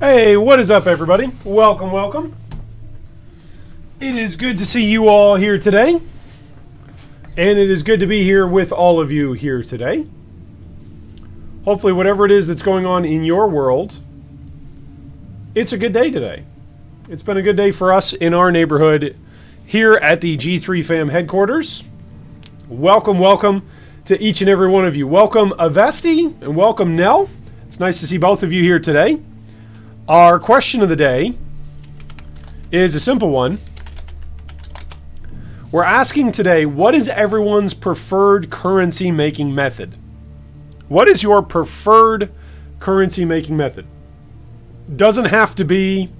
Hey, what is up, everybody? Welcome, welcome. It is good to see you all here today. And it is good to be here with all of you here today. Hopefully, whatever it is that's going on in your world, it's a good day today. It's been a good day for us in our neighborhood here at the G3 Fam headquarters. Welcome, welcome to each and every one of you. Welcome, Avesti, and welcome, Nell. It's nice to see both of you here today. Our question of the day is a simple one. We're asking today, what is everyone's preferred currency making method? What is your preferred currency making method? Doesn't have to be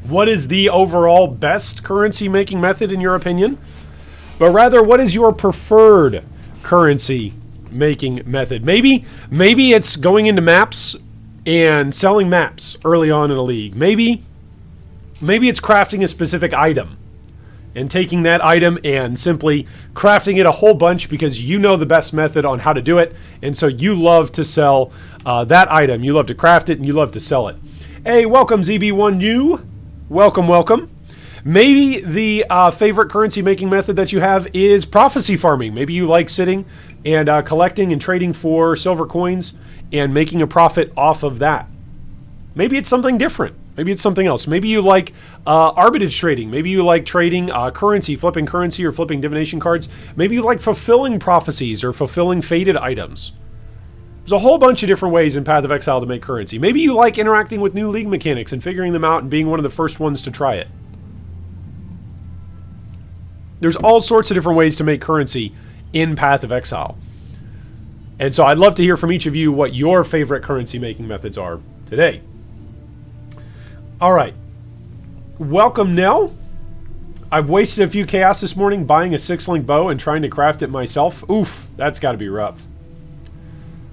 what is the overall best currency making method in your opinion, but rather what is your preferred currency making method? Maybe it's going into maps and selling maps early on in a league. Maybe it's crafting a specific item and taking that item and simply crafting it a whole bunch because you know the best method on how to do it, and so you love to sell that item. You love to craft it and you love to sell it. Hey, welcome ZB1U. Welcome, welcome. Maybe the favorite currency making method that you have is prophecy farming. Maybe you like sitting and collecting and trading for silver coins and making a profit off of that. Maybe it's something different. Maybe it's something else. Maybe you like arbitrage trading. Maybe you like trading currency, flipping currency or flipping divination cards. Maybe you like fulfilling prophecies or fulfilling fated items. There's a whole bunch of different ways in Path of Exile to make currency. Maybe you like interacting with new league mechanics and figuring them out and being one of the first ones to try it. There's all sorts of different ways to make currency in Path of Exile. And so I'd love to hear from each of you what your favorite currency making methods are today. All right. Welcome, Nell. I've wasted a few chaos this morning buying a 6-link bow and trying to craft it myself. Oof, that's got to be rough.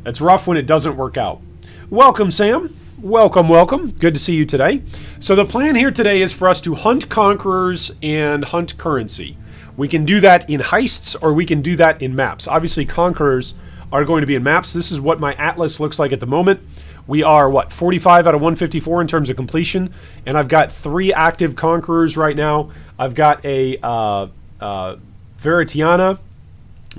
That's rough when it doesn't work out. Welcome, Sam. Welcome, welcome. Good to see you today. So the plan here today is for us to hunt conquerors and hunt currency. We can do that in heists or we can do that in maps. Obviously, conquerors are going to be in maps. This is what my atlas looks like at the moment. We are, 45 out of 154 in terms of completion, and I've got 3 active conquerors right now. I've got a Veritiana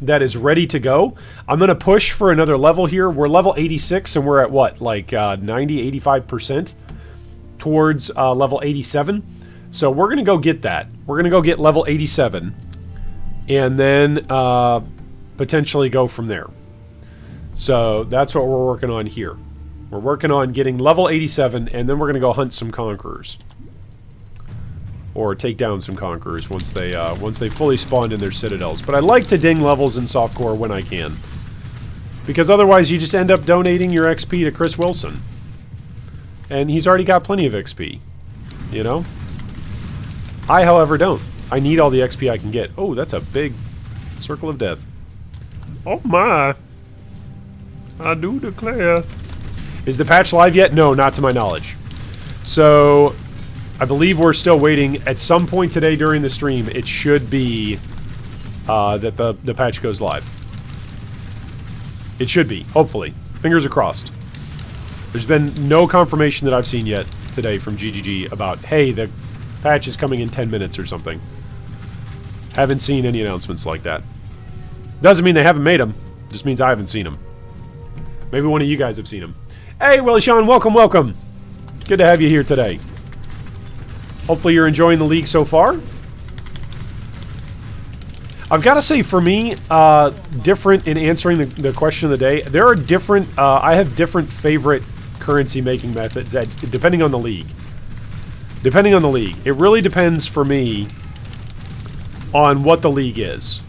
that is ready to go. I'm going to push for another level here. We're level 86, and we're at 90, 85% towards level 87. So we're going to go get that. We're going to go get level 87, and then potentially go from there. So that's what we're working on here. We're working on getting level 87, and then we're going to go hunt some conquerors. Or take down some conquerors once they fully spawned in their citadels. But I like to ding levels in softcore when I can. Because otherwise you just end up donating your XP to Chris Wilson. And he's already got plenty of XP. You know? I, however, don't. I need all the XP I can get. Oh, that's a big circle of death. Oh my! I do declare. Is the patch live yet? No, not to my knowledge. So, I believe we're still waiting. At some point today during the stream, it should be that the patch goes live. It should be, hopefully. Fingers are crossed. There's been no confirmation that I've seen yet today from GGG about, hey, the patch is coming in 10 minutes or something. Haven't seen any announcements like that. Doesn't mean they haven't made them. Just means I haven't seen them. Maybe one of you guys have seen them. Hey, Willie Sean, welcome, welcome. Good to have you here today. Hopefully you're enjoying the league so far. I've got to say, for me, different in answering the question of the day, there are different, I have different favorite currency making methods depending on the league. Depending on the league. It really depends for me on what the league is.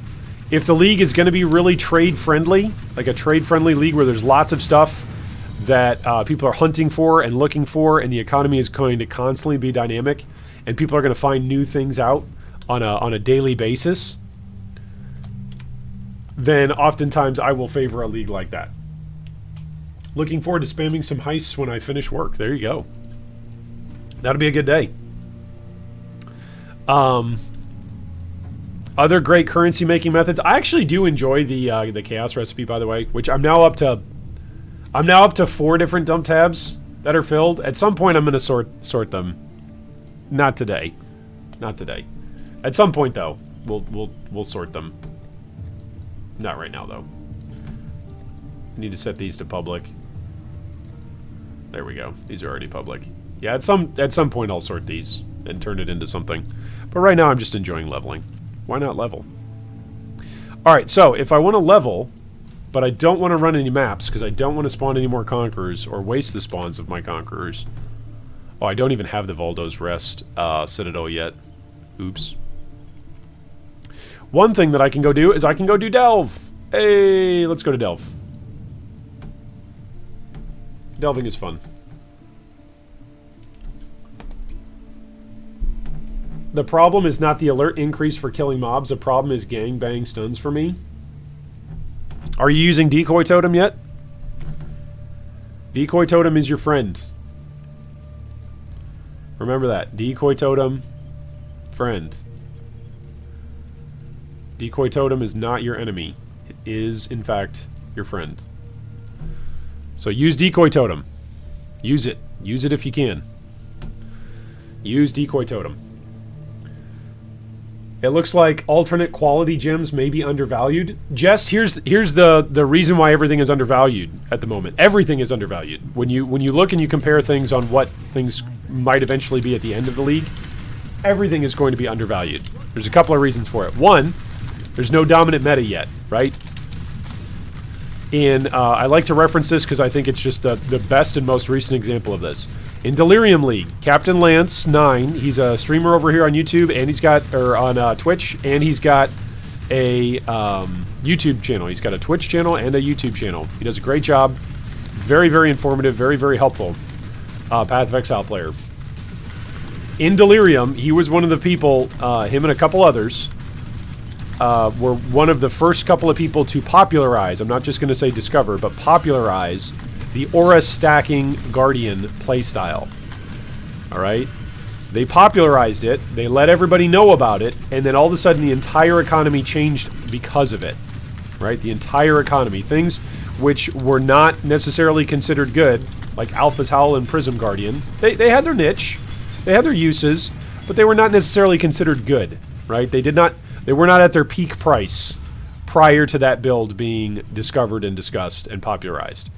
If the league is going to be really trade-friendly, like a trade-friendly league where there's lots of stuff that people are hunting for and looking for, and the economy is going to constantly be dynamic, and people are going to find new things out on a daily basis, then oftentimes I will favor a league like that. Looking forward to spamming some heists when I finish work. There you go. That'll be a good day. Other great currency making methods. I actually do enjoy the chaos recipe, by the way, which I'm now up to 4 different dump tabs that are filled. At some point, I'm going to sort them. Not today. Not today. At some point, though, we'll sort them. Not right now, though. Need to set these to public. There we go. These are already public. Yeah, at some point I'll sort these and turn it into something. But right now I'm just enjoying leveling. Why not level? Alright, so if I want to level, but I don't want to run any maps because I don't want to spawn any more Conquerors or waste the spawns of my Conquerors. Oh, I don't even have the Valdo's Rest Citadel yet. Oops. One thing that I can go do is I can go do Delve. Hey, let's go to Delve. Delving is fun. The problem is not the alert increase for killing mobs. The problem is gangbang stuns for me. Are you using Decoy Totem yet? Decoy Totem is your friend. Remember that. Decoy Totem, friend. Decoy Totem is not your enemy. It is, in fact, your friend. So use Decoy Totem. Use it. Use it if you can. Use Decoy Totem. It looks like alternate quality gems may be undervalued. Jess, here's the reason why everything is undervalued at the moment. Everything is undervalued. When you look and you compare things on what things might eventually be at the end of the league, everything is going to be undervalued. There's a couple of reasons for it. One, there's no dominant meta yet, right? I like to reference this because I think it's just the best and most recent example of this. In Delirium League, Captain Lance 9, he's a streamer over here on YouTube, and he's got, or on Twitch, and he's got a YouTube channel. He's got a Twitch channel and a YouTube channel. He does a great job. Very, very informative, very, very helpful. Path of Exile player. In Delirium, he was one of the people, him and a couple others, were one of the first couple of people to popularize, I'm not just going to say discover, but popularize the aura stacking Guardian playstyle. Alright? They popularized it, they let everybody know about it, and then all of a sudden the entire economy changed because of it. Right? The entire economy. Things which were not necessarily considered good, like Alpha's Howl and Prism Guardian, they had their niche, they had their uses, but they were not necessarily considered good. Right? They were not at their peak price prior to that build being discovered and discussed and popularized.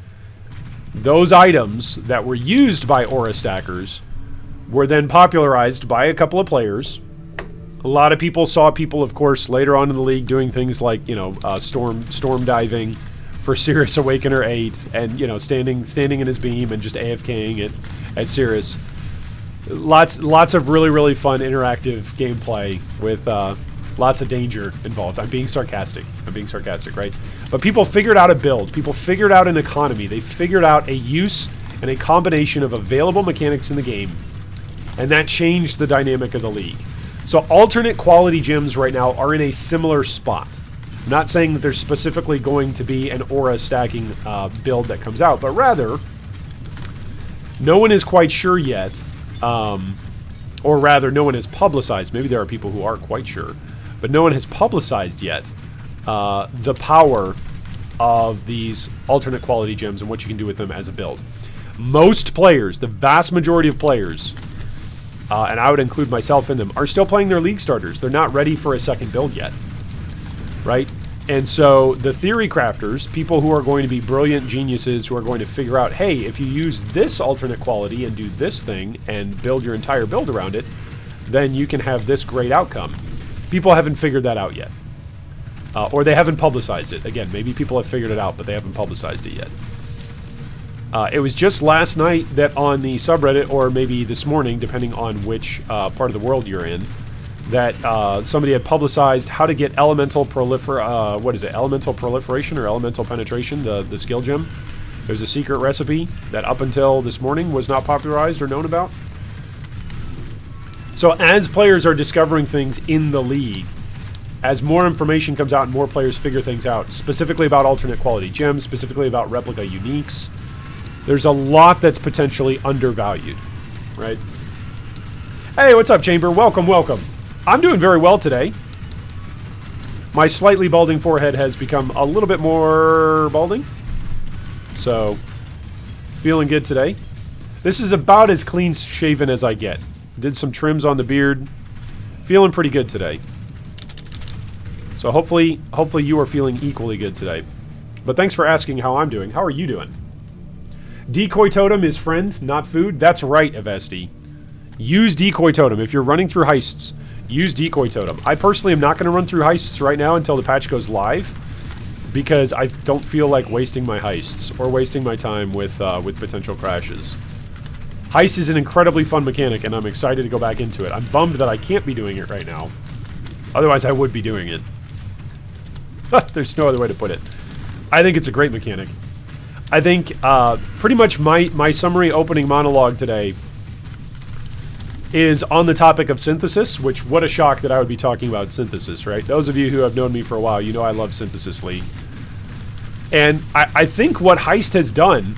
Those items that were used by aura stackers were then popularized by a couple of players. A lot of people saw people, of course, later on in the league doing things like, you know, storm diving for Sirius Awakener 8 and, you know, standing in his beam and just AFKing at Sirius. Lots of really, really fun interactive gameplay with lots of danger involved. I'm being sarcastic, right? But people figured out a build. People figured out an economy. They figured out a use and a combination of available mechanics in the game. And that changed the dynamic of the league. So alternate quality gems right now are in a similar spot. I'm not saying that there's specifically going to be an aura stacking build that comes out, but rather, no one is quite sure yet, or rather, no one has publicized. Maybe there are people who are quite sure, but no one has publicized yet the power of these alternate quality gems and what you can do with them as a build. Most players, the vast majority of players, and I would include myself in them, are still playing their league starters. They're not ready for a second build yet, right? And so the theory crafters, people who are going to be brilliant geniuses who are going to figure out, hey, if you use this alternate quality and do this thing and build your entire build around it, then you can have this great outcome. People haven't figured that out yet. Or they haven't publicized it. Again, maybe people have figured it out, but they haven't publicized it yet. It was just last night that on the subreddit, or maybe this morning, depending on which part of the world you're in, that somebody had publicized how to get elemental elemental proliferation or elemental penetration, the skill gem. There's a secret recipe that up until this morning was not popularized or known about. So as players are discovering things in the league, as more information comes out and more players figure things out, specifically about alternate quality gems, specifically about replica uniques, there's a lot that's potentially undervalued, right? Hey, what's up, Chamber? Welcome, welcome. I'm doing very well today. My slightly balding forehead has become a little bit more balding. So, feeling good today. This is about as clean shaven as I get. Did some trims on the beard. Feeling pretty good today. So hopefully you are feeling equally good today. But thanks for asking how I'm doing. How are you doing? Decoy totem is friend, not food. That's right, Avesti. Use decoy totem. If you're running through heists, use decoy totem. I personally am not going to run through heists right now until the patch goes live, because I don't feel like wasting my heists or wasting my time with potential crashes. Heist is an incredibly fun mechanic, and I'm excited to go back into it. I'm bummed that I can't be doing it right now. Otherwise, I would be doing it. There's no other way to put it. I think it's a great mechanic. I think pretty much my summary opening monologue today is on the topic of synthesis, which, what a shock that I would be talking about synthesis, right? Those of you who have known me for a while, you know I love Synthesis League. And I think what Heist has done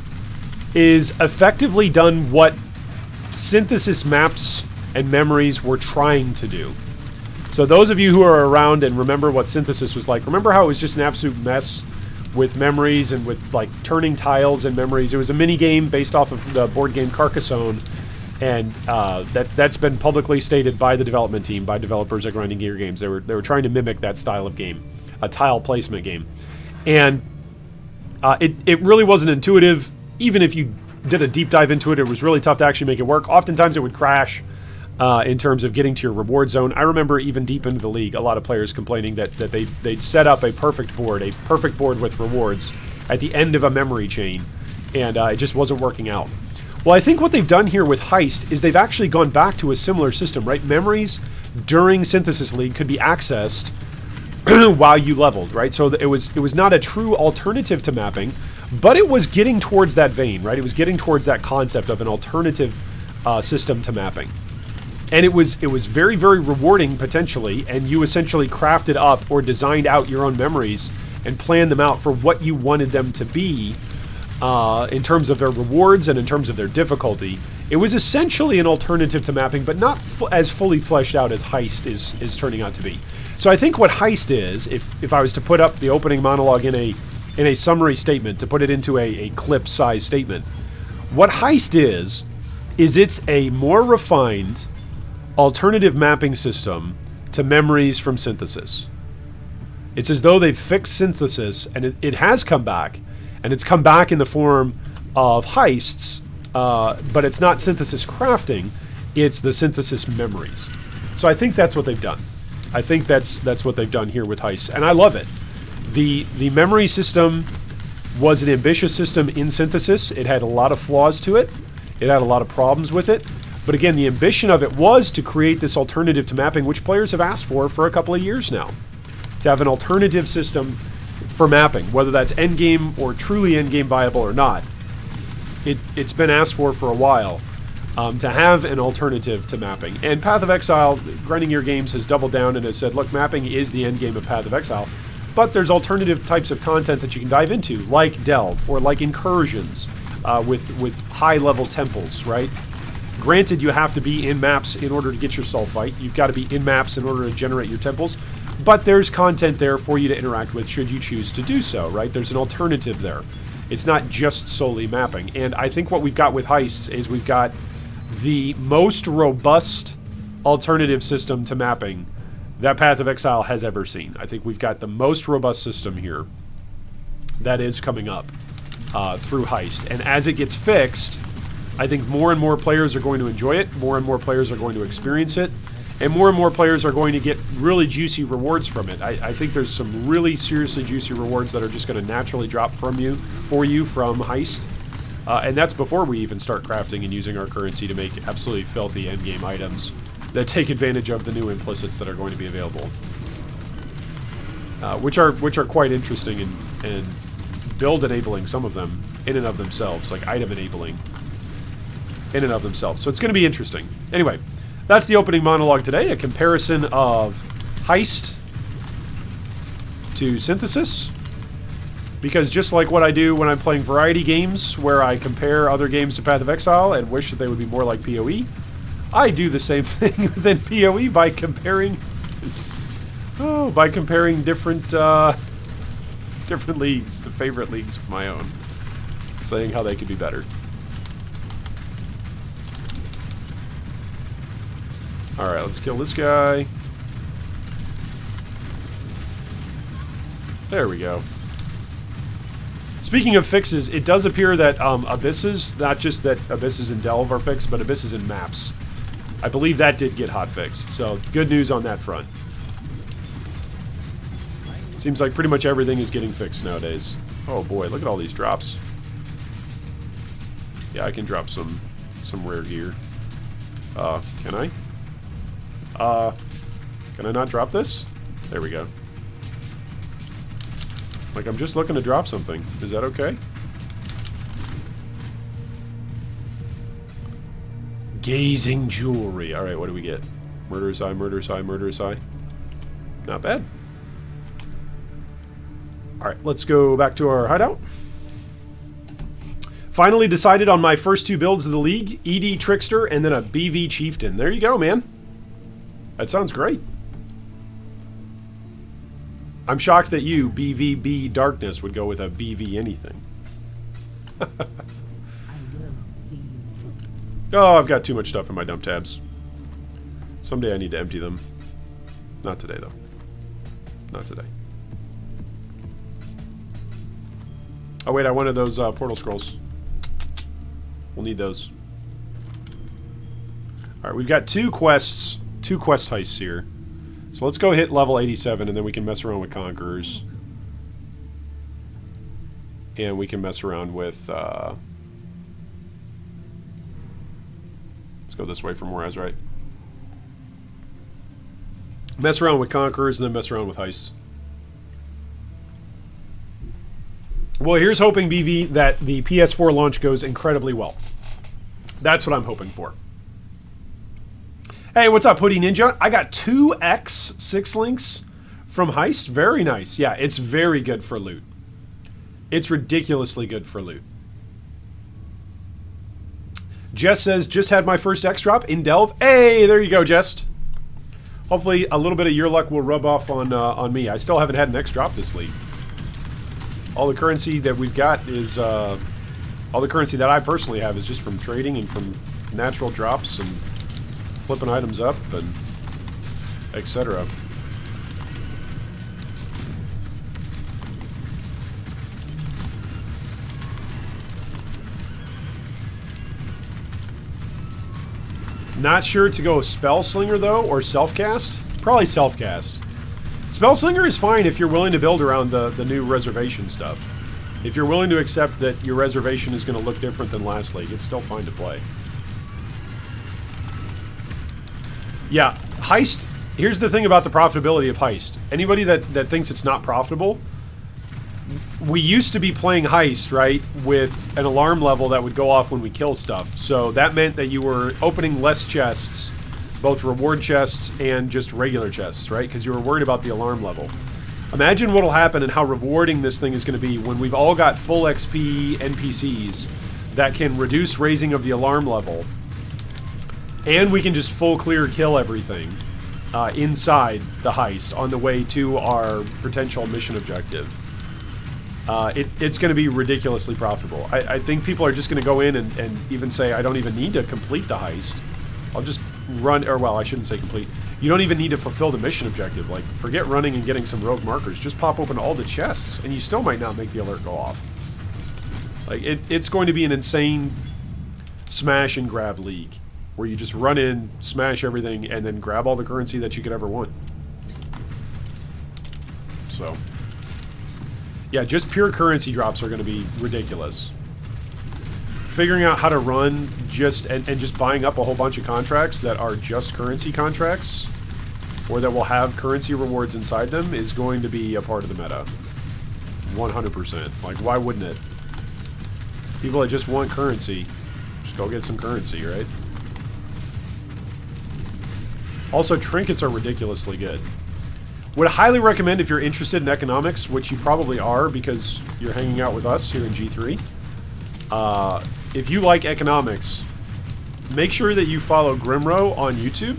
is effectively done what synthesis maps and memories were trying to do. So those of you who are around and remember what synthesis was like, remember how it was just an absolute mess with memories and with like turning tiles and memories. It was a mini game based off of the board game Carcassonne, and that's been publicly stated by the development team, by developers at Grinding Gear Games. They were trying to mimic that style of game, a tile placement game, and it really wasn't intuitive. Even if you did a deep dive into it, it was really tough to actually make it work. Oftentimes it would crash in terms of getting to your reward zone. I remember even deep into the league, a lot of players complaining that they'd set up a perfect board with rewards at the end of a memory chain, and it just wasn't working out. Well, I think what they've done here with Heist is they've actually gone back to a similar system, right? Memories during Synthesis League could be accessed while you leveled, right? So it was not a true alternative to mapping, but it was getting towards that vein, right? It was getting towards that concept of an alternative system to mapping. And it was very, very rewarding, potentially, and you essentially crafted up or designed out your own memories and planned them out for what you wanted them to be in terms of their rewards and in terms of their difficulty. It was essentially an alternative to mapping, but not as fully fleshed out as Heist is turning out to be. So I think what Heist is, if I was to put up the opening monologue in a summary statement, to put it into a clip-size statement, what Heist is it's a more refined alternative mapping system to memories from synthesis. It's as though they've fixed synthesis, and it has come back, and it's come back in the form of heists, but it's not synthesis crafting, it's the synthesis memories. So I think that's what they've done. I think that's what they've done here with Heists, and I love it. The memory system was an ambitious system in synthesis. It had a lot of flaws to it. It had a lot of problems with it. But again, the ambition of it was to create this alternative to mapping, which players have asked for a couple of years now. To have an alternative system for mapping, whether that's endgame or truly endgame viable or not. It's been asked for a while, to have an alternative to mapping. And Path of Exile, Grinding Gear Games has doubled down and has said, look, mapping is the endgame of Path of Exile, but there's alternative types of content that you can dive into, like Delve, or like incursions with high-level temples, right? Granted, you have to be in maps in order to get your sulfite. You've got to be in maps in order to generate your temples. But there's content there for you to interact with should you choose to do so, right? There's an alternative there. It's not just solely mapping. And I think what we've got with Heists is we've got the most robust alternative system to mapping that Path of Exile has ever seen. I think we've got the most robust system here that is coming up through Heist. And as it gets fixed, I think more and more players are going to enjoy it, more and more players are going to experience it, and more players are going to get really juicy rewards from it. I think there's some really seriously juicy rewards that are just going to naturally drop for you from Heist. And that's before we even start crafting and using our currency to make absolutely filthy endgame items that take advantage of the new implicits that are going to be available. Which are quite interesting and build enabling, some of them in and of themselves, like item enabling in and of themselves. So it's going to be interesting. Anyway, that's the opening monologue today, a comparison of Heist to Synthesis. Because just like what I do when I'm playing variety games, where I compare other games to Path of Exile and wish that they would be more like POE, I do the same thing within POE by comparing different different leagues to favorite leagues of my own, saying how they could be better. Alright, let's kill this guy. There we go. Speaking of fixes, it does appear that abysses, not just that abysses in Delve are fixed, but abysses in maps. I believe that did get hotfixed, so good news on that front. Seems like pretty much everything is getting fixed nowadays. Oh boy, look at all these drops. Yeah, I can drop some rare gear. Can I? Can I not drop this? There we go. Like, I'm just looking to drop something. Is that okay? Gazing jewelry. Alright, what do we get? Murderous eye, murderous eye, murderous eye. Not bad. Alright, let's go back to our hideout. Finally decided on my first two builds of the league. ED Trickster and then a BV Chieftain. There you go, man. That sounds great. I'm shocked that you, BVB Darkness, would go with a BV anything. Oh, I've got too much stuff in my dump tabs. Someday I need to empty them. Not today, though. Not today. Oh, wait, I wanted those portal scrolls. We'll need those. Alright, we've got two quest heists here. So let's go hit level 87, and then we can mess around with Conquerors. And we can mess around with... let's go this way for more Azrite. Mess around with Conquerors, and then mess around with Heists. Well, here's hoping, BV, that the PS4 launch goes incredibly well. That's what I'm hoping for. Hey, what's up, Hoodie Ninja? I got 2x 6 links from Heist. Very nice. Yeah, it's very good for loot. It's ridiculously good for loot. Jess says, just had my first X drop in Delve. Hey, there you go, Jess. Hopefully a little bit of your luck will rub off on me. I still haven't had an X drop this league. All the currency that we've got is... all the currency that I personally have is just from trading and from natural drops and flipping items up and etc. Not sure to go Spell Slinger though, or Self-Cast? Probably Self-Cast. Spell Slinger is fine if you're willing to build around the new reservation stuff. If you're willing to accept that your reservation is going to look different than last league, it's still fine to play. Yeah, Heist, here's the thing about the profitability of Heist. Anybody that thinks it's not profitable, we used to be playing Heist, right, with an alarm level that would go off when we kill stuff. So that meant that you were opening less chests, both reward chests and just regular chests, right, because you were worried about the alarm level. Imagine what'll happen and how rewarding this thing is going to be when we've all got full XP NPCs that can reduce raising of the alarm level, and we can just full clear kill everything inside the heist on the way to our potential mission objective. It's going to be ridiculously profitable. I think people are just going to go in and even say, I don't even need to complete the heist. I'll just run, or well, I shouldn't say complete. You don't even need to fulfill the mission objective. Like, forget running and getting some rogue markers. Just pop open all the chests, and you still might not make the alert go off. Like, it's going to be an insane smash and grab league, where you just run in, smash everything, and then grab all the currency that you could ever want. So, yeah, just pure currency drops are going to be ridiculous. Figuring out how to run and just buying up a whole bunch of contracts that are just currency contracts, or that will have currency rewards inside them, is going to be a part of the meta. 100%. Like, why wouldn't it? People that just want currency, just go get some currency, right? Also, trinkets are ridiculously good. Would highly recommend, if you're interested in economics, which you probably are because you're hanging out with us here in G3, if you like economics, make sure that you follow Grimro on YouTube.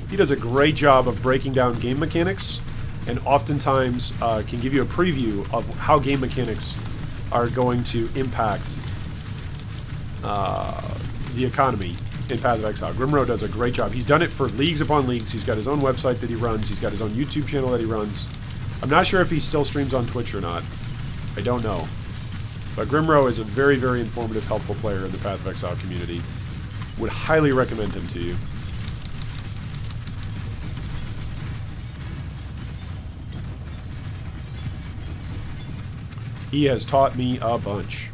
He does a great job of breaking down game mechanics, and oftentimes can give you a preview of how game mechanics are going to impact the economy in Path of Exile. Grimro does a great job. He's done it for leagues upon leagues. He's got his own website that he runs. He's got his own YouTube channel that he runs. I'm not sure if he still streams on Twitch or not. I don't know. But Grimro is a very, very informative, helpful player in the Path of Exile community. Would highly recommend him to you. He has taught me a bunch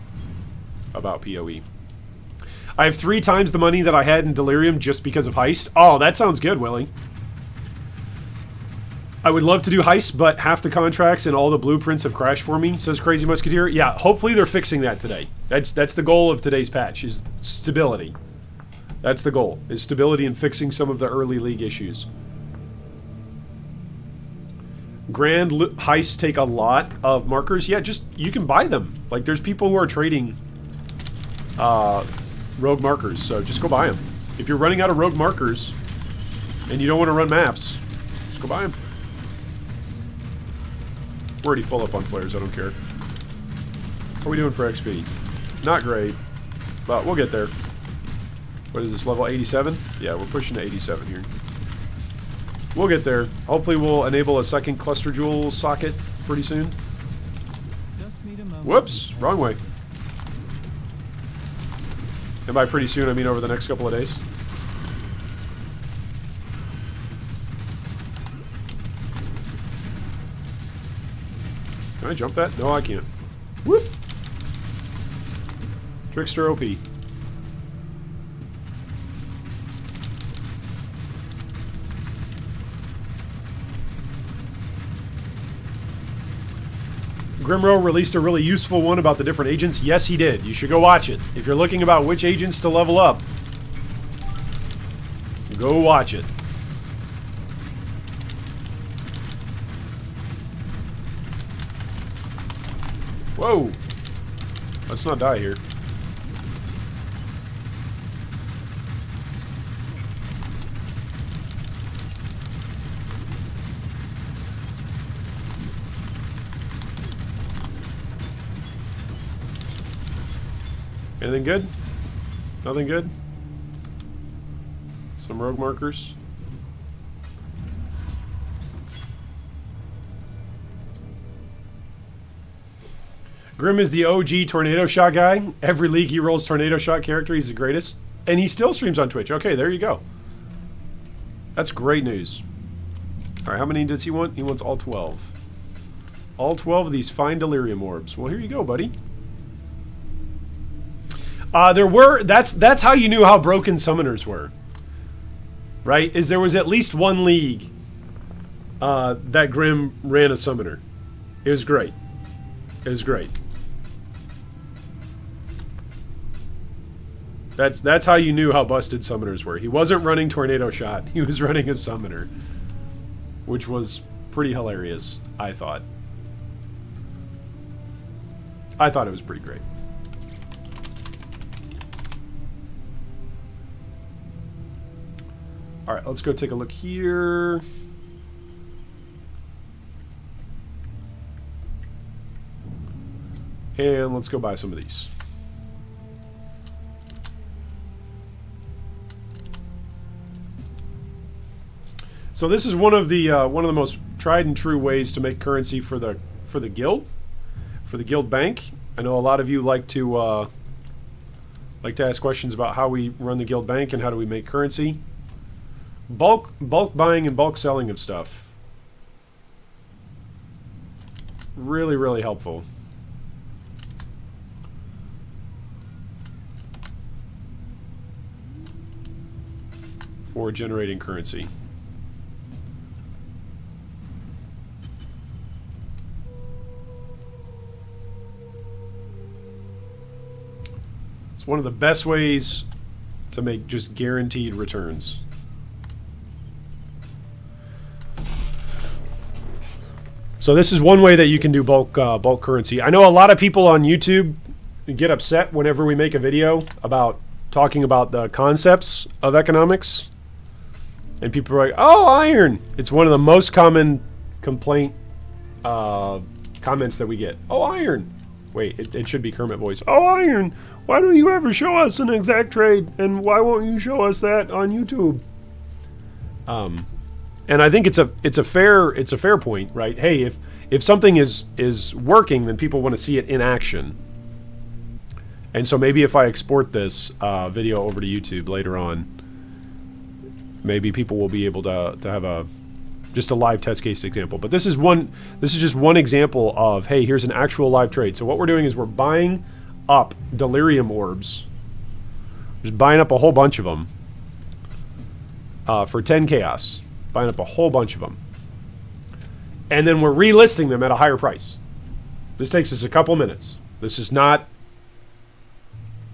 about POE. I have 3 times the money that I had in Delirium just because of Heist. Oh, that sounds good, Willie. I would love to do Heist, but half the contracts and all the blueprints have crashed for me, says Crazy Musketeer. Yeah, hopefully they're fixing that today. That's the goal of today's patch, is stability. That's the goal, is stability and fixing some of the early league issues. Grand Heists take a lot of markers. Yeah, just, you can buy them. Like, there's people who are trading rogue markers, so just go buy them. If you're running out of rogue markers and you don't want to run maps, just go buy them. We're already full up on flares, I don't care. What are we doing for XP? Not great, but we'll get there. What is this, level 87? Yeah, we're pushing to 87 here. We'll get there. Hopefully we'll enable a second cluster jewel socket pretty soon. Whoops, wrong way. And by pretty soon, I mean over the next couple of days. Can I jump that? No, I can't. Whoop! Trickster OP. Grimro released a really useful one about the different agents. Yes, he did. You should go watch it. If you're looking about which agents to level up, go watch it. Whoa! Let's not die here. Anything good? Nothing good? Some rogue markers. Grim is the OG Tornado Shot guy. Every league he rolls Tornado Shot character. He's the greatest. And he still streams on Twitch. Okay, there you go. That's great news. Alright, how many does he want? He wants all 12. All 12 of these fine Delirium orbs. Well, here you go, buddy. That's how you knew how broken summoners were. Right? Is there was at least one league that Grim ran a summoner. It was great. It was great. That's how you knew how busted summoners were. He wasn't running Tornado Shot. He was running a summoner. Which was pretty hilarious, I thought. I thought it was pretty great. Alright, let's go take a look here. And let's go buy some of these. So this is one of the most tried and true ways to make currency for the guild, for the guild bank. I know a lot of you like to ask questions about how we run the guild bank and how do we make currency. Bulk buying and bulk selling of stuff. Really, really helpful. For generating currency. It's one of the best ways to make just guaranteed returns. So this is one way that you can do bulk currency. I know a lot of people on YouTube get upset whenever we make a video about talking about the concepts of economics. And people are like, oh, iron! It's one of the most common complaint comments that we get. Oh, iron! Wait, it should be Kermit voice. Oh, Iron, why don't you ever show us an exact trade? And why won't you show us that on YouTube? And I think it's a fair point, right? Hey, if something is working, then people want to see it in action. And so maybe if I export this video over to YouTube later on, maybe people will be able to have just a live test case example. But this is just one example of, hey, here's an actual live trade. So what we're doing is we're buying up Delirium orbs. Just buying up a whole bunch of them for 10 chaos. Buying up a whole bunch of them. And then we're relisting them at a higher price. This takes us a couple minutes. This is not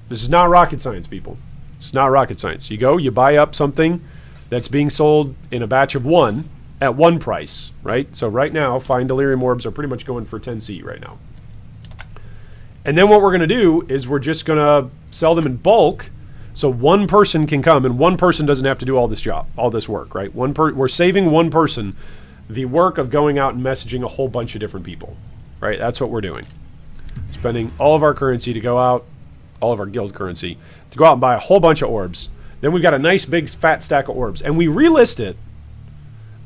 rocket science, people. It's not rocket science. You go, you buy up something that's being sold in a batch of 1 at 1 price, right? So right now, fine Delirium orbs are pretty much going for 10C right now. And then what we're going to do is we're just going to sell them in bulk, so one person can come, and one person doesn't have to do all this work, right? We're saving one person the work of going out and messaging a whole bunch of different people, right? That's what we're doing. Spending all of our currency to go out, all of our guild currency, to go out and buy a whole bunch of orbs. Then we've got a nice big fat stack of orbs, and we relist it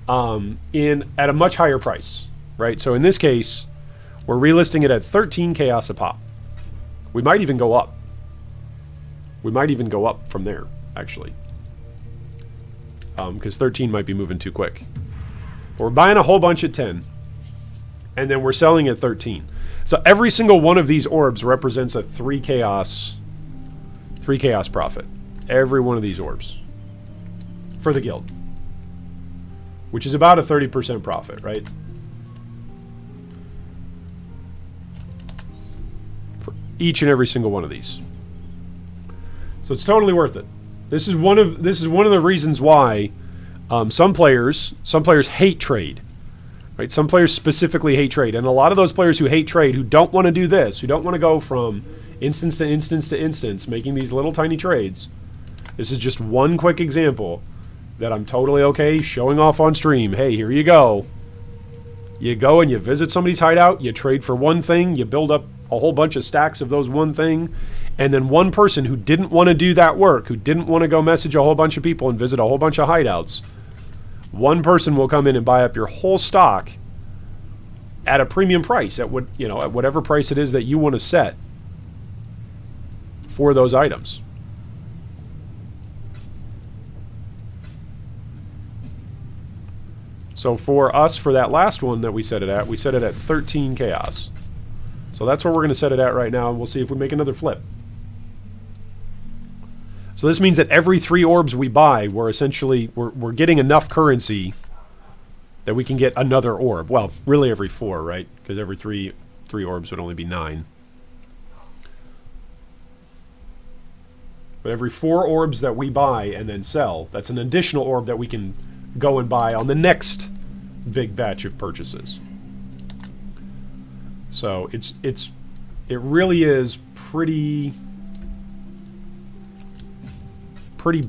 at a much higher price, right? So in this case, we're relisting it at 13 chaos a pop. We might even go up. We might even go up from there, actually, because 13 might be moving too quick. But we're buying a whole bunch at 10, and then we're selling at 13. So every single one of these orbs represents a 3 chaos profit. Every one of these orbs for the guild, which is about a 30% profit, right? For each and every single one of these. So it's totally worth it. This is one of the reasons why some players hate trade. Right? Some players specifically hate trade, and a lot of those players who hate trade, who don't want to do this, who don't want to go from instance to instance to instance, making these little tiny trades. This is just one quick example that I'm totally okay showing off on stream. Hey, here you go. You go and you visit somebody's hideout, you trade for one thing, you build up a whole bunch of stacks of those one thing, and then one person who didn't want to do that work, who didn't want to go message a whole bunch of people and visit a whole bunch of hideouts, one person will come in and buy up your whole stock at a premium price, at whatever price it is that you want to set for those items. So for us, for that last one that we set it at 13 chaos. So that's where we're going to set it at right now, and we'll see if we make another flip. So this means that every 3 orbs we buy, we're getting enough currency that we can get another orb. Well, really every 4, right? Because every 3 orbs would only be 9. But every 4 orbs that we buy and then sell, that's an additional orb that we can go and buy on the next big batch of purchases. So it really is pretty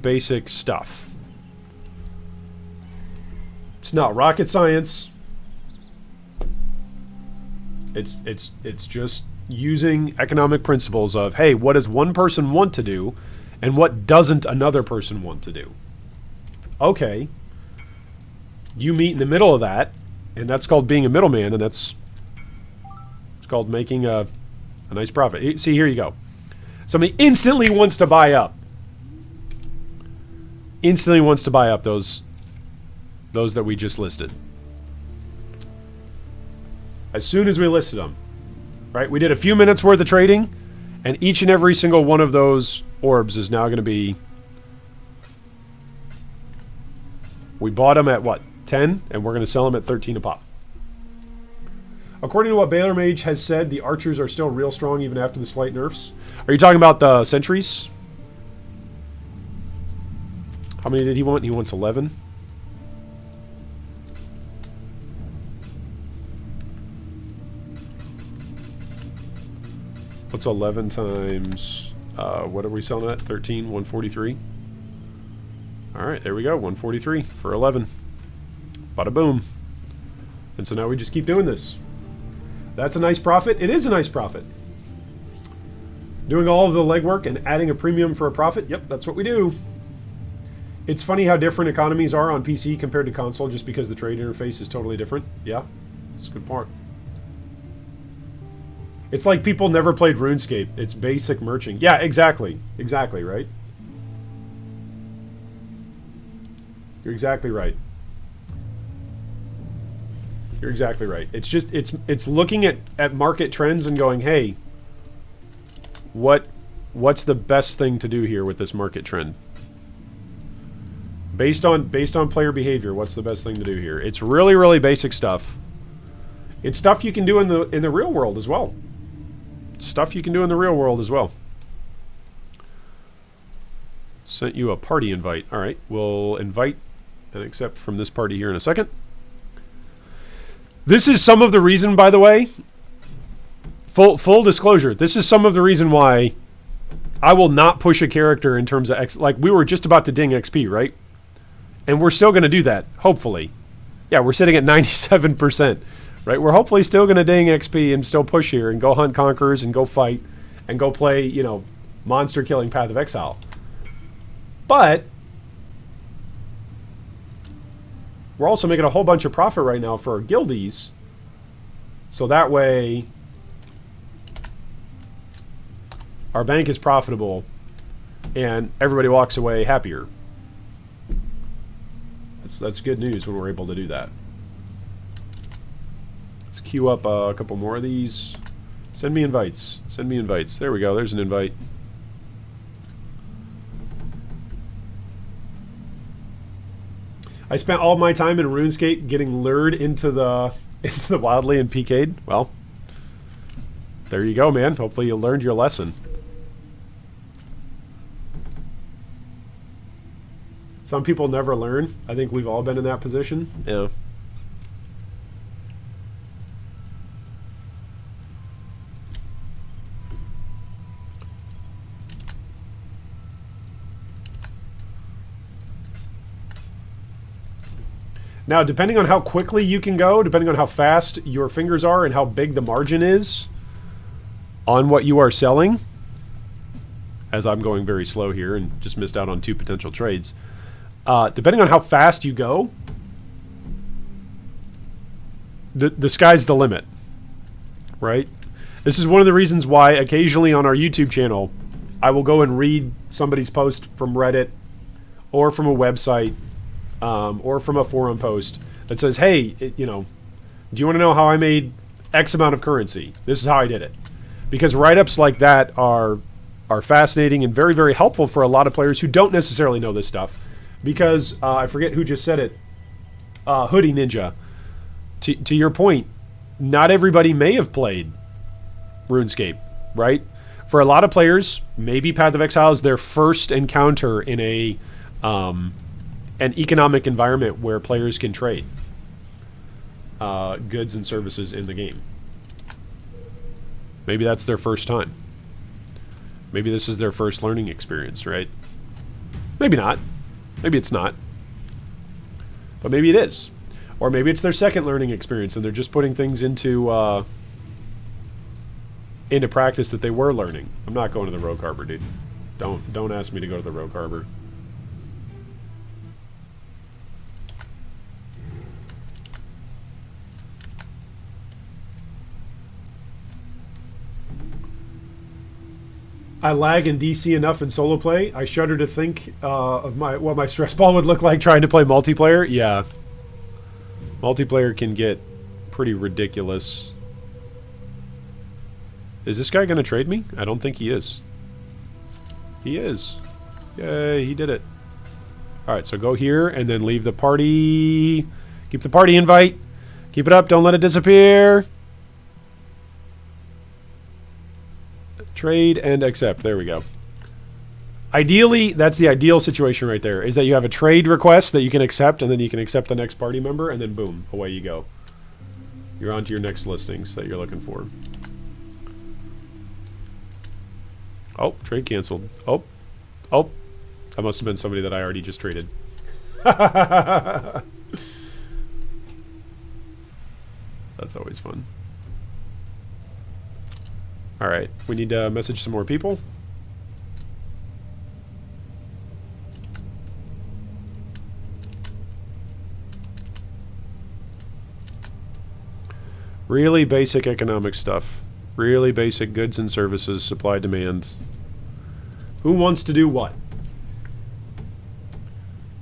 basic stuff. It's not rocket science. It's just using economic principles of, hey, what does one person want to do and what doesn't another person want to do? Okay. You meet in the middle of that, and that's called being a middleman, and it's called making a nice profit. See, here you go. Somebody instantly wants to buy up. Instantly wants to buy up those that we just listed. As soon as we listed them. Right? We did a few minutes worth of trading, and each and every single one of those orbs is now going to be... We bought them at, what, 10? And we're going to sell them at 13 a pop. According to what Baylor Mage has said, the archers are still real strong even after the slight nerfs. Are you talking about the sentries? How many did he want? He wants 11. What's 11 times... what are we selling at? 13? 143? Alright, there we go. 143 for 11. Bada boom. And so now we just keep doing this. That's a nice profit. It is a nice profit. Doing all of the legwork and adding a premium for a profit? Yep, that's what we do. It's funny how different economies are on PC compared to console just because the trade interface is totally different. Yeah, that's a good point. It's like people never played RuneScape. It's basic merching. Yeah, exactly. Exactly, right? You're exactly right. You're exactly right. It's just, it's looking at market trends and going, hey, what's the best thing to do here with this market trend? Based on player behavior, what's the best thing to do here? It's really, really basic stuff. It's stuff you can do in the real world as well. Stuff you can do in the real world as well. Sent you a party invite. All right, we'll invite and accept from this party here in a second. This is some of the reason, by the way, full disclosure, this is some of the reason why I will not push a character in terms of X. Like, we were just about to ding XP, right? And we're still going to do that, hopefully. Yeah, we're sitting at 97%, right? We're hopefully still going to ding XP and still push here and go hunt conquerors and go fight and go play, you know, monster killing Path of Exile. But we're also making a whole bunch of profit right now for our guildies. So that way our bank is profitable and everybody walks away happier. That's good news when we're able to do that. Let's queue up a couple more of these. Send me invites. Send me invites. There we go. There's an invite. I spent all my time in RuneScape getting lured into the Wildly and PK'd. Well, there you go, man. Hopefully you learned your lesson. Some people never learn. I think we've all been in that position. Yeah. Now, depending on how quickly you can go, depending on how fast your fingers are and how big the margin is on what you are selling, as I'm going very slow here and just missed out on 2 potential trades, depending on how fast you go, the sky's the limit, right? This is one of the reasons why occasionally on our YouTube channel, I will go and read somebody's post from Reddit or from a website or from a forum post that says, hey, you know, do you want to know how I made X amount of currency? This is how I did it. Because write-ups like that are fascinating and very, very helpful for a lot of players who don't necessarily know this stuff. Because, I forget who just said it, Hoodie Ninja. To your point, not everybody may have played RuneScape, right? For a lot of players, maybe Path of Exile is their first encounter in an economic environment where players can trade goods and services in the game. Maybe that's their first time. Maybe this is their first learning experience, right? Maybe not. Maybe it's not. But maybe it is. Or maybe it's their second learning experience and they're just putting things into practice that they were learning. I'm not going to the Rogue Harbor, dude. Don't ask me to go to the Rogue Harbor. I lag in DC enough in solo play. I shudder to think of what my stress ball would look like trying to play multiplayer. Yeah. Multiplayer can get pretty ridiculous. Is this guy going to trade me? I don't think he is. He is. Yay, he did it. Alright, so go here and then leave the party. Keep the party invite. Keep it up. Don't let it disappear. Trade and accept. There we go. Ideally, that's the ideal situation right there, is that you have a trade request that you can accept, and then you can accept the next party member, and then boom, away you go. You're on to your next listings that you're looking for. Oh, trade canceled. Oh. That must have been somebody that I already just traded. That's always fun. Alright, we need to message some more people. Really basic economic stuff. Really basic goods and services, supply, demand. Who wants to do what?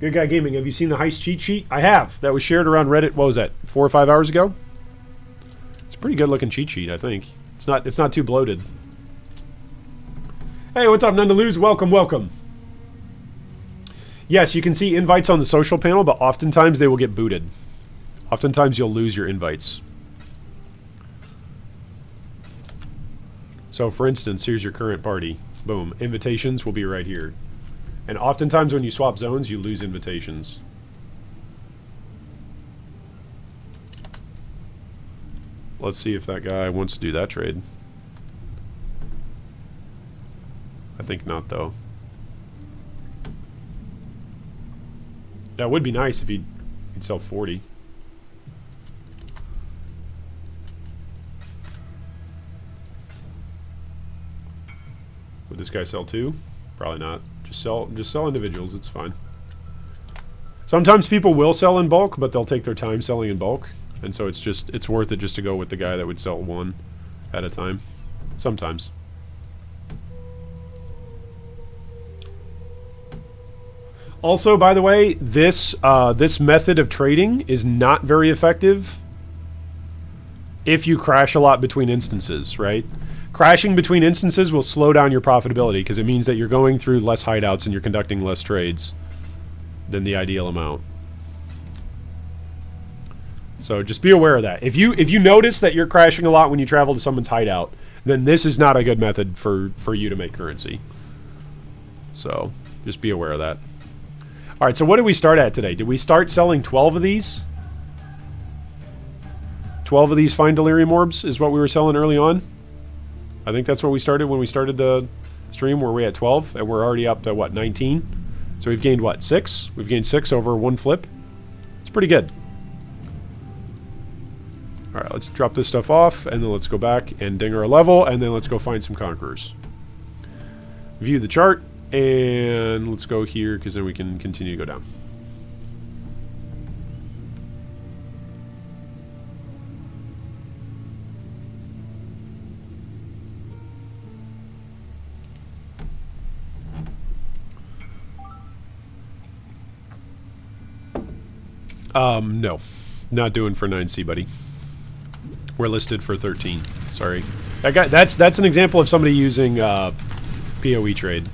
Good Guy Gaming, have you seen the Heist cheat sheet? I have. That was shared around Reddit, what was that, 4 or 5 hours ago? It's a pretty good looking cheat sheet, I think. It's not too bloated. Hey, what's up, None to Lose? Welcome, welcome. Yes, you can see invites on the social panel, but oftentimes they will get booted. Oftentimes you'll lose your invites. So, for instance, here's your current party. Boom. Invitations will be right here. And oftentimes when you swap zones, you lose invitations. Let's see if that guy wants to do that trade. I think not, though. That would be nice if he'd sell 40. Would this guy sell 2? Probably not. Just sell individuals, it's fine. Sometimes people will sell in bulk, but they'll take their time selling in bulk. And so it's worth it just to go with the guy that would sell 1 at a time. Sometimes. Also, by the way, this method of trading is not very effective if you crash a lot between instances, right? Crashing between instances will slow down your profitability because it means that you're going through less hideouts and you're conducting less trades than the ideal amount. So just be aware of that. If you notice that you're crashing a lot when you travel to someone's hideout, then this is not a good method for you to make currency. So just be aware of that. All right, so what did we start at today? Did we start selling 12 of these? 12 of these fine Delirium orbs is what we were selling early on. I think that's what we started when we started the stream. Were we at 12? And we're already up to, what, 19? So we've gained, what, 6? We've gained 6 over 1 flip. It's pretty good. All right, let's drop this stuff off, and then let's go back and ding our level, and then let's go find some conquerors. View the chart, and let's go here, because then we can continue to go down. No. Not doing for 9C, buddy. We're listed for 13. Sorry. That guy, that's an example of somebody using POE trade.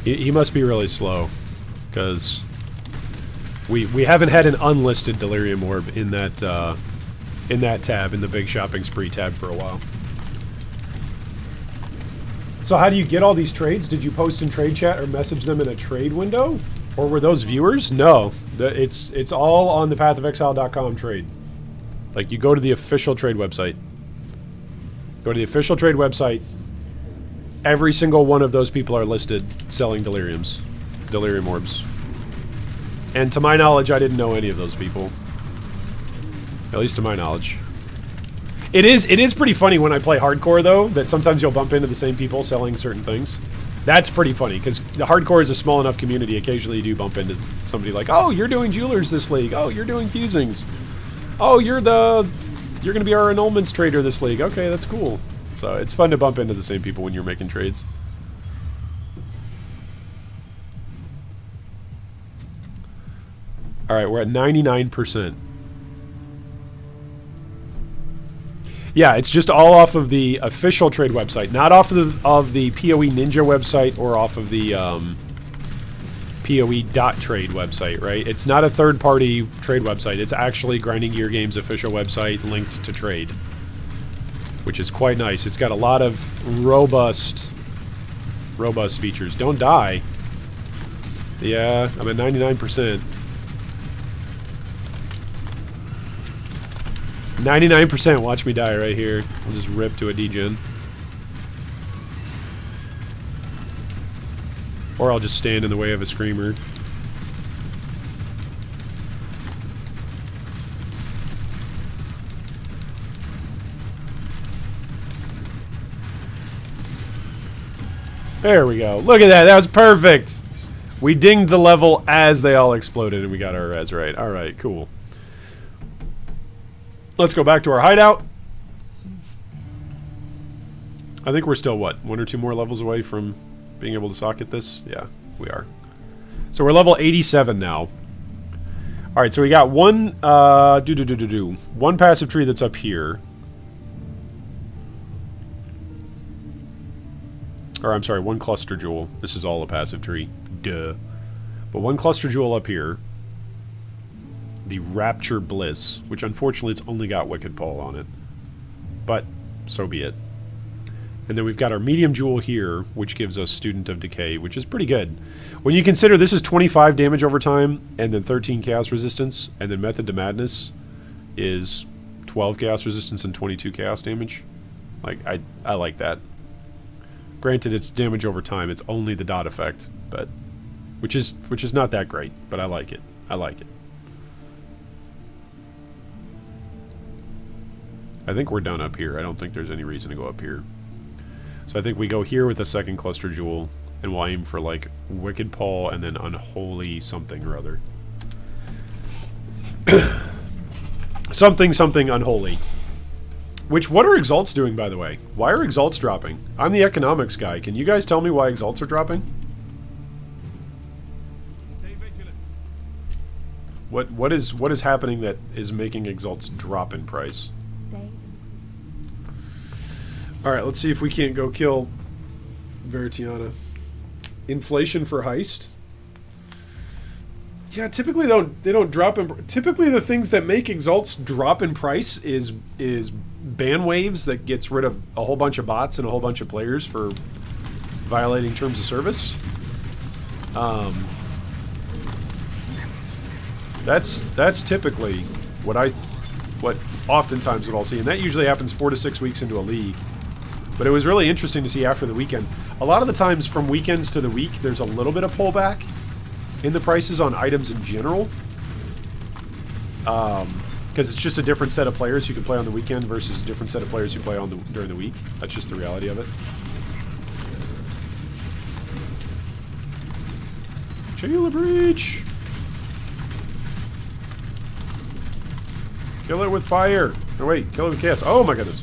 He must be really slow, because we haven't had an unlisted Delirium orb in that tab, in the big shopping spree tab, for a while. So how do you get all these trades? Did you post in trade chat or message them in a trade window? Or were those viewers? No. It's all on the pathofexile.com trade. Like, you go to the official trade website. Go to the official trade website. Every single one of those people are listed selling Delirium orbs. And to my knowledge, I didn't know any of those people. At least to my knowledge. It is pretty funny when I play hardcore, though, that sometimes you'll bump into the same people selling certain things. That's pretty funny, because the hardcore is a small enough community. Occasionally you do bump into somebody like, oh, you're doing jewelers this league. Oh, you're doing fusings. Oh, you're going to be our annulments trader this league. Okay, that's cool. So it's fun to bump into the same people when you're making trades. All right, we're at 99%. Yeah, it's just all off of the official trade website, not off of the POE Ninja website or off of the POE.trade website, right? It's not a third-party trade website. It's actually Grinding Gear Games' official website linked to trade, which is quite nice. It's got a lot of robust features. Don't die. Yeah, I'm at 99%. 99%, watch me die right here. I'll just rip to a degen. Or I'll just stand in the way of a screamer. There we go. Look at that. That was perfect. We dinged the level as they all exploded, and we got our res right. All right, cool. Let's go back to our hideout. I think we're still, what, 1 or 2 more levels away from being able to socket this? Yeah, we are. So we're level 87 now. All right, so we got one, one passive tree that's up here. Or, I'm sorry, one cluster jewel. This is all a passive tree. Duh. But one cluster jewel up here. The Rapture Bliss, which unfortunately it's only got Wicked Paul on it. But, so be it. And then we've got our medium jewel here, which gives us Student of Decay, which is pretty good. When you consider this is 25 damage over time, and then 13 chaos resistance, and then Method to Madness is 12 chaos resistance and 22 chaos damage. Like, I like that. Granted, it's damage over time. It's only the dot effect, but which is not that great, but I like it. I like it. I think we're done up here. I don't think there's any reason to go up here. So I think we go here with the second cluster jewel, and we'll aim for like Wicked Paul and then Unholy something or other. something unholy. Which, what are exalts doing, by the way? Why are exalts dropping? I'm the economics guy. Can you guys tell me why exalts are dropping? Stay vigilant. What is happening that is making exalts drop in price? Stay. Alright, let's see if we can't go kill Veritiana. Inflation for Heist? Yeah, typically they don't drop in... Typically the things that make exalts drop in price is ban waves that gets rid of a whole bunch of bots and a whole bunch of players for violating terms of service. That's typically what oftentimes what I'll see, and that usually happens 4 to 6 weeks into a league. But it was really interesting to see after the weekend. A lot of the times from weekends to the week, there's a little bit of pullback in the prices on items in general. Because it's just a different set of players who can play on the weekend versus a different set of players who play on during the week. That's just the reality of it. Chayla Breach! Kill it with fire! Oh wait, kill it with chaos. Oh my goodness!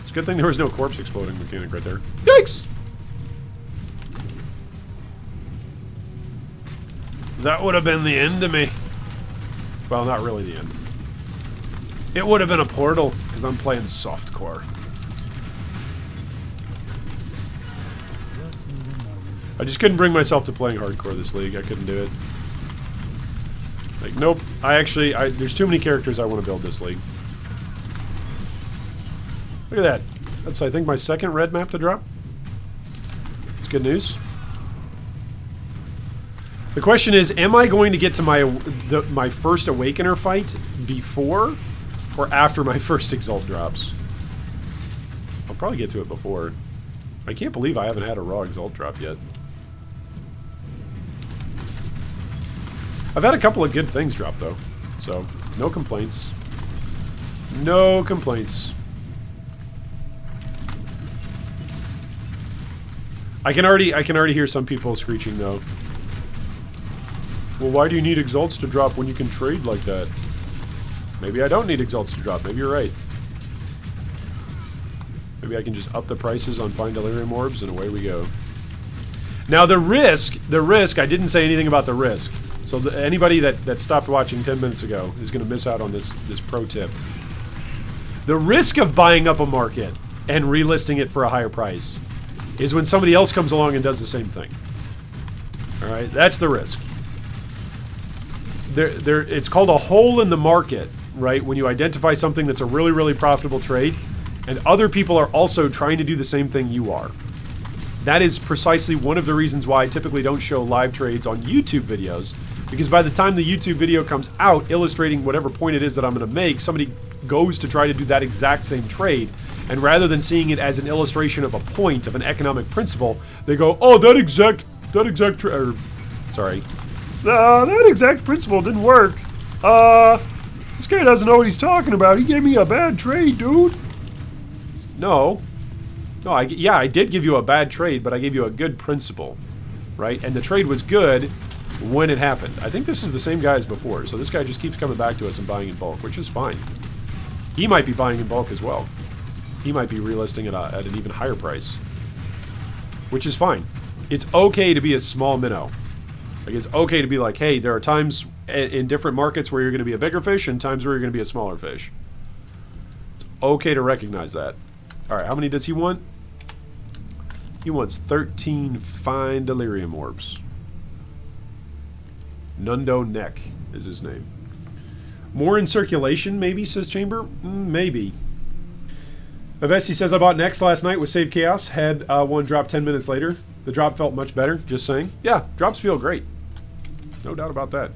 It's a good thing there was no corpse exploding mechanic right there. Yikes! That would have been the end of me. Well, not really the end. It would have been a portal, because I'm playing softcore. I just couldn't bring myself to playing hardcore this league. I couldn't do it. Like, nope. There's too many characters I want to build this league. Look at that. That's, I think, my second red map to drop. It's good news. The question is, am I going to get to my first Awakener fight before or after my first Exalt drops? I'll probably get to it before. I can't believe I haven't had a raw Exalt drop yet. I've had a couple of good things drop though, so no complaints. No complaints. I can already hear some people screeching though. Well, why do you need exalts to drop when you can trade like that? Maybe I don't need exalts to drop. Maybe you're right. Maybe I can just up the prices on Find Delirium orbs and away we go. Now the risk, I didn't say anything about the risk. So anybody that stopped watching 10 minutes ago is going to miss out on this pro tip. The risk of buying up a market and relisting it for a higher price is when somebody else comes along and does the same thing. Alright, that's the risk. It's called a hole in the market, right? When you identify something that's a really, really profitable trade, and other people are also trying to do the same thing you are. That is precisely one of the reasons why I typically don't show live trades on YouTube videos, because by the time the YouTube video comes out illustrating whatever point it is that I'm going to make, somebody goes to try to do that exact same trade, and rather than seeing it as an illustration of a point, of an economic principle, they go, oh, that exact principle didn't work. This guy doesn't know what he's talking about. He gave me a bad trade, dude. No. No, yeah, I did give you a bad trade, but I gave you a good principle, right? And the trade was good when it happened. I think this is the same guy as before, so this guy just keeps coming back to us and buying in bulk, which is fine. He might be buying in bulk as well. He might be relisting at an even higher price, which is fine. It's okay to be a small minnow. Like, it's okay to be like, hey, there are times in different markets where you're going to be a bigger fish and times where you're going to be a smaller fish. It's okay to recognize that. All right, how many does he want? He wants 13 fine Delirium orbs. Nundo Neck is his name. More in circulation, maybe, says Chamber? Maybe. Avesti says, I bought Next last night with Save Chaos. Had one drop 10 minutes later. The drop felt much better, just saying. Yeah, drops feel great. No doubt about that.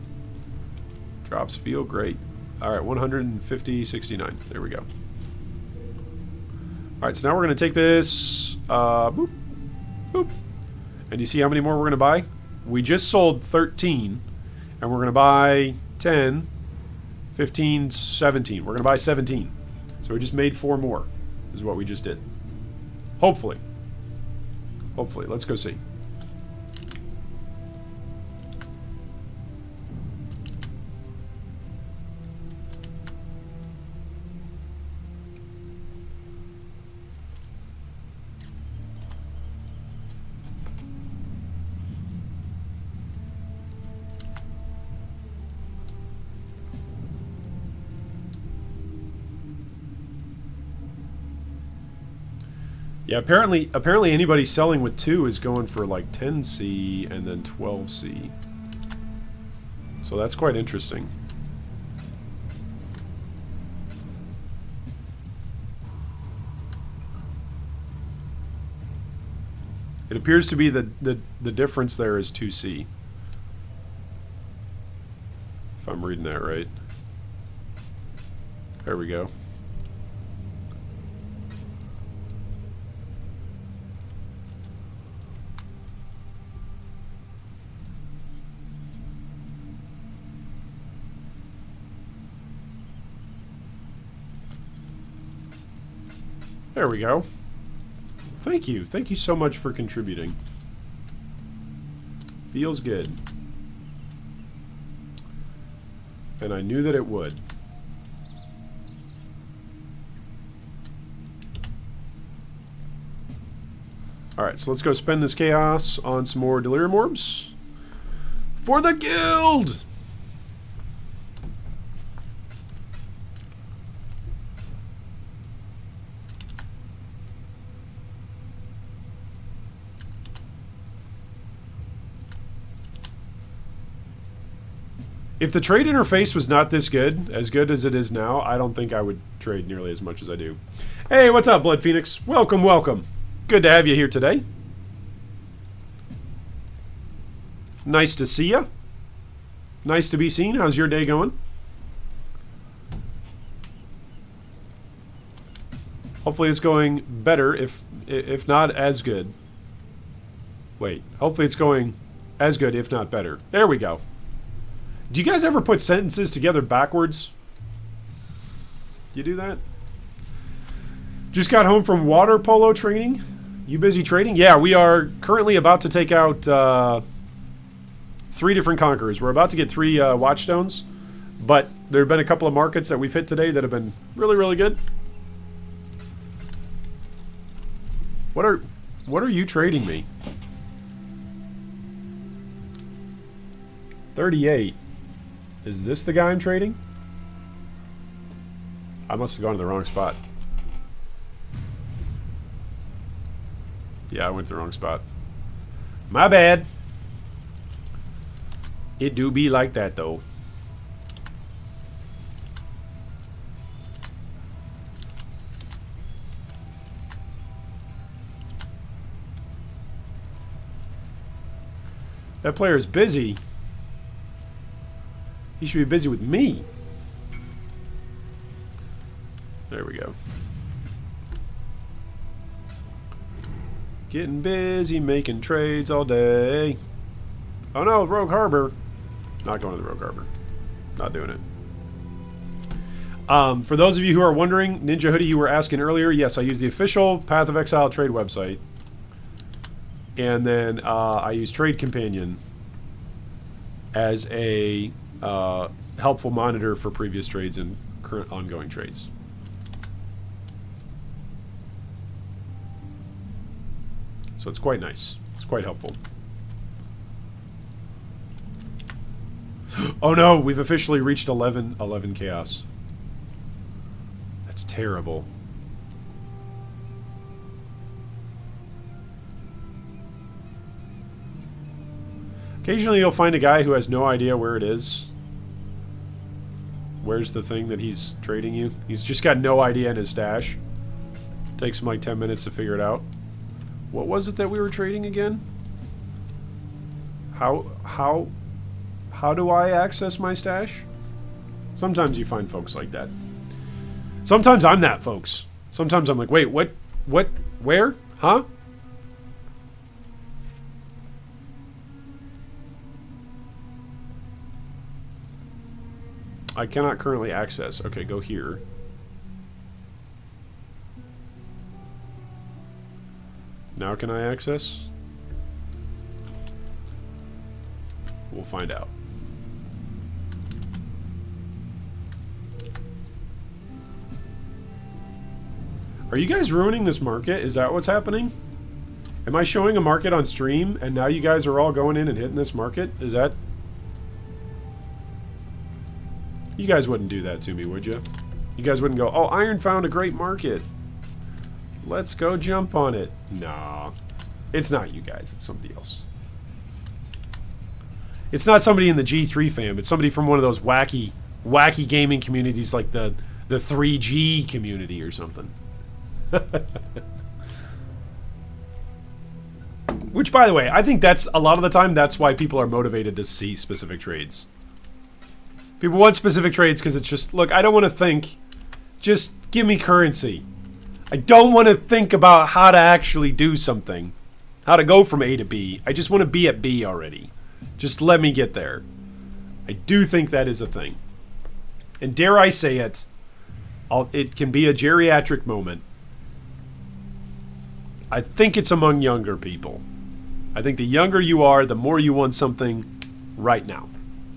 Drops feel great. All right, 150.69. There we go. All right, so now we're going to take this. Boop. Boop. And you see how many more we're going to buy? We just sold 13. And we're going to buy 10, 15, 17. We're going to buy 17. So we just made 4 more. Is what we just did. Hopefully. Hopefully. Let's go see. Yeah, apparently anybody selling with 2 is going for like 10C and then 12C. So that's quite interesting. It appears to be the difference there is 2C. If I'm reading that right. There we go. There we go. Thank you. Thank you so much for contributing. Feels good. And I knew that it would. Alright, so let's go spend this chaos on some more Delirium orbs. For the guild! If the trade interface was not this good as it is now, I don't think I would trade nearly as much as I do. Hey, what's up, Blood Phoenix? Welcome, welcome. Good to have you here today. Nice to see you. Nice to be seen. How's your day going? Hopefully it's going better, if not as good. Wait, hopefully it's going as good, if not better. There we go. Do you guys ever put sentences together backwards? Do you do that? Just got home from water polo training. You busy trading? Yeah, we are currently about to take out 3 different conquerors. We're about to get 3 watchstones, but there have been a couple of markets that we've hit today that have been really, really good. What are you trading me? 38. Is this the guy I'm trading? I must have gone to the wrong spot. Yeah, I went to the wrong spot. My bad. It do be like that, though. That player is busy. He should be busy with me. There we go. Getting busy making trades all day. Oh no, Rogue Harbor. Not going to the Rogue Harbor. Not doing it. For those of you who are wondering, Ninja Hoodie, you were asking earlier, yes, I use the official Path of Exile trade website. And then I use Trade Companion as a helpful monitor for previous trades and current ongoing trades. So it's quite nice. It's quite helpful. Oh no, we've officially reached 11 chaos. That's terrible. Occasionally you'll find a guy who has no idea where it is. Where's the thing that he's trading you? He's just got no idea in his stash. Takes him like 10 minutes to figure it out. What was it that we were trading again? How do I access my stash? Sometimes you find folks like that. Sometimes I'm that, folks. Sometimes I'm like, wait, what, where? Huh? I cannot currently access. Okay, go here. Now can I access? We'll find out. Are you guys ruining this market? Is that what's happening? Am I showing a market on stream and now you guys are all going in and hitting this market? Is that... You guys wouldn't do that to me, would you? You guys wouldn't go, oh, Iron found a great market. Let's go jump on it. Nah. It's not you guys. It's somebody else. It's not somebody in the G3 fam. It's somebody from one of those wacky gaming communities like the 3G community or something. Which, by the way, I think that's a lot of the time that's why people are motivated to see specific trades. People want specific trades because it's just, look, I don't want to think. Just give me currency. I don't want to think about how to actually do something. How to go from A to B. I just want to be at B already. Just let me get there. I do think that is a thing. And dare I say it, it can be a geriatric moment. I think it's among younger people. I think the younger you are, the more you want something right now.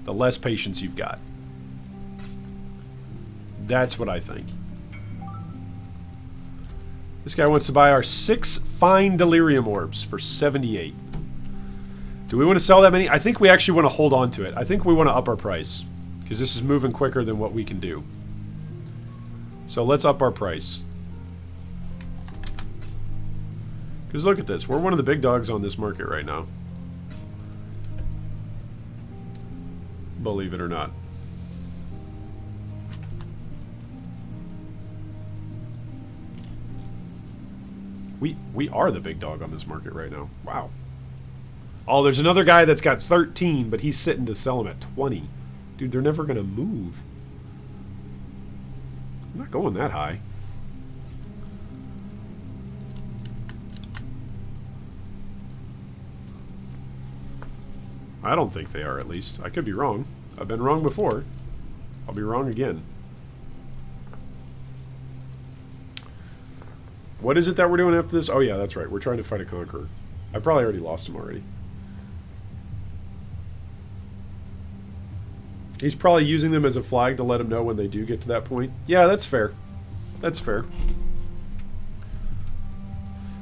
The less patience you've got. That's what I think. This guy wants to buy our 6 fine Delirium orbs for 78. Do we want to sell that many? I think we actually want to hold on to it. I think we want to up our price. Because this is moving quicker than what we can do. So let's up our price. Because look at this. We're one of the big dogs on this market right now. Believe it or not. We are the big dog on this market right now. Wow. Oh, there's another guy that's got 13, but he's sitting to sell them at 20. Dude, they're never going to move. I'm not going that high. I don't think they are, at least. I could be wrong. I've been wrong before. I'll be wrong again. What is it that we're doing after this? Oh, yeah, that's right. We're trying to fight a conqueror. I probably already lost him already. He's probably using them as a flag to let him know when they do get to that point. Yeah, that's fair. That's fair.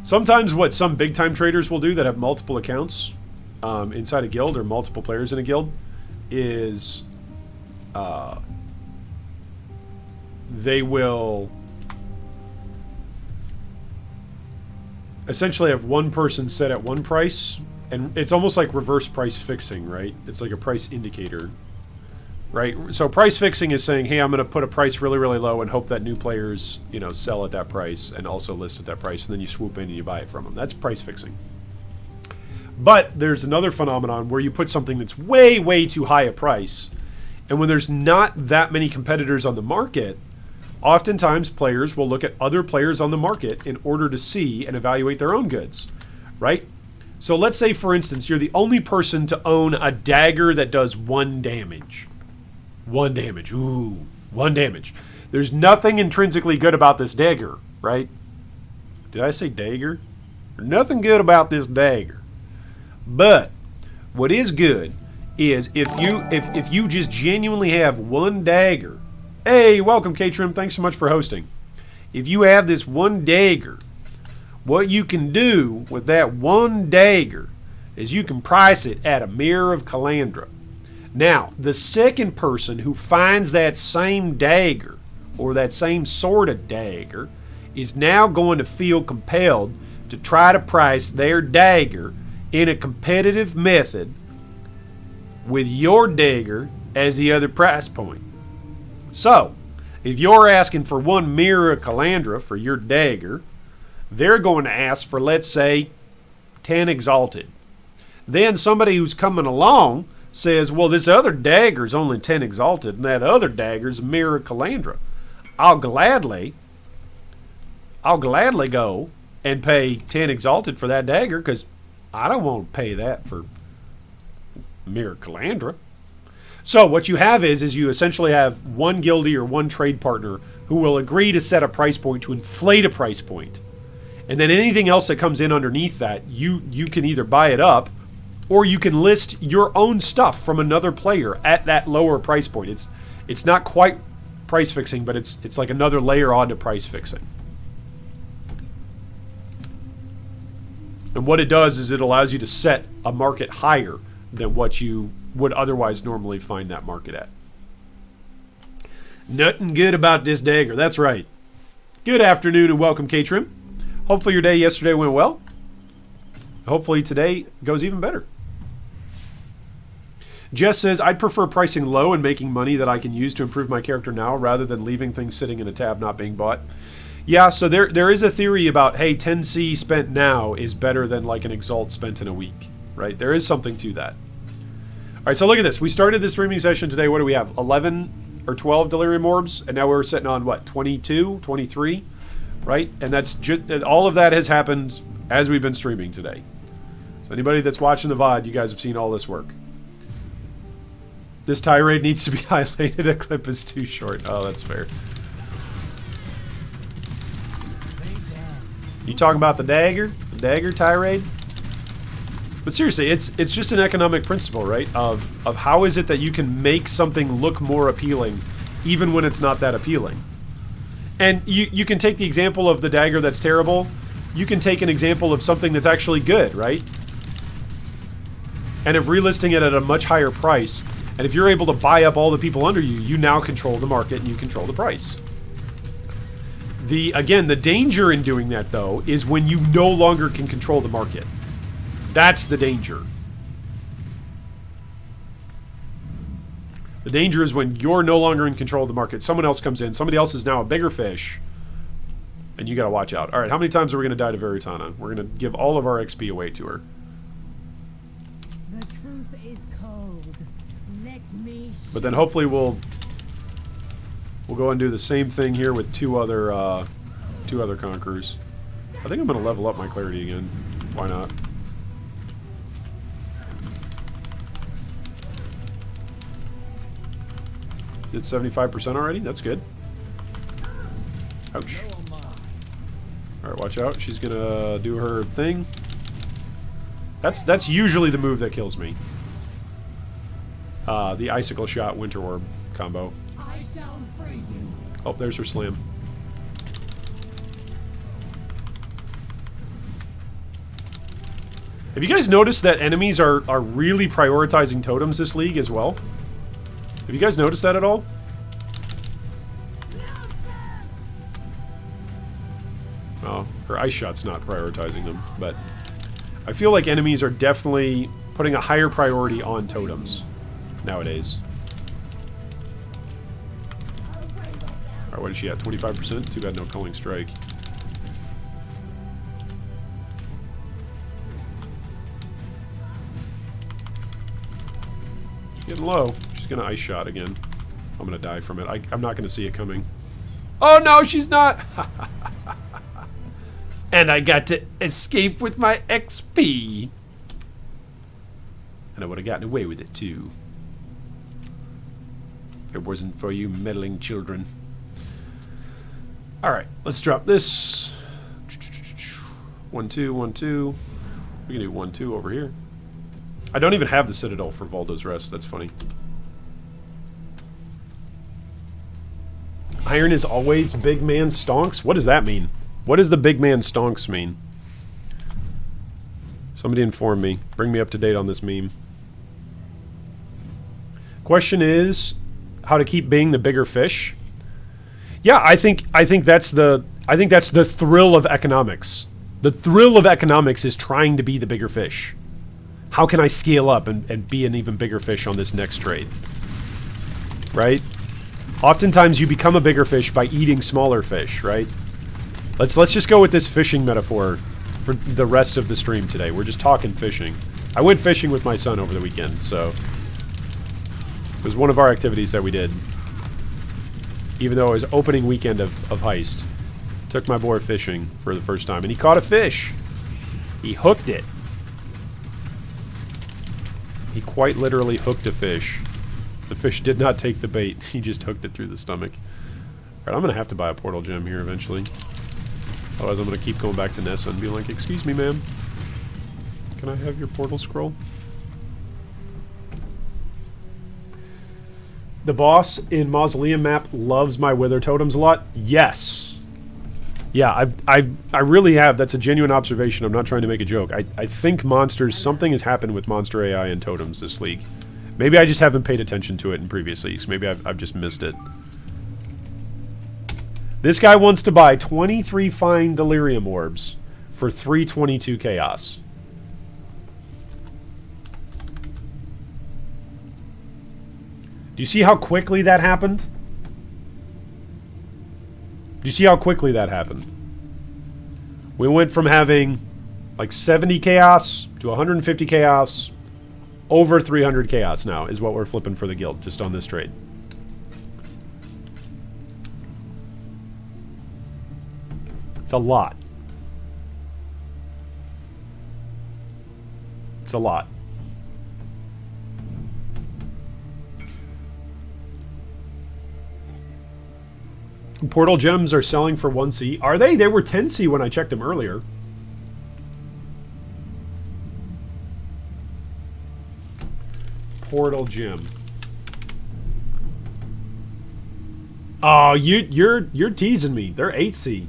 Sometimes what some big-time traders will do that have multiple accounts inside a guild or multiple players in a guild is they will essentially have one person set at one price, and it's almost like reverse price fixing, right? It's like a price indicator, right? So price fixing is saying, hey, I'm going to put a price really, really low and hope that new players, you know, sell at that price and also list at that price, and then you swoop in and you buy it from them. That's price fixing. But there's another phenomenon where you put something that's way, way too high a price, and when there's not that many competitors on the market, oftentimes players will look at other players on the market in order to see and evaluate their own goods, right? So let's say, for instance, you're the only person to own a dagger that does 1 damage. 1 damage. Ooh, 1 damage. There's nothing intrinsically good about this dagger, right? Did I say dagger? There's nothing good about this dagger. But what is good is if you just genuinely have one dagger. Hey, welcome K-Trim. Thanks so much for hosting. If you have this one dagger, what you can do with that one dagger is you can price it at a Mirror of Calandra. Now, the second person who finds that same dagger or that same sort of dagger is now going to feel compelled to try to price their dagger in a competitive method with your dagger as the other price point. So, if you're asking for one Mirror of Calandra for your dagger, they're going to ask for, let's say, 10 Exalted. Then somebody who's coming along says, well, this other dagger's only 10 Exalted, and that other dagger's a Mirror of Calandra. I'll gladly go and pay 10 Exalted for that dagger, because I don't want to pay that for Mirror of Calandra. So what you have is you essentially have one guildie or one trade partner who will agree to set a price point, to inflate a price point. And then anything else that comes in underneath that, you can either buy it up, or you can list your own stuff from another player at that lower price point. It's not quite price fixing, but it's like another layer onto price fixing. And what it does is it allows you to set a market higher than what you would otherwise normally find that market at. Nothing good about this dagger. That's right. Good afternoon and welcome, K-Trim. Hopefully your day yesterday went well. Hopefully today goes even better. Jess says, I'd prefer pricing low and making money that I can use to improve my character now rather than leaving things sitting in a tab not being bought. Yeah, so there is a theory about, hey, 10C spent now is better than like an Exalt spent in a week, right? There is something to that. All right, so look at this. We started the streaming session today. What do we have? 11 or 12 Delirium orbs, and now we're sitting on what? 22, 23, right? And that's just all of that has happened as we've been streaming today. So anybody that's watching the VOD, you guys have seen all this work. This tirade needs to be highlighted. A clip is too short. Oh, that's fair. You talking about the dagger? The dagger tirade? But seriously, it's just an economic principle, right? Of how is it that you can make something look more appealing even when it's not that appealing. And you can take the example of the dagger that's terrible. You can take an example of something that's actually good, right? And if relisting it at a much higher price, and if you're able to buy up all the people under you, you now control the market and you control the price. Again, the danger in doing that, though, is when you no longer can control the market. That's the danger. The danger is when you're no longer in control of the market. Someone else comes in. Somebody else is now a bigger fish. And you got to watch out. All right, how many times are we going to die to Veritana? We're going to give all of our XP away to her. The truth is cold. Let me. But then hopefully we'll go and do the same thing here with two other conquerors. I think I'm going to level up my clarity again. Why not? Did 75% already? That's good. Ouch. Alright, watch out. She's gonna do her thing. That's usually the move that kills me. The Icicle Shot Winter Orb combo. Oh, there's her slam. Have you guys noticed that enemies are really prioritizing totems this league as well? Have you guys noticed that at all? Oh, her ice shot's not prioritizing them, but I feel like enemies are definitely putting a higher priority on totems nowadays. Alright, what is she at? 25%? Too bad no Culling Strike. She's getting low. Gonna ice shot again. I'm gonna die from it. I'm not gonna see it coming. Oh no, she's not! And I got to escape with my XP. And I would have gotten away with it too. If it wasn't for you meddling children. All right, let's drop this. 1, 2, 1, 2. We can do 1, 2 over here. I don't even have the Citadel for Voldo's Rest. That's funny. Iron is always big man stonks? What does that mean? What does the big man stonks mean? Somebody inform me. Bring me up to date on this meme. Question is how to keep being the bigger fish. Yeah, I think that's the thrill of economics. The thrill of economics is trying to be the bigger fish. How can I scale up and be an even bigger fish on this next trade? Right? Oftentimes you become a bigger fish by eating smaller fish, right? Let's just go with this fishing metaphor for the rest of the stream today. We're just talking fishing. I went fishing with my son over the weekend, so it was one of our activities that we did. Even though it was opening weekend of Heist. Took my boy fishing for the first time, and he caught a fish. He hooked it. He quite literally hooked a fish. The fish did not take the bait. He just hooked it through the stomach. Alright, I'm going to have to buy a portal gem here eventually. Otherwise, I'm going to keep going back to Nessa and be like, excuse me, ma'am. Can I have your portal scroll? The boss in Mausoleum map loves my wither totems a lot. Yes. Yeah, I really have. That's a genuine observation. I'm not trying to make a joke. I think monsters, something has happened with monster AI and totems this league. Maybe I just haven't paid attention to it in previous leagues. Maybe I've just missed it. This guy wants to buy 23 fine Delirium orbs for 322 chaos. Do you see how quickly that happened? Do you see how quickly that happened? We went from having like 70 chaos to 150 chaos. Over 300 chaos now is what we're flipping for the guild just on this trade. It's a lot. It's a lot. Portal gems are selling for 1C. Are they? They were 10C when I checked them earlier. Portal gem. Oh, you're teasing me. They're 8C.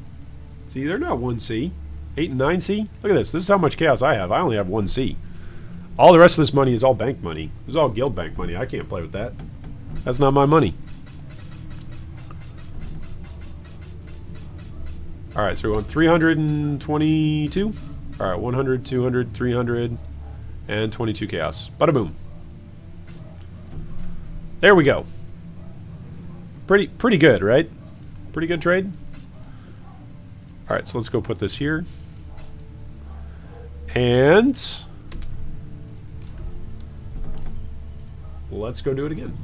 See, they're not 1C. 8 and 9C. Look at this. This is how much chaos I have. I only have 1C. All the rest of this money is all bank money. This is all guild bank money. I can't play with that. That's not my money. Alright, so we want 322. Alright, 100, 200, 300, and 22 chaos. Bada boom. There we go. Pretty good, right? Pretty good trade. Alright, so let's go put this here. And let's go do it again.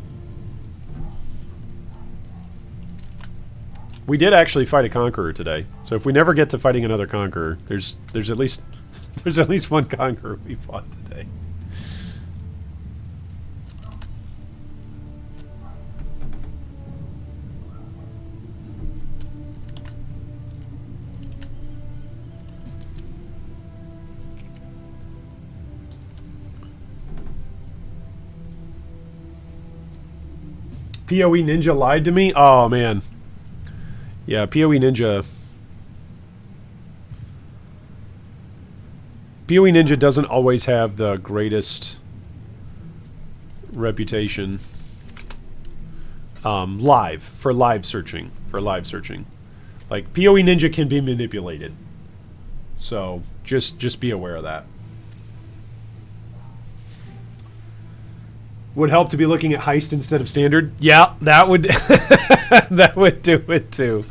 We did actually fight a conqueror today. So if we never get to fighting another conqueror, there's at least one conqueror we fought today. POE Ninja lied to me? Oh, man. Yeah, POE Ninja... POE Ninja doesn't always have the greatest reputation. For live searching. Like, POE Ninja can be manipulated. So, just be aware of that. Would help to be looking at Heist instead of Standard. Yeah, that would that would do it too.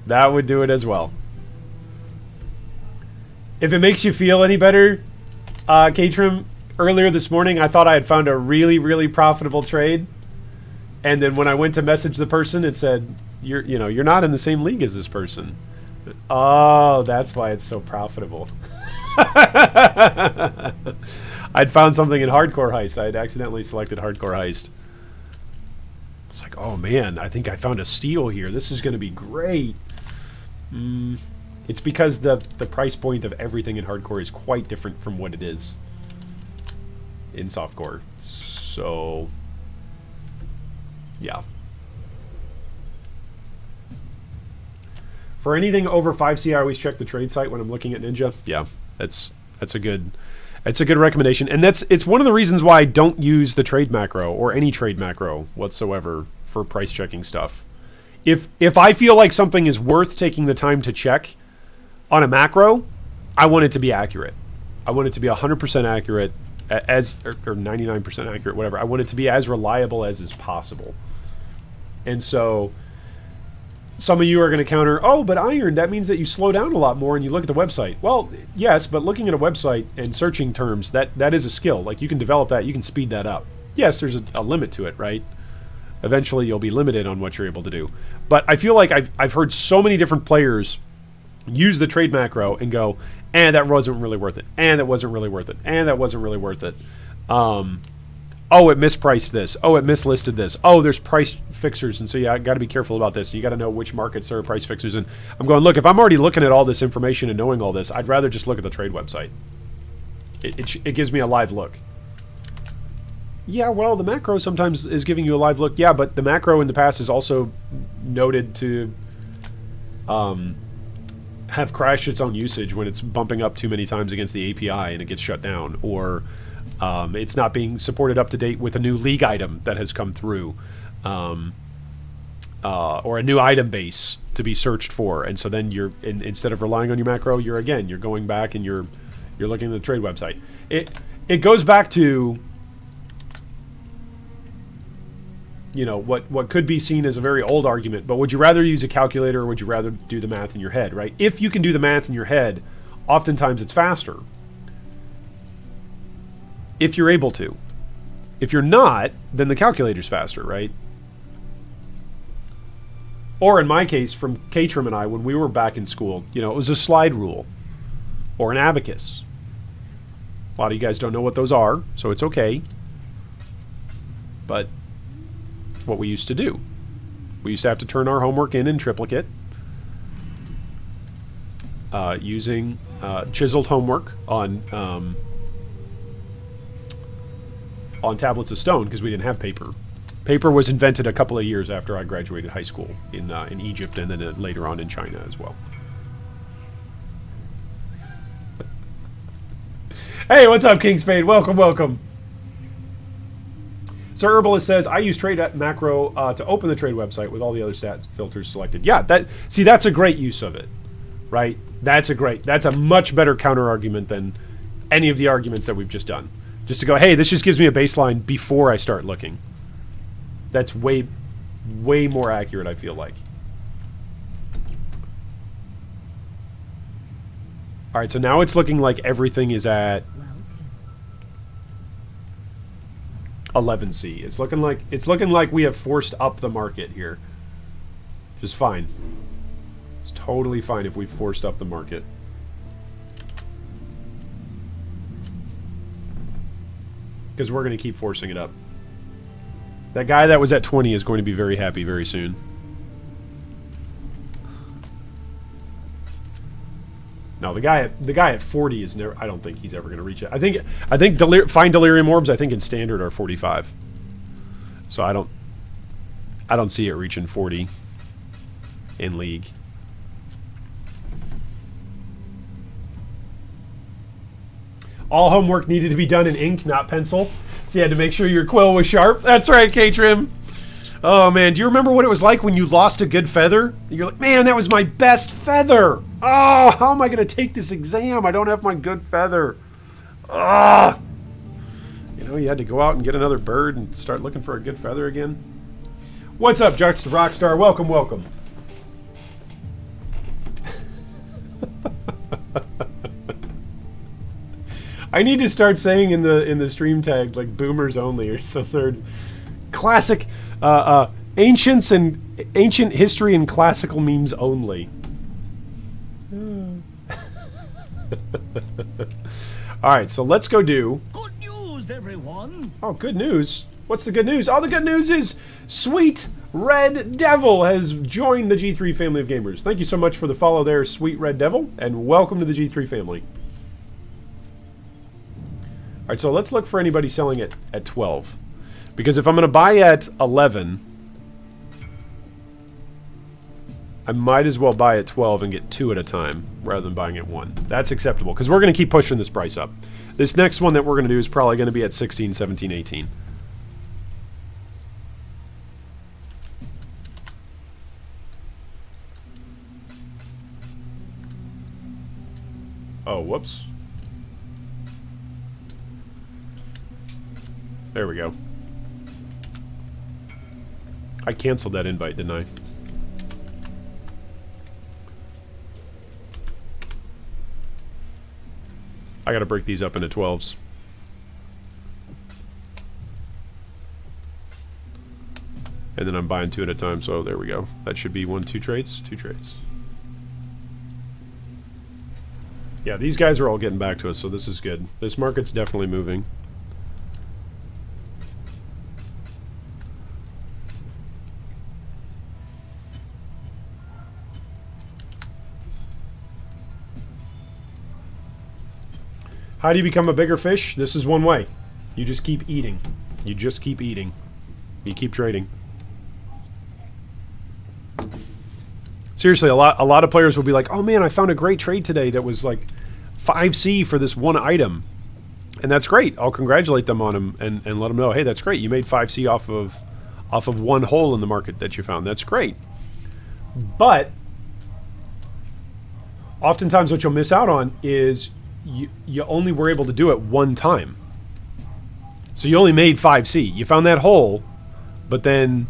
That would do it as well. If it makes you feel any better, K-Trim, earlier this morning I thought I had found a really, really profitable trade. And then when I went to message the person, it said, you're not in the same league as this person. Oh, that's why it's so profitable. I'd found something in Hardcore Heist. I had accidentally selected Hardcore Heist. It's like, oh man, I think I found a steal here. This is going to be great. It's because the price point of everything in hardcore is quite different from what it is in softcore. So, yeah. For anything over 5C, I always check the trade site when I'm looking at Ninja. Yeah, that's a good recommendation, and it's one of the reasons why I don't use the trade macro or any trade macro whatsoever for price checking stuff. If I feel like something is worth taking the time to check on a macro, I want it to be accurate. I want it to be 100% accurate, or 99% accurate, whatever. I want it to be as reliable as is possible. And so some of you are going to counter, oh, but Iron, that means that you slow down a lot more and you look at the website. Well, yes, but looking at a website and searching terms, that is a skill. Like, you can develop that, you can speed that up. Yes, there's a limit to it, right? Eventually you'll be limited on what you're able to do. But I feel like I've heard so many different players use the trade macro and go, that wasn't really worth it, and that wasn't really worth it, and that wasn't really worth it. Oh, it mispriced this. Oh, it mislisted this. Oh, there's price fixers, and so I got to be careful about this. You got to know which markets there are price fixers. And I'm going, look, if I'm already looking at all this information and knowing all this, I'd rather just look at the trade website. It gives me a live look. Yeah, well, the macro sometimes is giving you a live look. Yeah, but the macro in the past is also noted to have crashed its own usage when it's bumping up too many times against the API and it gets shut down, or it's not being supported up to date with a new league item that has come through, or a new item base to be searched for, and so then you're instead of relying on your macro, you're going back and you're looking at the trade website. It goes back to, you know, what could be seen as a very old argument, but would you rather use a calculator or would you rather do the math in your head, right? If you can do the math in your head, oftentimes it's faster. If you're able to. If you're not, then the calculator's faster, right? Or in my case, from Katrim and I, when we were back in school, you know, it was a slide rule or an abacus. A lot of you guys don't know what those are, so it's okay. But it's what we used to do. We used to have to turn our homework in triplicate using chiseled homework on tablets of stone, because we didn't have paper. Paper was invented a couple of years after I graduated high school in Egypt, and then later on in China as well. Hey, what's up, King Spade? Welcome, welcome. Sir Herbalist says, I use trade macro to open the trade website with all the other stats filters selected. Yeah, that's a great use of it, right? That's a much better counter argument than any of the arguments that we've just done. Just to go, hey, this just gives me a baseline before I start looking. That's way more accurate, I feel like. All right, so now it's looking like everything is at 11C. It's looking like we have forced up the market here. Which is fine. It's totally fine if we've forced up the market. Because we're going to keep forcing it up. That guy that was at 20 is going to be very happy very soon. No, the guy at 40 is never. I don't think he's ever going to reach it. I think fine Delirium orbs, I think in standard are 45. So I don't see it reaching 40 in league. All homework needed to be done in ink, not pencil. So you had to make sure your quill was sharp. That's right, K-Trim. Oh, man. Do you remember what it was like when you lost a good feather? You're like, man, that was my best feather. Oh, how am I going to take this exam? I don't have my good feather. Ah. You know, you had to go out and get another bird and start looking for a good feather again. What's up, Jux the Rockstar? Welcome, welcome. I need to start saying in the stream tag like boomers only or something. Classic ancient history and classical memes only. Alright, so let's go do Good news, everyone. Oh, good news. What's the good news? Oh, the good news is sweet Red Devil has joined the G3 family of gamers. Thank you so much for the follow there, sweet Red Devil, and welcome to the G3 family. Alright, so let's look for anybody selling it at 12. Because if I'm going to buy at 11, I might as well buy at 12 and get 2 at a time, rather than buying at 1. That's acceptable, because we're going to keep pushing this price up. This next one that we're going to do is probably going to be at 16, 17, 18. Oh, whoops. There we go. I canceled that invite, didn't I? I gotta break these up into 12s. And then I'm buying 2 at a time, so there we go. That should be 1, 2 trades, 2 trades. Yeah, these guys are all getting back to us, so this is good. This market's definitely moving. How do you become a bigger fish? This is one way. You just keep eating. You just keep eating. You keep trading. Seriously, a lot of players will be like, oh man, I found a great trade today that was like 5C for this one item. And that's great. I'll congratulate them on them and let them know, hey, that's great. You made 5C off of one hole in the market that you found. That's great. But oftentimes what you'll miss out on is you only were able to do it one time. So you only made 5C. You found that hole, but then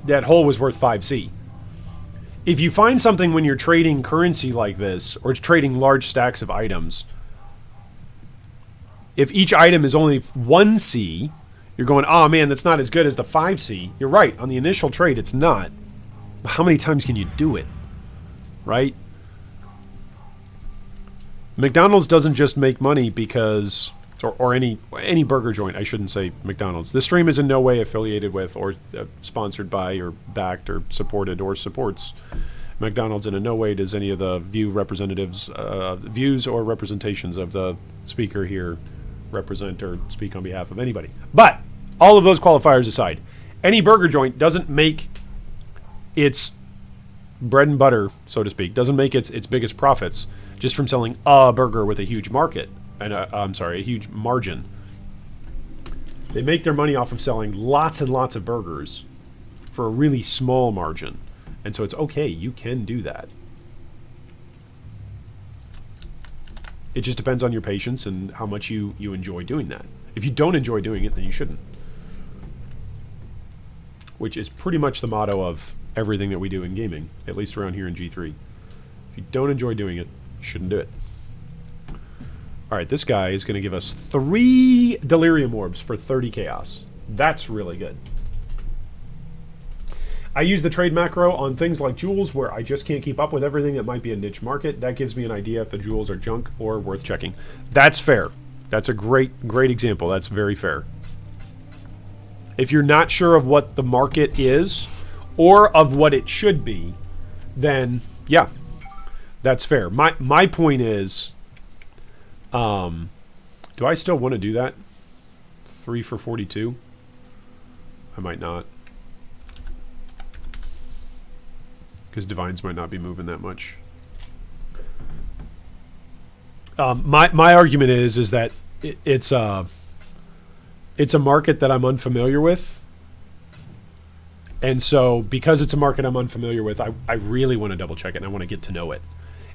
that hole was worth 5C. If you find something when you're trading currency like this, or trading large stacks of items, if each item is only 1C, you're going, oh man, that's not as good as the 5C. You're right, on the initial trade it's not. How many times can you do it? Right? McDonald's doesn't just make money because, or any burger joint, I shouldn't say McDonald's. This stream is in no way affiliated with or sponsored by or backed or supported or supports McDonald's, and in no way does any of the views or representations of the speaker here represent or speak on behalf of anybody. But all of those qualifiers aside, any burger joint doesn't make its bread and butter, so to speak, doesn't make its biggest profits just from selling a burger with a huge market, and a huge margin. They make their money off of selling lots and lots of burgers for a really small margin. And so it's okay, you can do that. It just depends on your patience and how much you enjoy doing that. If you don't enjoy doing it, then you shouldn't. Which is pretty much the motto of everything that we do in gaming, at least around here in G3. If you don't enjoy doing it, you shouldn't do it. Alright, this guy is going to give us 3 Delirium orbs for 30 chaos. That's really good. I use the trade macro on things like jewels where I just can't keep up with everything that might be a niche market. That gives me an idea if the jewels are junk or worth checking. That's fair. That's a great example. That's very fair. If you're not sure of what the market is or of what it should be, then yeah, that's fair. My point is, do I still want to do that? 3 for 42? I might not. Because divines might not be moving that much. My argument is that it's a market that I'm unfamiliar with, and so because it's a market I'm unfamiliar with, I really want to double check it and I want to get to know it,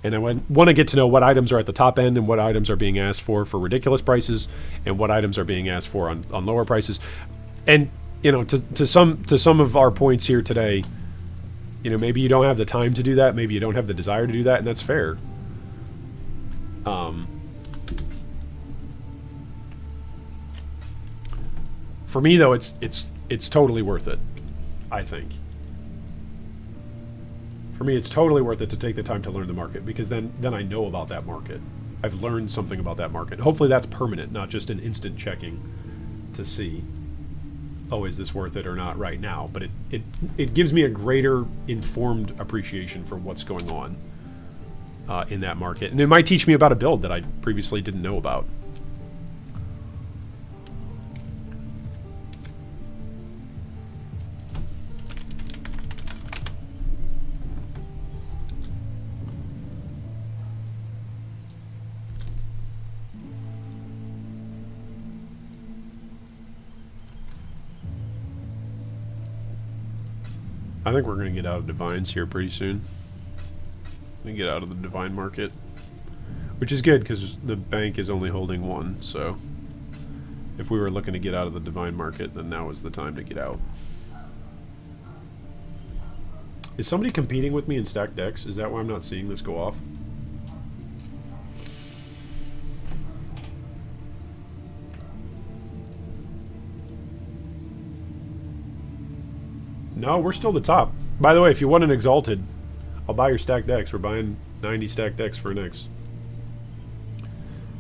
and I want to get to know what items are at the top end and what items are being asked for ridiculous prices and what items are being asked for on lower prices, and you know to some of our points here today. You know, maybe you don't have the time to do that. Maybe you don't have the desire to do that, and that's fair. For me, though, it's totally worth it. I think. For me, it's totally worth it to take the time to learn the market, because then I know about that market. I've learned something about that market. Hopefully, that's permanent, not just an instant checking to see. oh, is this worth it or not right now? But it gives me a greater informed appreciation for what's going on in that market. And it might teach me about a build that I previously didn't know about. I think we're going to get out of Divines here pretty soon. We get out of the Divine market. Which is good, because the bank is only holding one, so... if we were looking to get out of the Divine market, then now is the time to get out. Is somebody competing with me in stacked decks? Is that why I'm not seeing this go off? No, we're still the top. By the way, if you want an Exalted, I'll buy your stacked decks. We're buying 90 stacked decks for Nyx.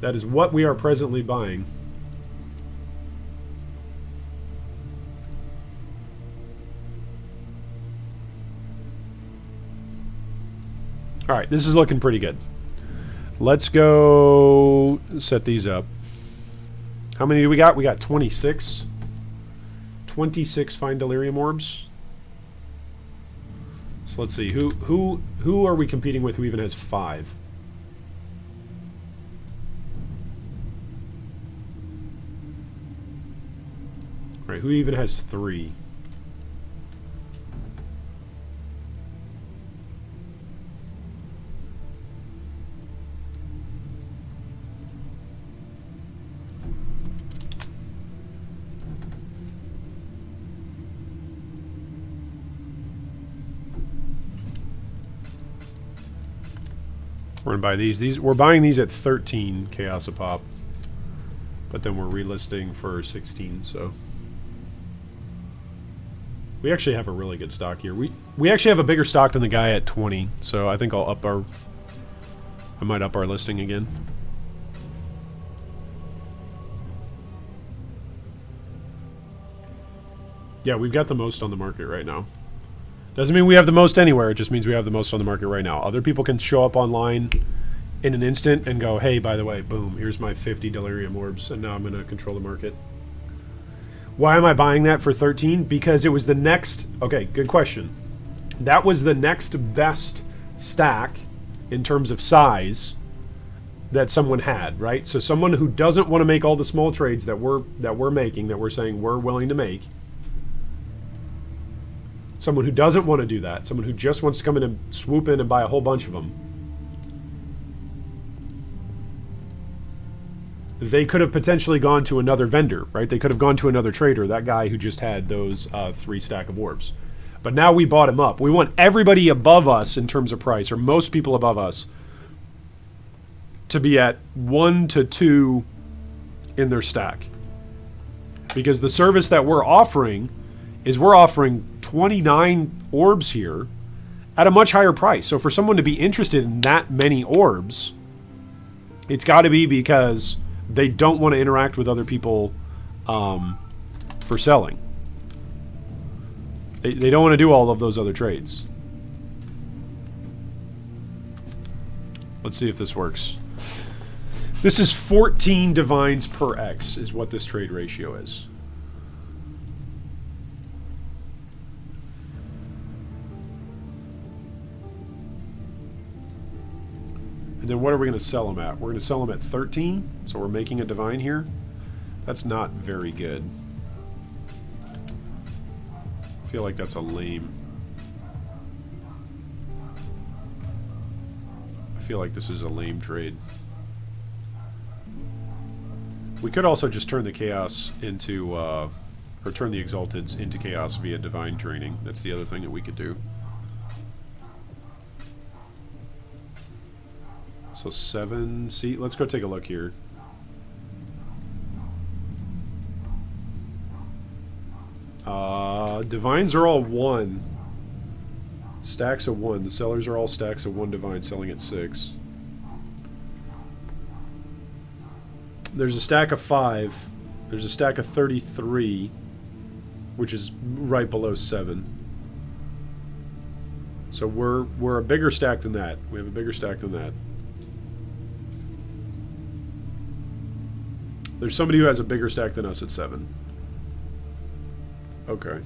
That is what we are presently buying. Alright, this is looking pretty good. Let's go set these up. How many do we got? We got 26. 26 fine Delirium orbs. So let's see, who are we competing with who even has 5? Right, who even has 3? We're gonna buy these. We're buying these at 13 chaos a pop, but then we're relisting for 16. So we actually have a really good stock here. We actually have a bigger stock than the guy at 20. So I think I might up our listing again. Yeah, we've got the most on the market right now. Doesn't mean we have the most anywhere, it just means we have the most on the market right now. Other people can show up online in an instant and go, hey, by the way, boom, here's my 50 Delirium orbs, and now I'm going to control the market. Why am I buying that for 13? Because it was the next... Okay, good question. That was the next best stack in terms of size that someone had, right? So someone who doesn't want to make all the small trades that we're making, that we're saying we're willing to make... Someone who doesn't want to do that. Someone who just wants to come in and swoop in and buy a whole bunch of them. They could have potentially gone to another vendor, right? They could have gone to another trader, that guy who just had those 3 stack of orbs. But now we bought him up. We want everybody above us in terms of price, or most people above us, to be at 1 to 2 in their stack. Because the service that we're offering is we're offering 29 orbs here at a much higher price. So for someone to be interested in that many orbs, it's got to be because they don't want to interact with other people for selling. They don't want to do all of those other trades. Let's see if this works. This is 14 divines per X is what this trade ratio is. And then what are we going to sell them at? We're going to sell them at 13, so we're making a divine here. That's not very good. I feel like that's a lame. I feel like this is a lame trade. We could also just turn the chaos into, or turn the exalteds into chaos via divine training. That's the other thing that we could do. So 7, see, let's go take a look here. Divines are all 1. Stacks of 1. The sellers are all stacks of 1 divine selling at 6. There's a stack of 5. There's a stack of 33. which is right below 7. So we're a bigger stack than that. We have a bigger stack than that. There's somebody who has a bigger stack than us at 7. Okay.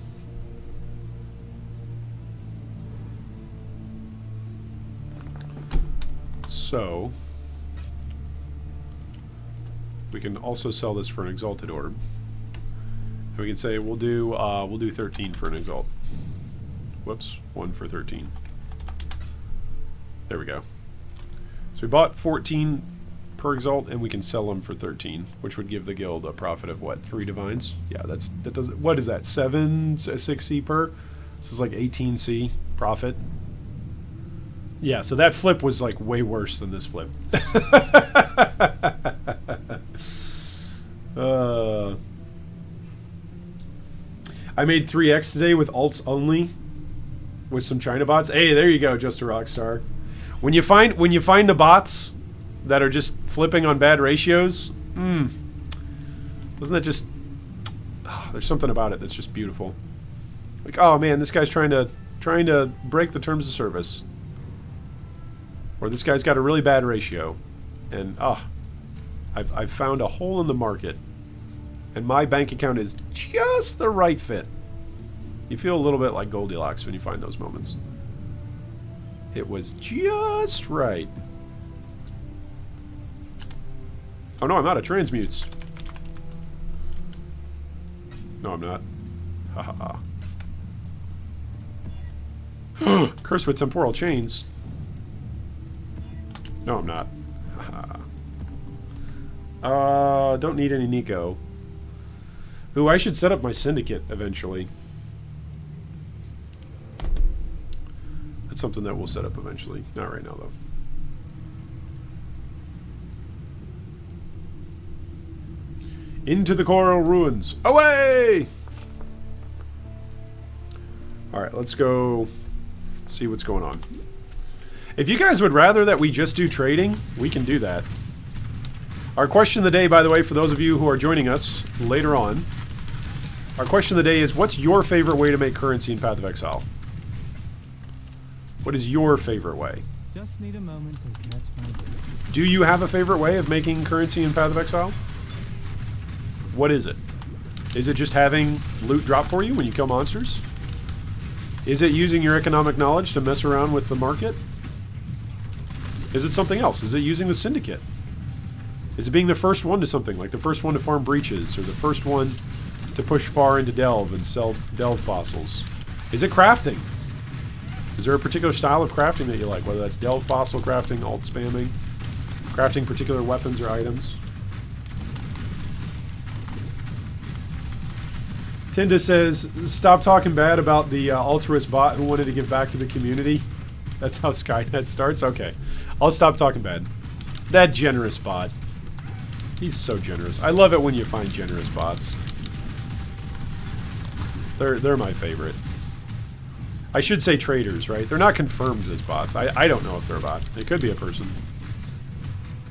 So we can also sell this for an exalted orb. And we can say we'll do 13 for an exalt. Whoops, 1 for 13. There we go. So we bought 14 per exalt, and we can sell them for 13, which would give the guild a profit of what? 3 divines? Yeah, that does. What is that? 6C per? This is like 18C profit. Yeah, so that flip was like way worse than this flip. I made 3x today with alts only, with some China bots. Hey, there you go, Just a Rockstar. When you find the bots that are just flipping on bad ratios, doesn't that just? Oh, there's something about it that's just beautiful. Like, oh man, this guy's trying to break the terms of service, or this guy's got a really bad ratio, and I've found a hole in the market, and my bank account is just the right fit. You feel a little bit like Goldilocks when you find those moments. It was just right. Oh no, I'm not a transmutes. No, I'm not. Haha. Curse with temporal chains. No, I'm not. Haha. Don't need any Nico. Ooh, I should set up my syndicate eventually. That's something that we'll set up eventually. Not right now, though. Into the coral ruins. Away! Alright, let's go see what's going on. If you guys would rather that we just do trading, we can do that. Our question of the day, by the way, for those of you who are joining us later on, our question of the day is, what's your favorite way to make currency in Path of Exile? What is your favorite way? Just need a moment to catch my breath. Do you have a favorite way of making currency in Path of Exile? What is it? Is it just having loot drop for you when you kill monsters? Is it using your economic knowledge to mess around with the market? Is it something else? Is it using the syndicate? Is it being the first one to something, like the first one to farm breaches, or the first one to push far into Delve and sell Delve fossils? Is it crafting? Is there a particular style of crafting that you like, whether that's Delve fossil crafting, alt spamming, crafting particular weapons or items? Tinda says, stop talking bad about the altruist bot who wanted to give back to the community. That's how Skynet starts? Okay. I'll stop talking bad. That generous bot. He's so generous. I love it when you find generous bots. They're my favorite. I should say traders, right? They're not confirmed as bots. I don't know if they're a bot. They could be a person.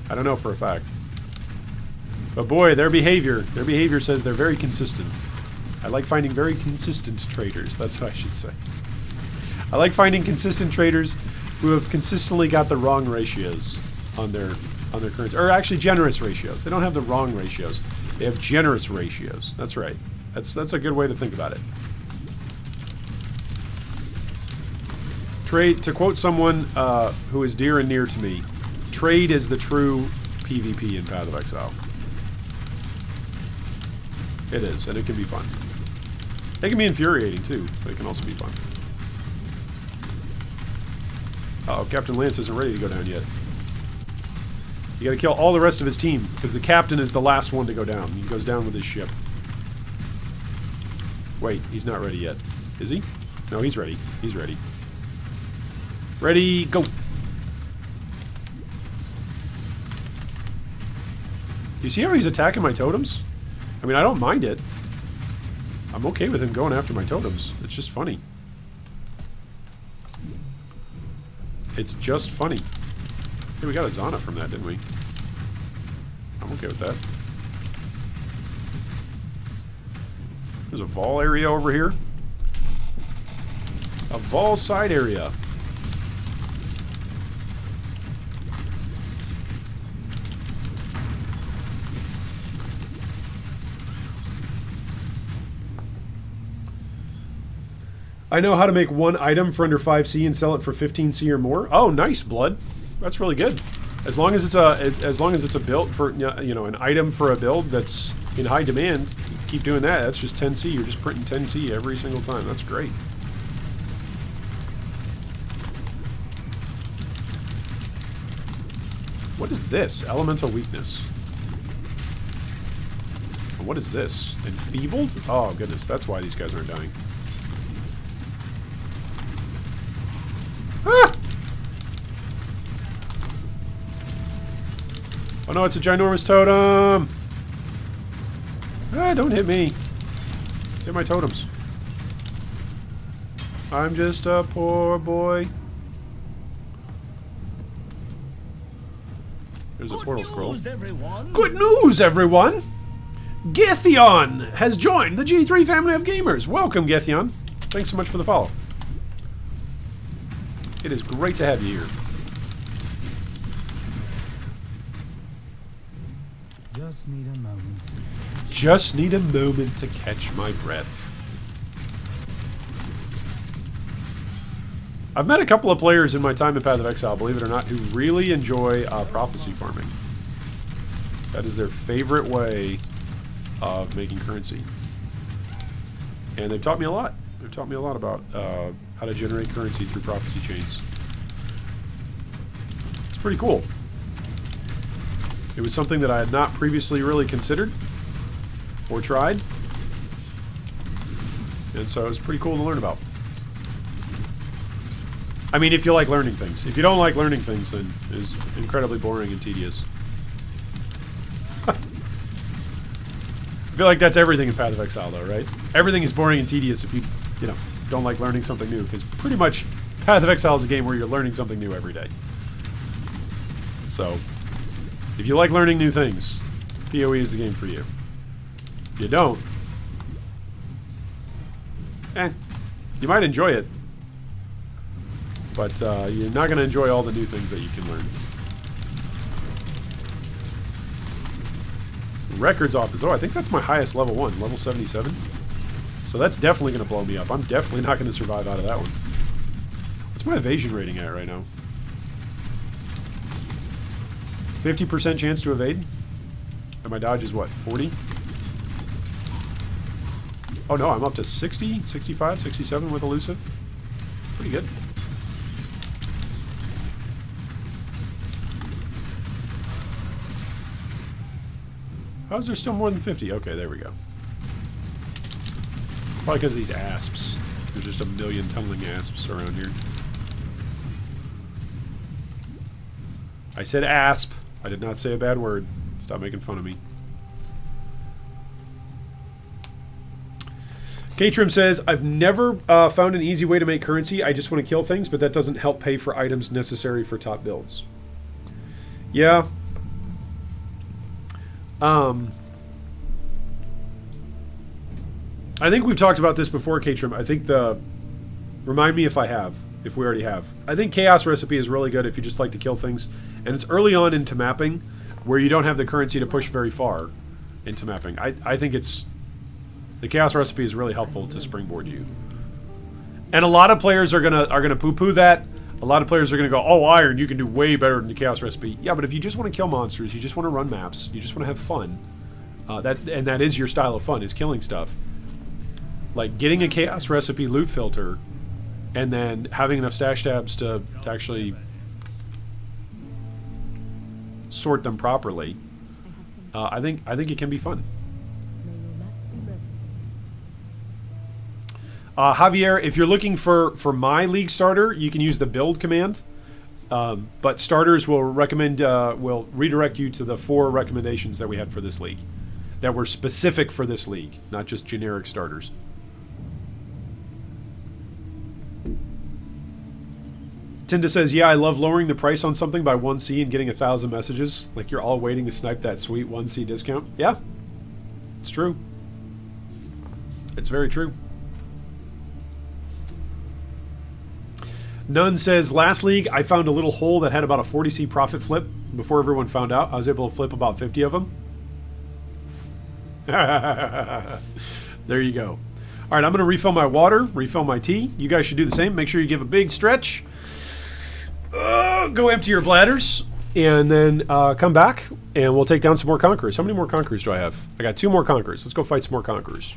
I don't know for a fact. But boy, their behavior says they're very consistent. I like finding very consistent traders. That's what I should say. I like finding consistent traders who have consistently got the wrong ratios on their currency. Or actually generous ratios. They don't have the wrong ratios. They have generous ratios. That's right. That's a good way to think about it. Trade, to quote someone who is dear and near to me, trade is the true PvP in Path of Exile. It is, and it can be fun. It can be infuriating too, but it can also be fun. Uh-oh, Captain Lance isn't ready to go down yet. You gotta kill all the rest of his team, because the captain is the last one to go down. He goes down with his ship. Wait, he's not ready yet. Is he? No, he's ready. He's ready. Ready, go! Do you see how he's attacking my totems? I mean, I don't mind it. I'm okay with him going after my totems. It's just funny. It's just funny. Hey, we got a Zana from that, didn't we? I'm okay with that. There's a Vol area over here. A Vol side area. I know how to make one item for under 5C and sell it for 15C or more. Oh, nice, Blood. That's really good. As long as it's a build for, you know, an item for a build that's in high demand, keep doing that. That's just 10C. You're just printing 10C every single time. That's great. What is this? Elemental weakness. And what is this? Enfeebled? Oh goodness, that's why these guys aren't dying. Ah! Oh no, it's a ginormous totem! Ah, don't hit me. Hit my totems. I'm just a poor boy. There's a portal scroll. Good news, everyone! Gethion has joined the G3 family of gamers. Welcome, Gethion. Thanks so much for the follow. It is great to have you here. Just need a moment. Just need a moment to catch my breath. I've met a couple of players in my time in Path of Exile, believe it or not, who really enjoy prophecy farming. That is their favorite way of making currency. And they've taught me a lot. They've taught me a lot about how to generate currency through prophecy chains. It's pretty cool. It was something that I had not previously really considered or tried. And so it was pretty cool to learn about. I mean, if you like learning things. If you don't like learning things, then it's incredibly boring and tedious. I feel like that's everything in Path of Exile, though, right? Everything is boring and tedious if you know, don't like learning something new, because pretty much Path of Exile is a game where you're learning something new every day. So, if you like learning new things, POE is the game for you. If you don't, you might enjoy it, but you're not going to enjoy all the new things that you can learn. Records office. Oh, I think that's my highest level 1, level 77. So that's definitely going to blow me up. I'm definitely not going to survive out of that one. What's my evasion rating at right now? 50% chance to evade? And my dodge is what, 40? Oh no, I'm up to 60, 65, 67 with elusive. Pretty good. How is there still more than 50? Okay, there we go. Probably because of these asps. There's just a million tunneling asps around here. I said asp. I did not say a bad word. Stop making fun of me. Katrim says, I've never found an easy way to make currency. I just want to kill things, but that doesn't help pay for items necessary for top builds. Yeah. I think we've talked about this before, Katrim. I think remind me if I have, if we already have. I think Chaos Recipe is really good if you just like to kill things. And it's early on into mapping, where you don't have the currency to push very far into mapping. I think the Chaos Recipe is really helpful to springboard you. And a lot of players are gonna poo-poo that. A lot of players are gonna go, oh, Iron, you can do way better than the Chaos Recipe. Yeah, but if you just want to kill monsters, you just want to run maps, you just want to have fun, that is your style of fun, is killing stuff. Like getting a Chaos Recipe loot filter, and then having enough stash tabs to actually sort them properly. I think it can be fun. Javier, if you're looking for my league starter, you can use the build command. But starters will redirect you to the 4 recommendations that we had for this league, that were specific for this league, not just generic starters. Tinda says, yeah, I love lowering the price on something by 1C and getting 1,000 messages. Like you're all waiting to snipe that sweet 1C discount. Yeah, it's true. It's very true. Nunn says, last league, I found a little hole that had about a 40C profit flip. Before everyone found out, I was able to flip about 50 of them. There you go. All right, I'm going to refill my water, refill my tea. You guys should do the same. Make sure you give a big stretch. Go empty your bladders. And then come back, and we'll take down some more Conquerors. How many more Conquerors do I have? I got 2 more Conquerors. Let's go fight some more Conquerors.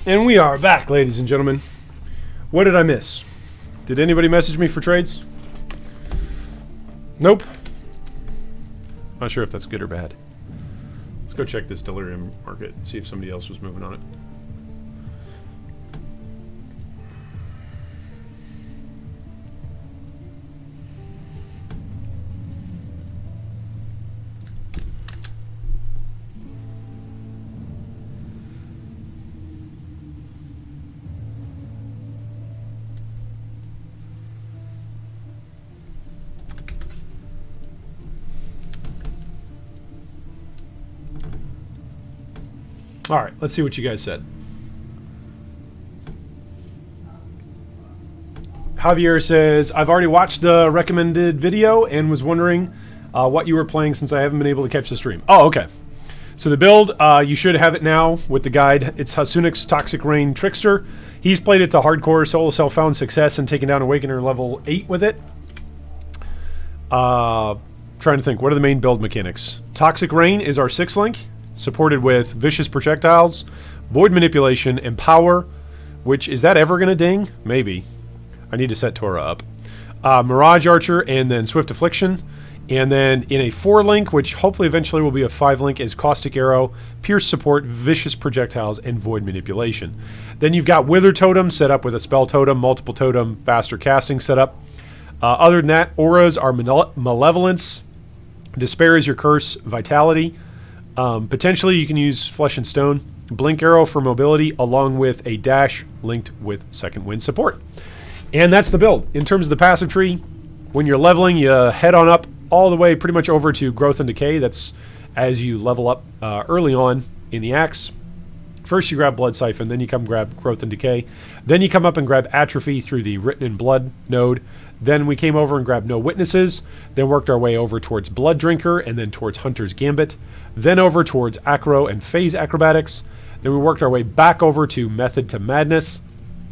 And we are back, ladies and gentlemen. What did I miss? Did anybody message me for trades? Nope. Not sure if that's good or bad. Let's go check this Delirium market and see if somebody else was moving on it. All right, let's see what you guys said. Javier says, I've already watched the recommended video and was wondering what you were playing since I haven't been able to catch the stream. Oh, okay. So the build, you should have it now with the guide. It's Hasunik's Toxic Rain Trickster. He's played it to hardcore, solo self found success, and taken down Awakener level 8 with it. Trying to think, what are the main build mechanics? Toxic Rain is our 6th link, supported with Vicious Projectiles, Void Manipulation, and Power, which, is that ever going to ding? Maybe. I need to set Tora up. Mirage Archer, and then Swift Affliction. And then in a 4-link, which hopefully eventually will be a 5-link, is Caustic Arrow, Pierce Support, Vicious Projectiles, and Void Manipulation. Then you've got Wither Totem set up with a Spell Totem, Multiple Totem, Faster Casting set up. Other than that, auras are Malevolence, Despair is your curse, Vitality. Potentially you can use Flesh and Stone, Blink Arrow for mobility, along with a dash linked with Second Wind support. And that's the build. In terms of the passive tree, when you're leveling, you head on up all the way pretty much over to Growth and Decay. That's as you level up early on in the axe. First you grab Blood Siphon, then you come grab Growth and Decay. Then you come up and grab Atrophy through the Written in Blood node. Then we came over and grabbed No Witnesses, then worked our way over towards Blood Drinker, and then towards Hunter's Gambit, then over towards Acro and Phase Acrobatics. Then we worked our way back over to Method to Madness,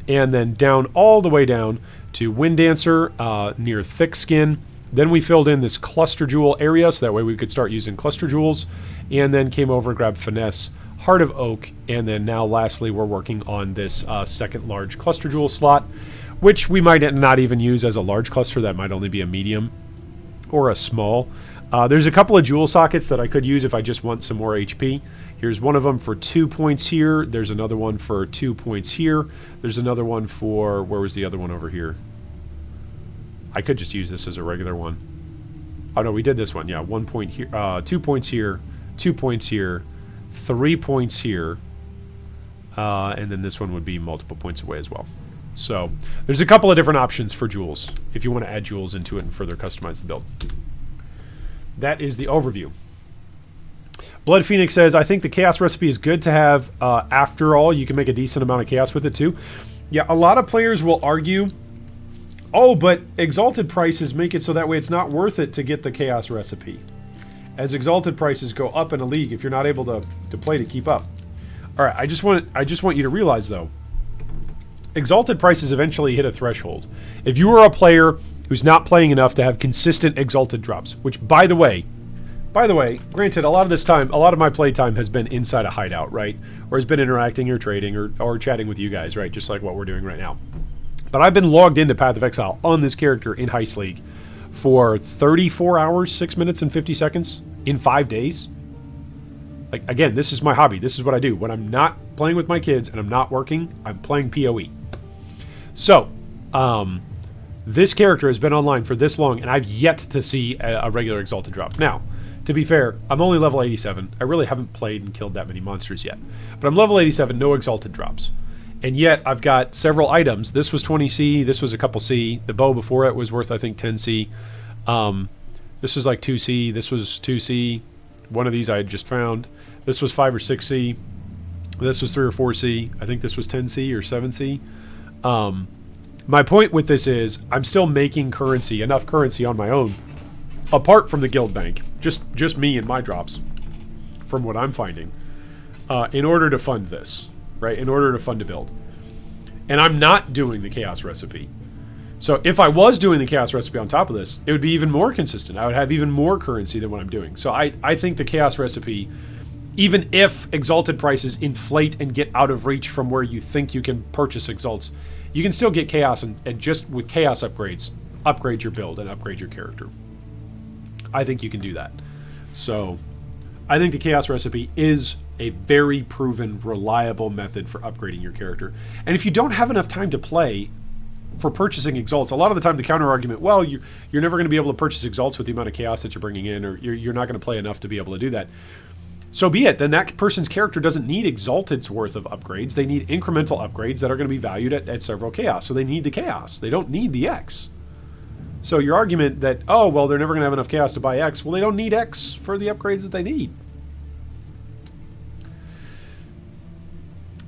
and then down all the way down to Wind Dancer near Thick Skin. Then we filled in this Cluster Jewel area, so that way we could start using Cluster Jewels, and then came over and grabbed Finesse, Heart of Oak, and then now lastly we're working on this second large Cluster Jewel slot, which we might not even use as a large cluster. That might only be a medium or a small. There's a couple of jewel sockets that I could use if I just want some more HP. Here's one of them for 2 points here. There's another one for 2 points here. There's another one for, where was the other one over here? I could just use this as a regular one. Oh no, we did this one. Yeah, 1 point here, 2 points here, 2 points here, 3 points here, and then this one would be multiple points away as well. So there's a couple of different options for jewels if you want to add jewels into it and further customize the build. That is the overview. Blood Phoenix says, I think the chaos recipe is good to have. After all, you can make a decent amount of chaos with it too. Yeah, a lot of players will argue, oh, but exalted prices make it so that way it's not worth it to get the chaos recipe, as exalted prices go up in a league if you're not able to play to keep up. All right, I just want you to realize though, exalted prices eventually hit a threshold. If you are a player who's not playing enough to have consistent exalted drops, which by the way, granted, a lot of this time, a lot of my play time has been inside a hideout, right? Or has been interacting or trading or chatting with you guys, right? Just like what we're doing right now. But I've been logged into Path of Exile on this character in Heist League for 34 hours, 6 minutes and 50 seconds in 5 days. Like, again, this is my hobby. This is what I do. When I'm not playing with my kids and I'm not working, I'm playing POE. So, this character has been online for this long, and I've yet to see a regular Exalted drop. Now, to be fair, I'm only level 87. I really haven't played and killed that many monsters yet. But I'm level 87, no Exalted drops. And yet, I've got several items. This was 20C, this was a couple C. The bow before it was worth, I think, 10C. This was like 2C, this was 2C. One of these I had just found. This was 5 or 6C. This was 3 or 4C. I think this was 10C or 7C. My point with this is I'm still making currency, enough currency on my own, apart from the guild bank, just me and my drops, from what I'm finding, in order to fund this, right? In order to fund a build. And I'm not doing the chaos recipe. So if I was doing the chaos recipe on top of this, it would be even more consistent. I would have even more currency than what I'm doing. So I think the chaos recipe Even if exalted prices inflate and get out of reach from where you think you can purchase exalts, you can still get chaos and just with chaos upgrades, upgrade your build and upgrade your character. I think you can do that. So I think the chaos recipe is a very proven, reliable method for upgrading your character. And if you don't have enough time to play for purchasing exalts, a lot of the time the counter argument, well, you're never going to be able to purchase exalts with the amount of chaos that you're bringing in, or you're not going to play enough to be able to do that. So be it. Then that person's character doesn't need exalted's worth of upgrades. They need incremental upgrades that are going to be valued at several chaos. So they need the chaos. They don't need the X. So your argument that, oh, well, they're never going to have enough chaos to buy X. Well, they don't need X for the upgrades that they need.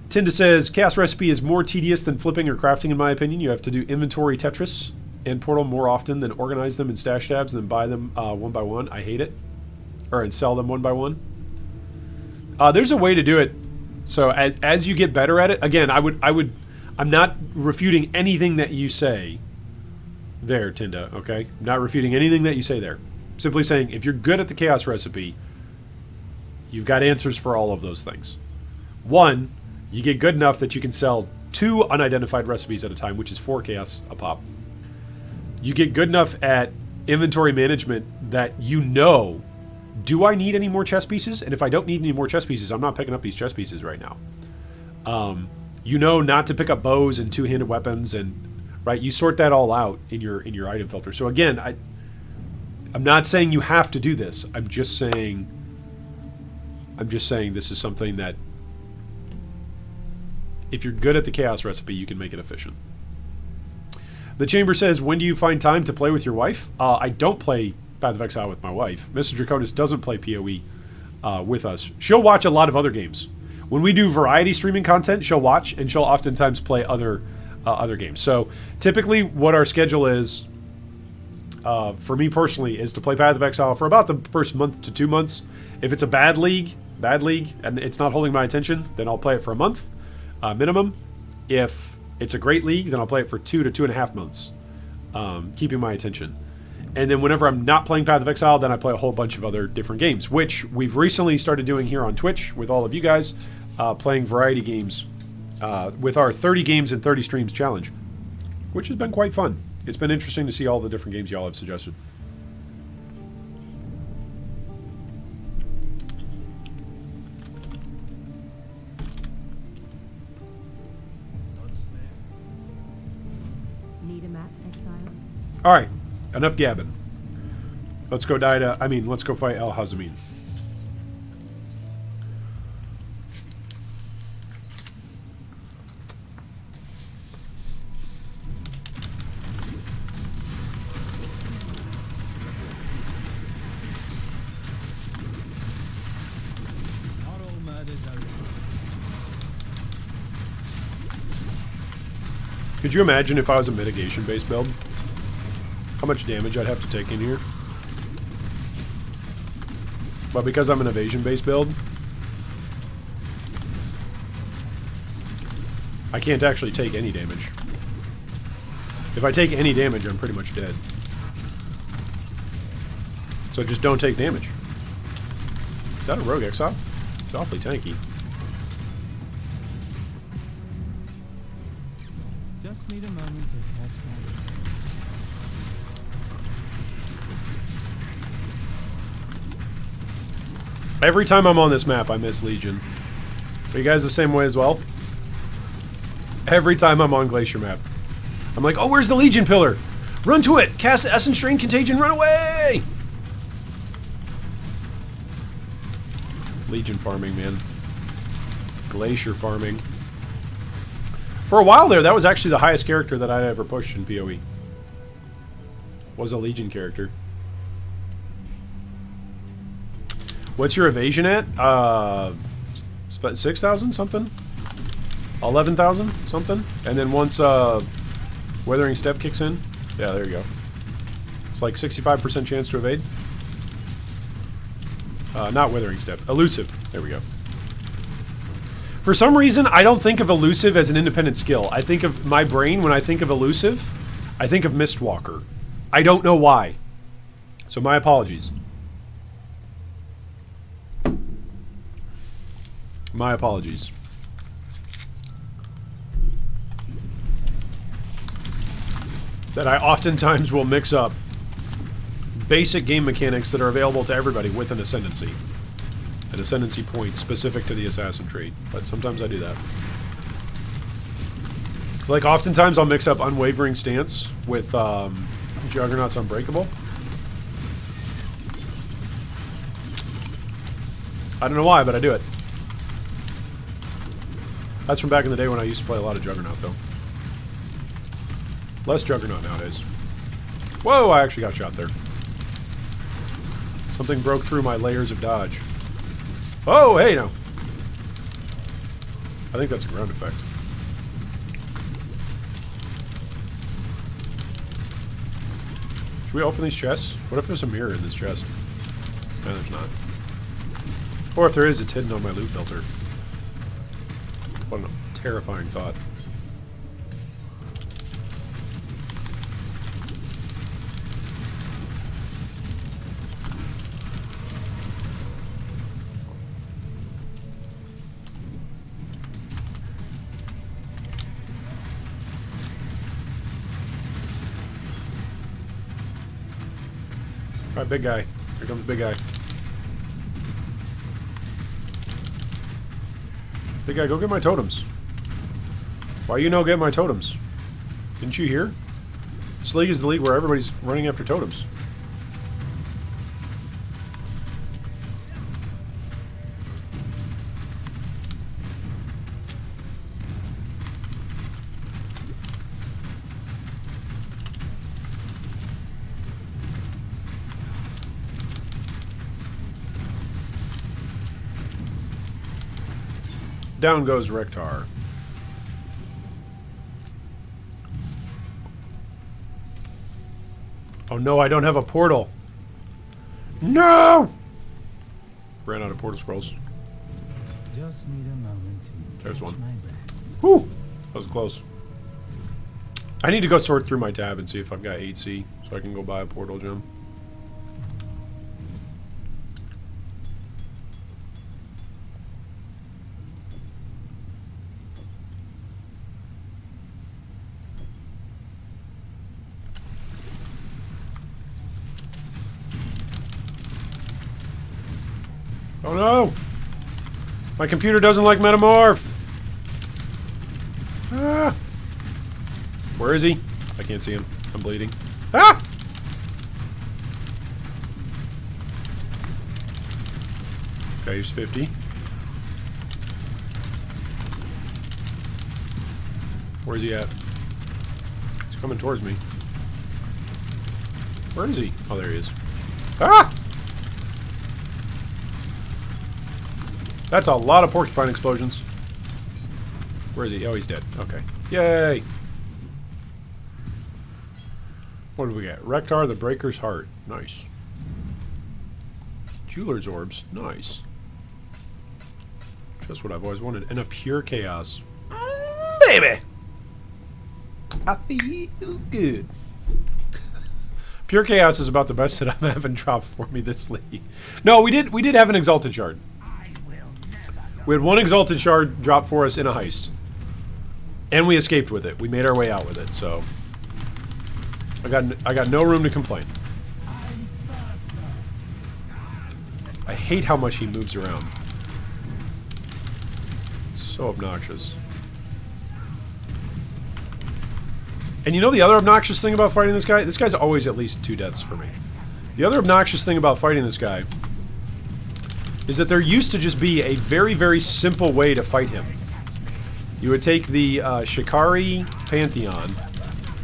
Tinda says, chaos recipe is more tedious than flipping or crafting, in my opinion. You have to do inventory Tetris and Portal more often than organize them in stash tabs and then buy them one by one. I hate it. Or and sell them one by one. There's a way to do it. So as you get better at it, again, I'm not refuting anything that you say there, Tinda, okay? I'm not refuting anything that you say there. Simply saying, if you're good at the chaos recipe, you've got answers for all of those things. One, you get good enough that you can sell 2 unidentified recipes at a time, which is 4 chaos a pop. You get good enough at inventory management that you know, do I need any more chess pieces? And if I don't need any more chess pieces, I'm not picking up these chess pieces right now. You know not to pick up bows and two-handed weapons, and right, you sort that all out in your item filter. So again, I'm not saying you have to do this. I'm just saying this is something that if you're good at the chaos recipe, you can make it efficient. The Chamber says, when do you find time to play with your wife? I don't play Path of Exile with my wife. Mrs. Draconis doesn't play POE with us. She'll watch a lot of other games. When we do variety streaming content, she'll watch, and she'll oftentimes play other games. So typically what our schedule is, for me personally, is to play Path of Exile for about the first month to 2 months. If it's a bad league, and it's not holding my attention, then I'll play it for a month minimum. If it's a great league, then I'll play it for 2 to 2.5 months, keeping my attention. And then whenever I'm not playing Path of Exile, then I play a whole bunch of other different games, which we've recently started doing here on Twitch with all of you guys, playing variety games with our 30 games and 30 streams challenge, which has been quite fun. It's been interesting to see all the different games y'all have suggested. Need a map, Exile? All right, enough gabbing. Let's go let's go fight El Hazamin. Could you imagine if I was a mitigation-based build? How much damage I'd have to take in here? But because I'm an evasion-based build, I can't actually take any damage. If I take any damage, I'm pretty much dead. So just don't take damage. Is that a rogue exile? It's awfully tanky. Just need a moment to catch my breath. Every time I'm on this map, I miss Legion. Are you guys the same way as well? Every time I'm on Glacier map, I'm like, oh, where's the Legion pillar? Run to it! Cast Essence Strain Contagion, run away! Legion farming, man. Glacier farming. For a while there, that was actually the highest character that I ever pushed in POE. Was a Legion character. What's your evasion at? 6,000 something? 11,000 something? And then once Weathering Step kicks in, yeah, there you go. It's like 65% chance to evade. Not Weathering Step, Elusive. There we go. For some reason, I don't think of Elusive as an independent skill. I think of my brain, when I think of Elusive, I think of Mistwalker. I don't know why. So my apologies. My apologies. That I oftentimes will mix up basic game mechanics that are available to everybody with an ascendancy. An ascendancy point specific to the assassin trait. But sometimes I do that. Like, oftentimes I'll mix up Unwavering Stance with Juggernaut's Unbreakable. I don't know why, but I do it. That's from back in the day when I used to play a lot of Juggernaut, though. Less Juggernaut nowadays. Whoa, I actually got shot there. Something broke through my layers of dodge. Oh, hey, no. I think that's a ground effect. Should we open these chests? What if there's a mirror in this chest? No, there's not. Or if there is, it's hidden on my loot filter. What a terrifying thought. Alright, big guy. Here comes big guy. Big guy, go get my totems. Why you no get my totems? Didn't you hear? This league is the league where everybody's running after totems. Down goes Rektar. Oh no, I don't have a portal. No! Ran out of portal scrolls. Just need a moment to There's catch one. my breath. Whew! That was close. I need to go sort through my tab and see if I've got 8C so I can go buy a portal gem. Oh no! My computer doesn't like Metamorph! Ah! Where is he? I can't see him. I'm bleeding. Ah! Okay, he's 50. Where's he at? He's coming towards me. Where is he? Oh, there he is. Ah! That's a lot of porcupine explosions. Where is he? Oh, he's dead. Okay. Yay! What do we get? Rektar, the Breaker's Heart. Nice. Jeweler's Orbs. Nice. Just what I've always wanted. And a Pure Chaos. Baby! I feel good. Pure Chaos is about the best that I'm having dropped for me this league. No, we did have an Exalted Shard. We had one Exalted Shard drop for us in a heist. And we escaped with it. We made our way out with it, so I got no room to complain. I hate how much he moves around. It's so obnoxious. And you know the other obnoxious thing about fighting this guy? This guy's always at least 2 deaths for me. The other obnoxious thing about fighting this guy is that there used to just be a very, very simple way to fight him. You would take the Shikari Pantheon,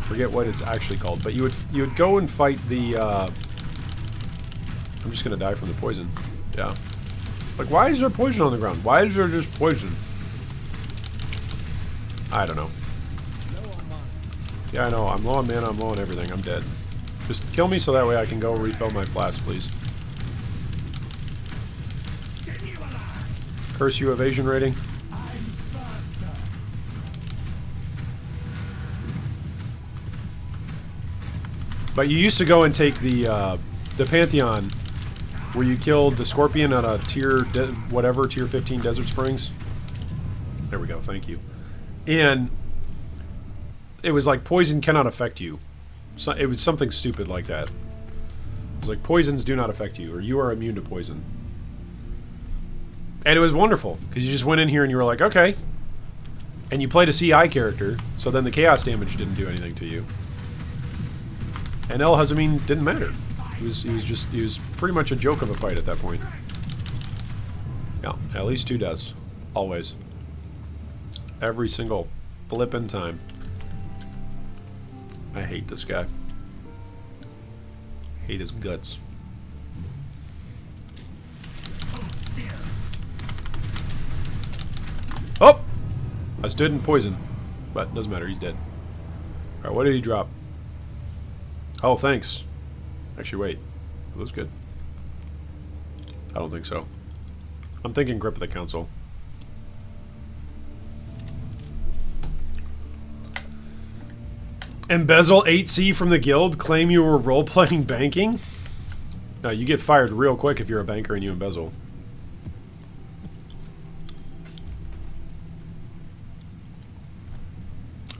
forget what it's actually called, but you would go and fight the I'm just gonna die from the poison. Yeah. Like, why is there poison on the ground? Why is there just poison? I don't know. Yeah, I know. I'm low on mana, I'm low on everything. I'm dead. Just kill me so that way I can go refill my flask, please. Curse you, evasion rating. But you used to go and take the Pantheon, where you killed the Scorpion at a tier 15 Desert Springs. There we go, thank you. And it was like, poison cannot affect you. So it was something stupid like that. It was like, poisons do not affect you, or you are immune to poison. And it was wonderful, because you just went in here and you were like, okay. And you played a CI character, so then the chaos damage didn't do anything to you. And El Hazameen didn't matter. He was pretty much a joke of a fight at that point. Yeah, at least 2 deaths. Always. Every single flippin' time. I hate this guy. Hate his guts. Oh! I stood in poison. But doesn't matter, he's dead. Alright, what did he drop? Oh, thanks. Actually, wait. That was good. I don't think so. I'm thinking Grip of the Council. Embezzle 8C from the guild? Claim you were role-playing banking? No, you get fired real quick if you're a banker and you embezzle.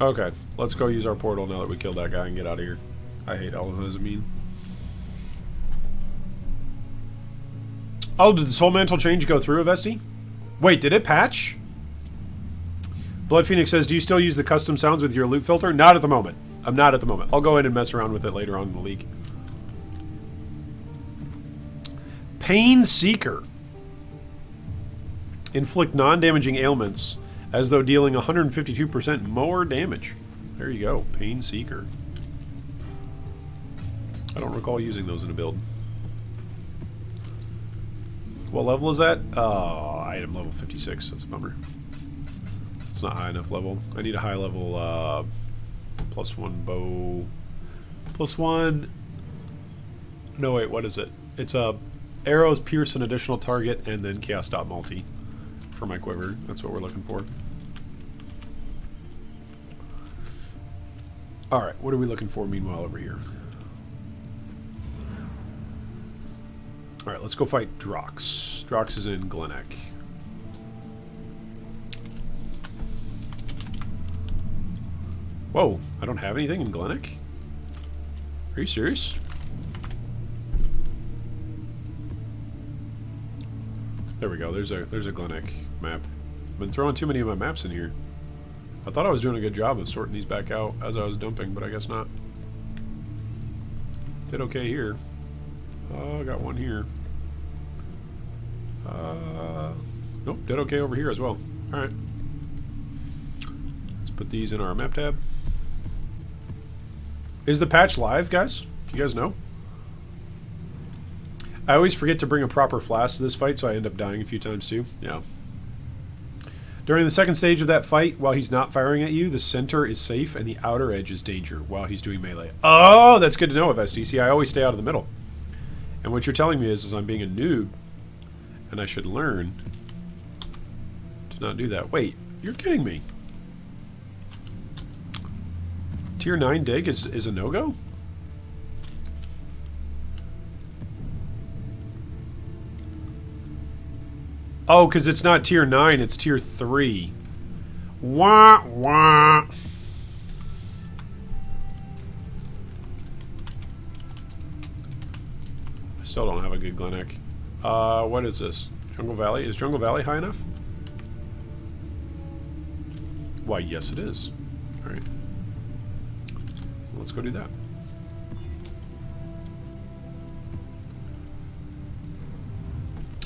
Okay, let's go use our portal now that we killed that guy and get out of here. I hate all of those. I mean. Oh, did the Soul Mantle change go through, Avesti? Wait, did it patch? Blood Phoenix says, do you still use the custom sounds with your loot filter? Not at the moment. I'm not at the moment. I'll go in and mess around with it later on in the league. Pain Seeker. Inflict non-damaging ailments as though dealing 152% more damage. There you go. Pain Seeker. I don't recall using those in a build. What level is that? Oh, item level 56. That's a bummer. It's not high enough level. I need a high level +1 bow. +1. No, wait, what is it? It's arrows pierce an additional target and then chaos dot multi for my quiver. That's what we're looking for. Alright, what are we looking for meanwhile over here? Alright, let's go fight Drox. Drox is in Glenek. Whoa, I don't have anything in Glenek? Are you serious? There we go, there's a Glenek map. I've been throwing too many of my maps in here. I thought I was doing a good job of sorting these back out as I was dumping, but I guess not. Did okay here. I got one here. Nope, did okay over here as well. Alright. Let's put these in our map tab. Is the patch live, guys? Do you guys know? I always forget to bring a proper flask to this fight, so I end up dying a few times too. Yeah. During the second stage of that fight, while he's not firing at you, the center is safe and the outer edge is danger while he's doing melee. Oh, that's good to know of SDC. I always stay out of the middle. And what you're telling me is I'm being a noob, and I should learn to not do that. Wait, you're kidding me. Tier 9 dig is a no-go? Oh, because it's not tier 9, it's tier 3. Wah, wah. I still don't have a good Glenek. What is this? Jungle Valley? Is Jungle Valley high enough? Why, yes it is. Alright. Let's go do that.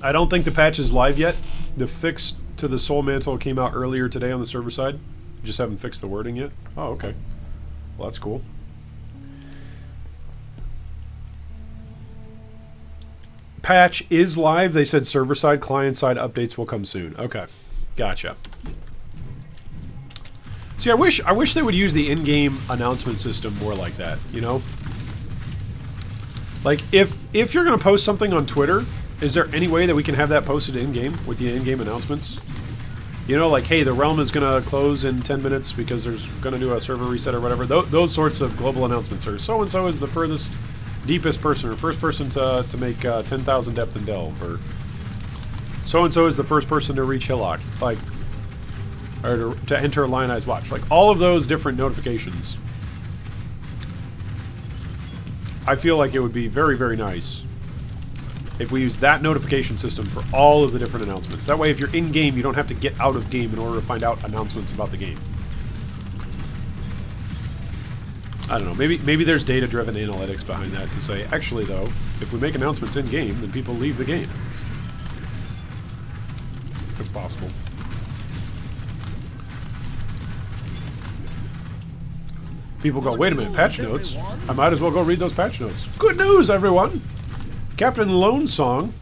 I don't think the patch is live yet. The fix to the Soul Mantle came out earlier today on the server side. Just haven't fixed the wording yet. Oh, okay. Well, that's cool. Patch is live. They said server side, client side updates will come soon. Okay. Gotcha. See, I wish they would use the in-game announcement system more like that, you know? Like, if you're going to post something on Twitter, is there any way that we can have that posted in-game with the in-game announcements? You know, like, hey, the realm is going to close in 10 minutes because there's going to do a server reset or whatever. Those sorts of global announcements. Or so-and-so is the furthest, deepest person, or first person to make 10,000 depth and delve. Or so-and-so is the first person to reach Hillock. Like, or to enter a lionized watch. Like all of those different notifications. I feel like it would be very, very nice if we use that notification system for all of the different announcements. That way, if you're in game, you don't have to get out of game in order to find out announcements about the game. I don't know. Maybe there's data-driven analytics behind that to say, actually, though, if we make announcements in game, then people leave the game. That's possible. People go, wait a minute, patch notes? I might as well go read those patch notes. Good news, everyone! Captain Lone Song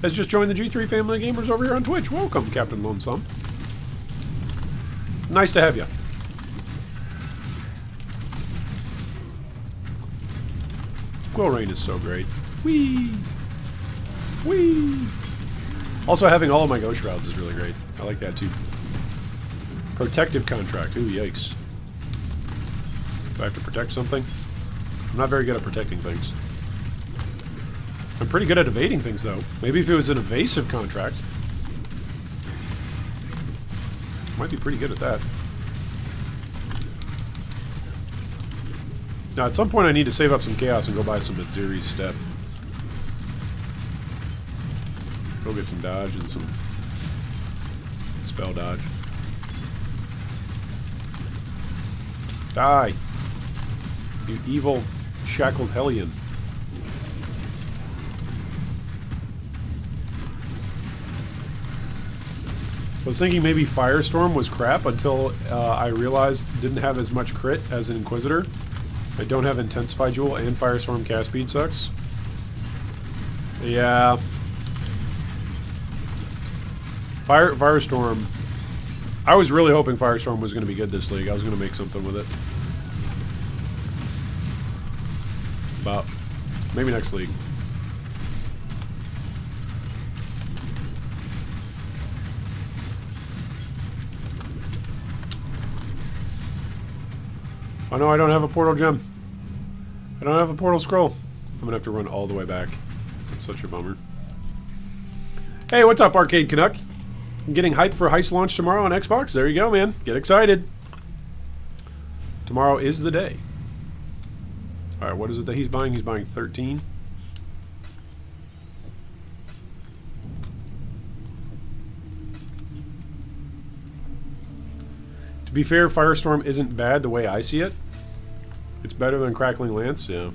has just joined the G3 family of gamers over here on Twitch. Welcome, Captain Lone Song. Nice to have you. Quill Rain is so great. Whee! Whee! Also, having all of my Ghost Shrouds is really great. I like that too. Protective Contract. Ooh, yikes. Do I have to protect something? I'm not very good at protecting things. I'm pretty good at evading things, though. Maybe if it was an evasive contract. Might be pretty good at that. Now, at some point I need to save up some chaos and go buy some Mitsuri's Step. Go get some dodge and some spell dodge. Die! You evil, shackled hellion. I was thinking maybe Firestorm was crap until I realized it didn't have as much crit as an Inquisitor. I don't have Intensify Jewel, and Firestorm cast speed sucks. Yeah. Firestorm. I was really hoping Firestorm was going to be good this league. I was going to make something with it. But maybe next league. Oh no, I don't have a portal gem. I don't have a portal scroll. I'm gonna have to run all the way back. That's such a bummer. Hey, what's up, Arcade Canuck? I'm getting hyped for Heist launch tomorrow on Xbox. There you go, man. Get excited. Tomorrow is the day. Alright, what is it that he's buying? He's buying 13. To be fair, Firestorm isn't bad the way I see it. It's better than Crackling Lance, yeah.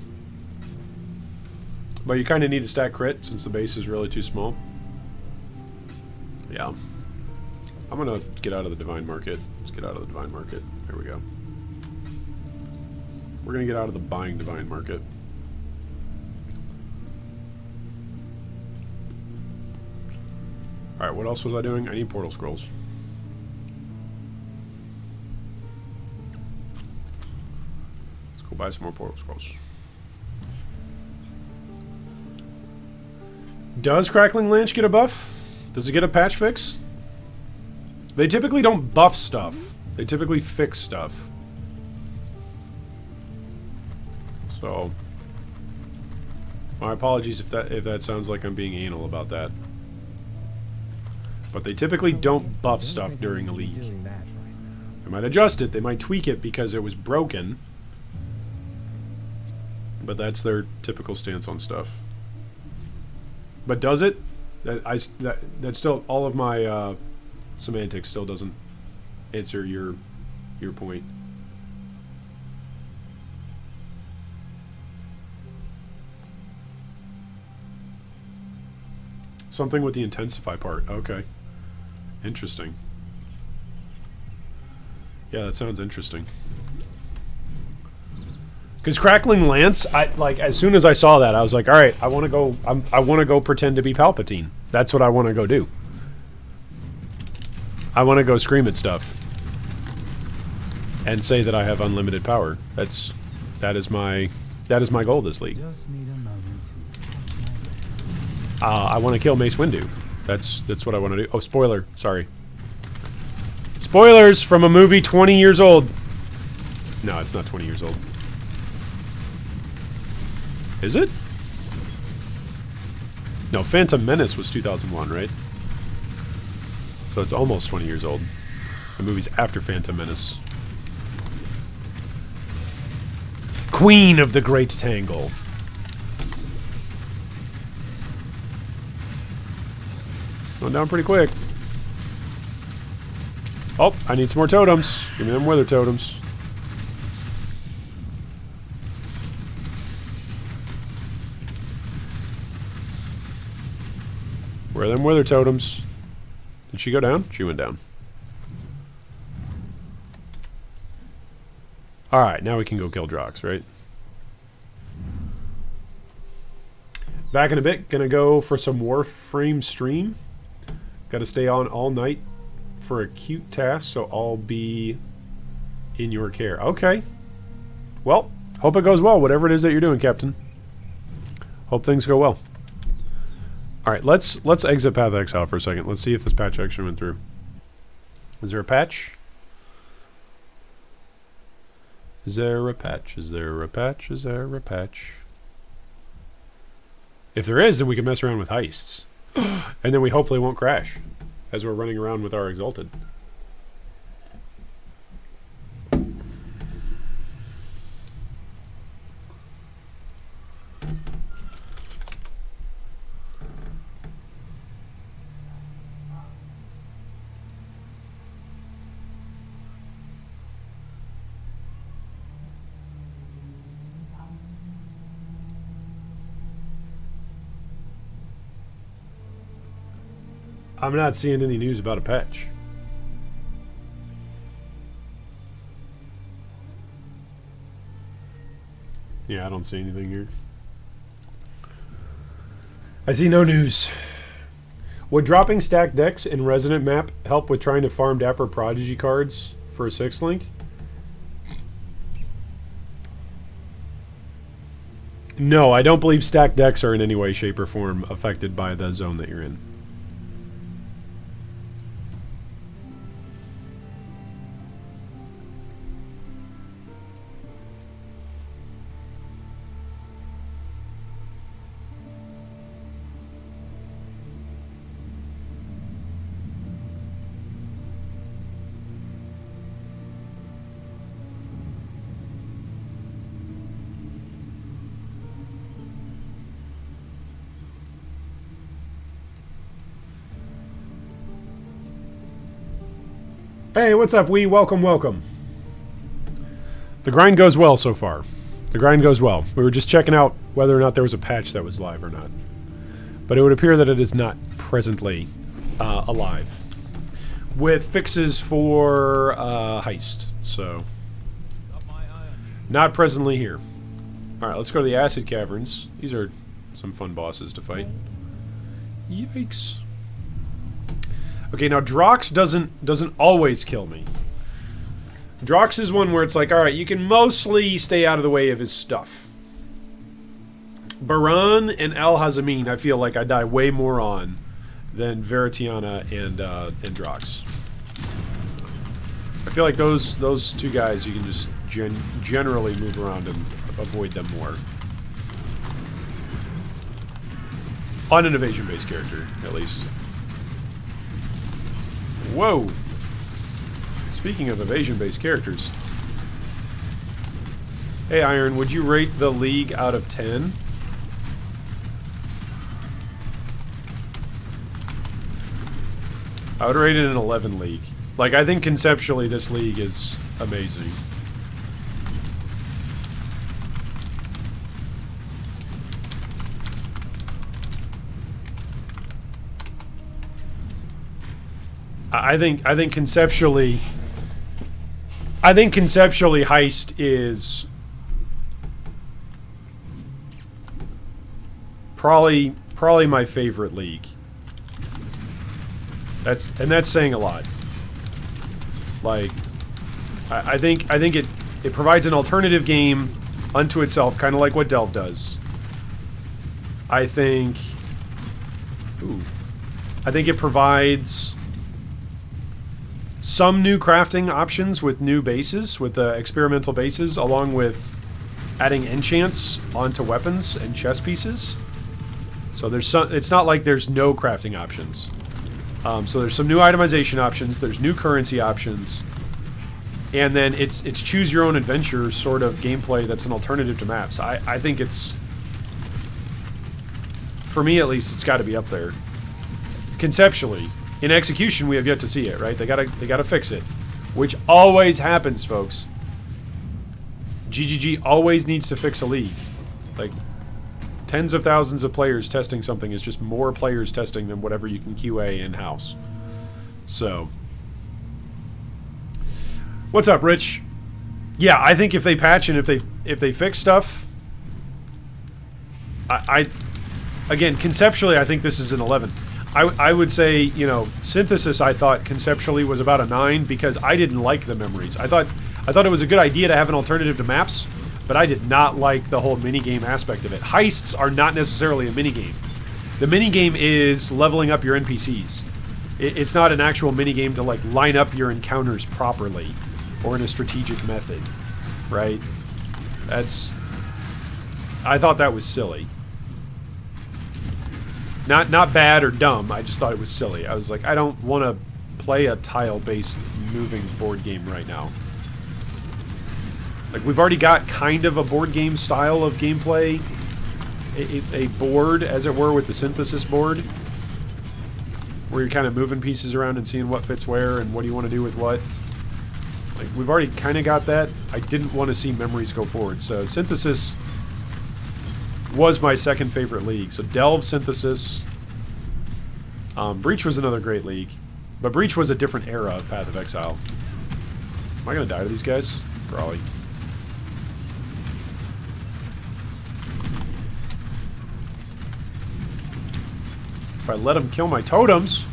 But you kind of need to stack crit since the base is really too small. Yeah. I'm going to get out of the Divine Market. Let's get out of the Divine Market. There we go. We're going to get out of the buying Divine Market. Alright, what else was I doing? I need Portal Scrolls. Buy some more Portal Scrolls. Does Crackling Lance get a buff? Does it get a patch fix? They typically don't buff stuff. They typically fix stuff. So, my apologies if that sounds like I'm being anal about that. But they typically don't buff stuff during a league. They might adjust it. They might tweak it because it was broken. But that's their typical stance on stuff. But does it? That still, all of my semantics still doesn't answer your point. Something with the intensify part. Okay. Interesting. Yeah, that sounds interesting. Because Crackling Lance, as soon as I saw that, I was like, all right, I want to go. I want to go pretend to be Palpatine. That's what I want to go do. I want to go scream at stuff and say that I have unlimited power. That is my goal this league. I want to kill Mace Windu. That's what I want to do. Oh, spoiler. Sorry. Spoilers from a movie 20 years old. No, it's not 20 years old. Is it? No, Phantom Menace was 2001, right? So it's almost 20 years old. The movie's after Phantom Menace. Queen of the Great Tangle. Going down pretty quick. Oh, I need some more totems. Give me them wither totems. Where are them wither totems? Did she go down? She went down. Alright, now we can go kill Drox, right? Back in a bit. Gonna go for some Warframe stream. Gotta stay on all night for a cute task, so I'll be in your care. Okay. Well, hope it goes well, whatever it is that you're doing, Captain. Hope things go well. Alright, let's exit Path of Exile for a second. Let's see if this patch actually went through. Is there a patch? Is there a patch? Is there a patch? Is there a patch? If there is, then we can mess around with heists. And then we hopefully won't crash as we're running around with our Exalted. I'm not seeing any news about a patch. Yeah, I don't see anything here. I see no news. Would dropping stacked decks in Resonant Map help with trying to farm Dapper Prodigy cards for a 6th link? No, I don't believe stacked decks are in any way, shape, or form affected by the zone that you're in. Hey, what's up, Wee? Welcome, welcome. The grind goes well so far. The grind goes well. We were just checking out whether or not there was a patch that was live or not. But it would appear that it is not presently alive. With fixes for Heist. So, not presently here. Alright, let's go to the Acid Caverns. These are some fun bosses to fight. Yikes. Okay, now Drox doesn't always kill me. Drox is one where it's like, alright, you can mostly stay out of the way of his stuff. Baran and Al-Hazamin, I feel like I die way more on than Veritiana and Drox. I feel like those two guys, you can just generally move around and avoid them more. On an evasion-based character, at least. Whoa! Speaking of evasion-based characters. Hey Iron, would you rate the League out of 10? I would rate it an 11 League. Like, I think conceptually this League is amazing. I think conceptually Heist is probably my favorite league. That's saying a lot. Like, I think it provides an alternative game unto itself, kind of like what Delve does. I think it provides some new crafting options with new bases, with the experimental bases, along with adding enchants onto weapons and chess pieces. So there's some, it's not like there's no crafting options. So there's some new itemization options. There's new currency options. And then it's choose your own adventure sort of gameplay that's an alternative to maps. I think it's, for me at least, it's got to be up there. Conceptually. In execution, we have yet to see it, right? They gotta fix it. Which always happens, folks. GGG always needs to fix a league. Like, tens of thousands of players testing something is just more players testing than whatever you can QA in-house. So. What's up, Rich? Yeah, I think if they patch and if they fix stuff, again, conceptually, I think this is an 11. I would say, you know, synthesis, I thought conceptually was about a 9 because I didn't like the memories. I thought it was a good idea to have an alternative to maps, but I did not like the whole minigame aspect of it. Heists are not necessarily a minigame. The minigame is leveling up your NPCs. It's not an actual minigame to, like, line up your encounters properly or in a strategic method, right? I thought that was silly. Not bad or dumb, I just thought it was silly. I was like, I don't want to play a tile-based moving board game right now. Like, we've already got kind of a board game style of gameplay. A board, as it were, with the synthesis board. Where you're kind of moving pieces around and seeing what fits where and what do you want to do with what. Like, we've already kind of got that. I didn't want to see memories go forward. So, synthesis was my second favorite league. So Delve, Synthesis. Breach was another great league. But Breach was a different era of Path of Exile. Am I going to die to these guys? Probably. If I let them kill my totems,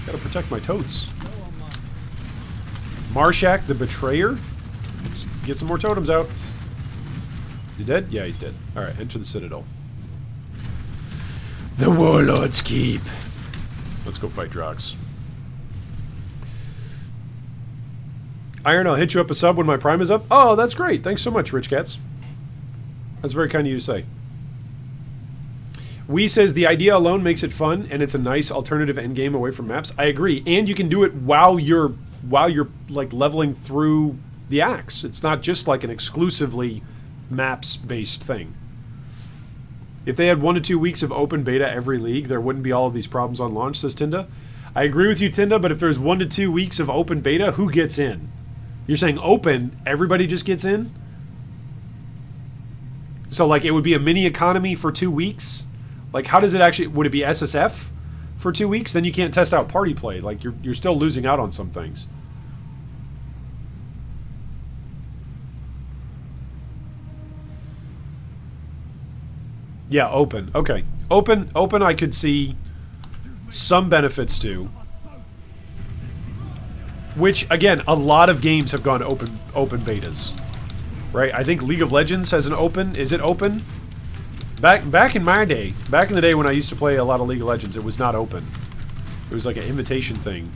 gotta protect my totes. Marshak the Betrayer. Let's get some more totems out. Is he dead? Yeah, he's dead. Alright, enter the Citadel. The Warlord's Keep. Let's go fight Drox. Iron, I'll hit you up a sub when my Prime is up. Oh, that's great. Thanks so much, Rich Cats. That's very kind of you to say. Wee says the idea alone makes it fun, and it's a nice alternative endgame away from maps. I agree, and you can do it while you're like leveling through the acts. It's not just like an exclusively maps-based thing. If they had 1 to 2 weeks of open beta every league, there wouldn't be all of these problems on launch, says Tinda. I agree with you, Tinda, but if there's 1 to 2 weeks of open beta, who gets in? You're saying open, everybody just gets in? So, like, it would be a mini economy for 2 weeks? Like, how does it actually... Would it be SSF for 2 weeks? Then you can't test out party play. Like, you're still losing out on some things. Yeah, open. Okay. Open I could see some benefits to. Which, again, a lot of games have gone open betas. Right? I think League of Legends has an open. Is it open? Back in my day, back in the day when I used to play a lot of League of Legends, it was not open. It was like an invitation thing.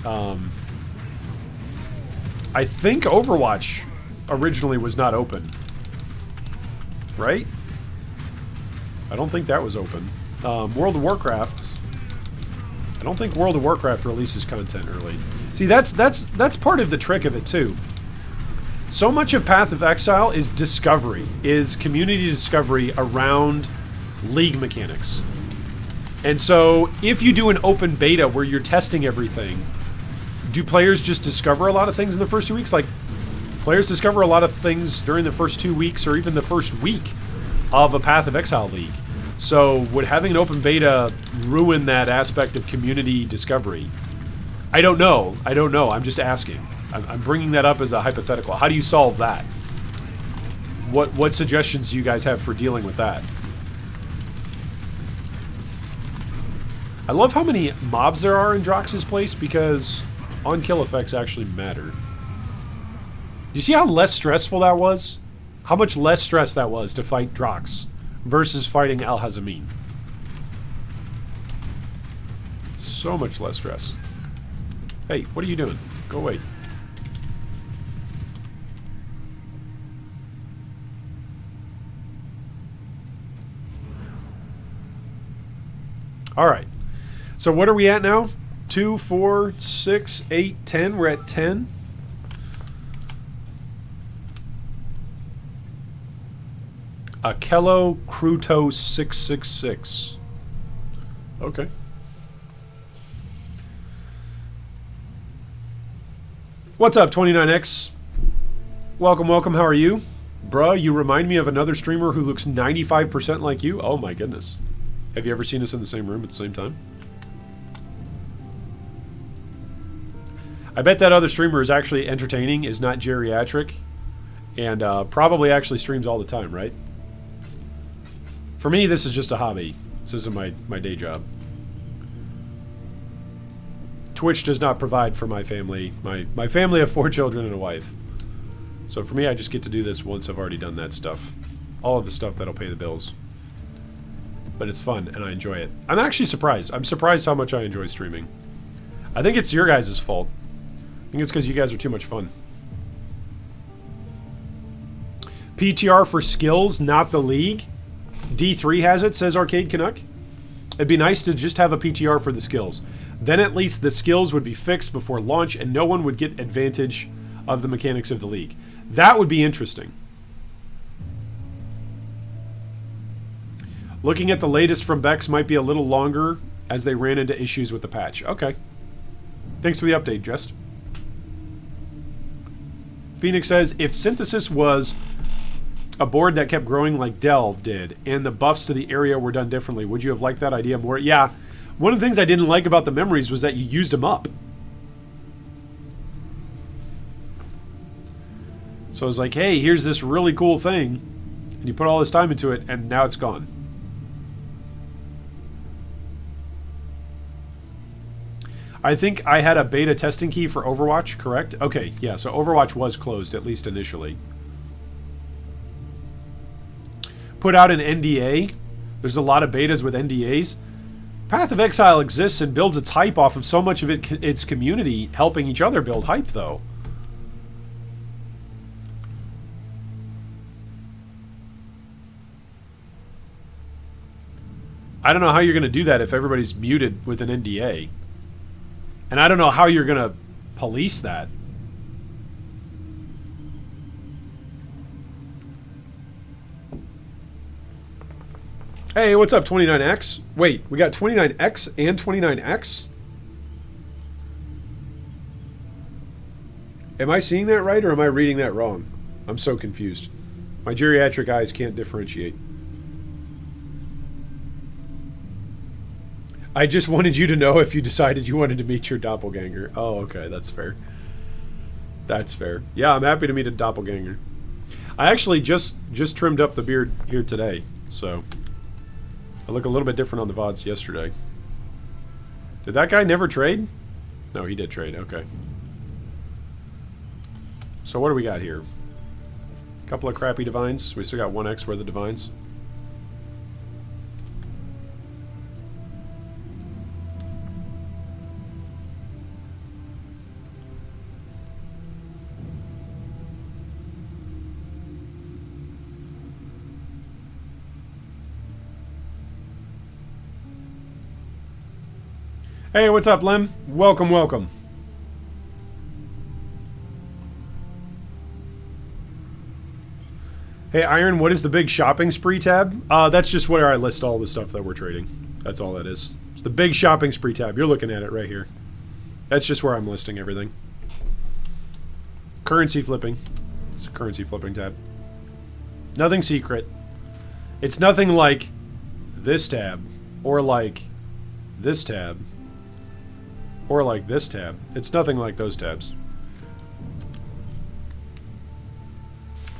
I think Overwatch originally was not open. Right? I don't think that was open. World of Warcraft. I don't think World of Warcraft releases content early. See, that's part of the trick of it too. So much of Path of Exile is discovery, is community discovery around league mechanics. And so, if you do an open beta where you're testing everything, do players just discover a lot of things in the first 2 weeks? Like, players discover a lot of things during the first 2 weeks or even the first week of a Path of Exile league. So, would having an open beta ruin that aspect of community discovery? I don't know. I'm just asking. I'm bringing that up as a hypothetical. How do you solve that? What suggestions do you guys have for dealing with that? I love how many mobs there are in Drox's place because on-kill effects actually matter. Do you see how less stressful that was? How much less stress that was to fight Drox versus fighting Al-Hazamin. So much less stress. Hey, what are you doing? Go away. Alright. So what are we at now? 2, 4, 6, 8, 10. We're at 10. Akello Cruto 666. Okay. What's up, 29X? Welcome, welcome. How are you? Bruh, you remind me of another streamer who looks 95% like you. Oh my goodness. Have you ever seen us in the same room at the same time? I bet that other streamer is actually entertaining, is not geriatric, and probably actually streams all the time, right? For me, this is just a hobby. This isn't my day job. Twitch does not provide for my family. My family of 4 children and a wife. So for me, I just get to do this once I've already done that stuff. All of the stuff that'll pay the bills. But it's fun, and I enjoy it. I'm actually surprised. I'm surprised how much I enjoy streaming. I think it's your guys' fault. I think it's because you guys are too much fun. PTR for skills, not the league. D3 has it, says Arcade Canuck. It'd be nice to just have a PTR for the skills. Then at least the skills would be fixed before launch and no one would get advantage of the mechanics of the league. That would be interesting. Looking at the latest from Bex might be a little longer as they ran into issues with the patch. Okay. Thanks for the update, Just. Phoenix says, if Synthesis was a board that kept growing like Delve did, and the buffs to the area were done differently, would you have liked that idea more? Yeah. One of the things I didn't like about the memories was that you used them up. So I was like, hey, here's this really cool thing, and you put all this time into it, and now it's gone. I think I had a beta testing key for Overwatch, correct? Okay, yeah, so Overwatch was closed, at least initially. Put out an NDA. There's a lot of betas with NDAs. Path of Exile exists and builds its hype off of so much of its community helping each other build hype, though. I don't know how you're going to do that if everybody's muted with an NDA. And I don't know how you're going to police that. Hey, what's up, 29X? Wait, we got 29X and 29X? Am I seeing that right, or am I reading that wrong? I'm so confused. My geriatric eyes can't differentiate. I just wanted you to know if you decided you wanted to meet your doppelganger. Oh, okay, that's fair. That's fair. Yeah, I'm happy to meet a doppelganger. I actually just trimmed up the beard here today, so I look a little bit different on the VODs yesterday. Did that guy never trade? No, he did trade. Okay. So what do we got here? A couple of crappy divines. We still got 1x worth of divines. Hey, what's up, Lem? Welcome, welcome. Hey, Iron, what is the big shopping spree tab? That's just where I list all the stuff that we're trading. That's all that is. It's the big shopping spree tab. You're looking at it right here. That's just where I'm listing everything. Currency flipping. It's a currency flipping tab. Nothing secret. It's nothing like this tab, or like this tab, or like this tab. It's nothing like those tabs.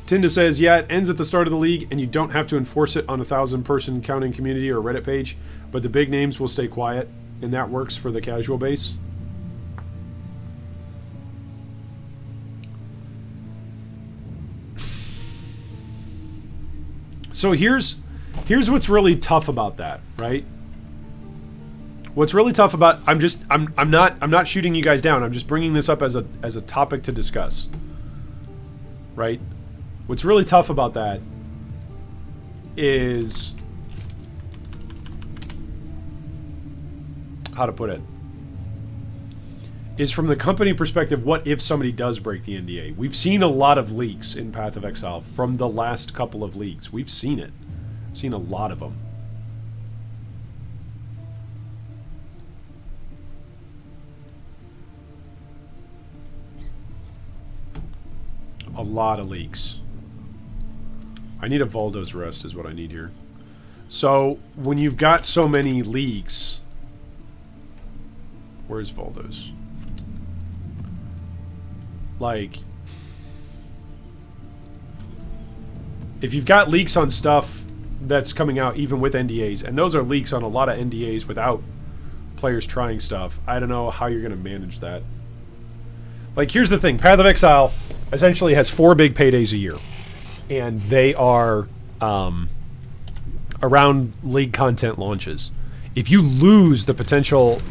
Tinda says, yeah, it ends at the start of the league, and you don't have to enforce it on a 1,000-person counting community or Reddit page, but the big names will stay quiet, and that works for the casual base. So here's what's really tough about that, right? What's really tough about I'm not shooting you guys down. I'm just bringing this up as a topic to discuss. Right? What's really tough about that is how to put it. is from the company perspective, what if somebody does break the NDA? We've seen a lot of leaks in Path of Exile from the last couple of leaks. We've seen it. Seen a lot of them. A lot of leaks. I need a Voldo's Rest is what I need here. So, when you've got so many leaks... Where's Voldo's? Like... If you've got leaks on stuff that's coming out even with NDAs, and those are leaks on a lot of NDAs without players trying stuff, I don't know how you're going to manage that. Like, here's the thing. Path of Exile essentially has 4 big paydays a year. And they are around league content launches. If you lose the potential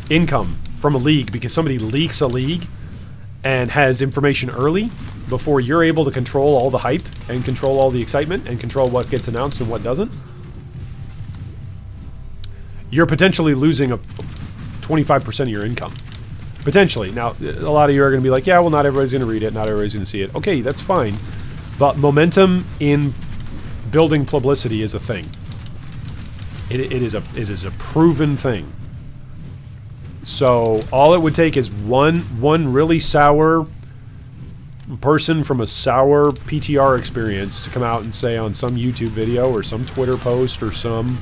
income from a league because somebody leaks a league and has information early before you're able to control all the hype and control all the excitement and control what gets announced and what doesn't, you're potentially losing a 25% of your income. Potentially. Now, a lot of you are going to be like, yeah, well, not everybody's going to read it, not everybody's going to see it. Okay, that's fine. But momentum in building publicity is a thing. It is a proven thing. So, all it would take is one really sour person from a sour PTR experience to come out and say on some YouTube video or some Twitter post or some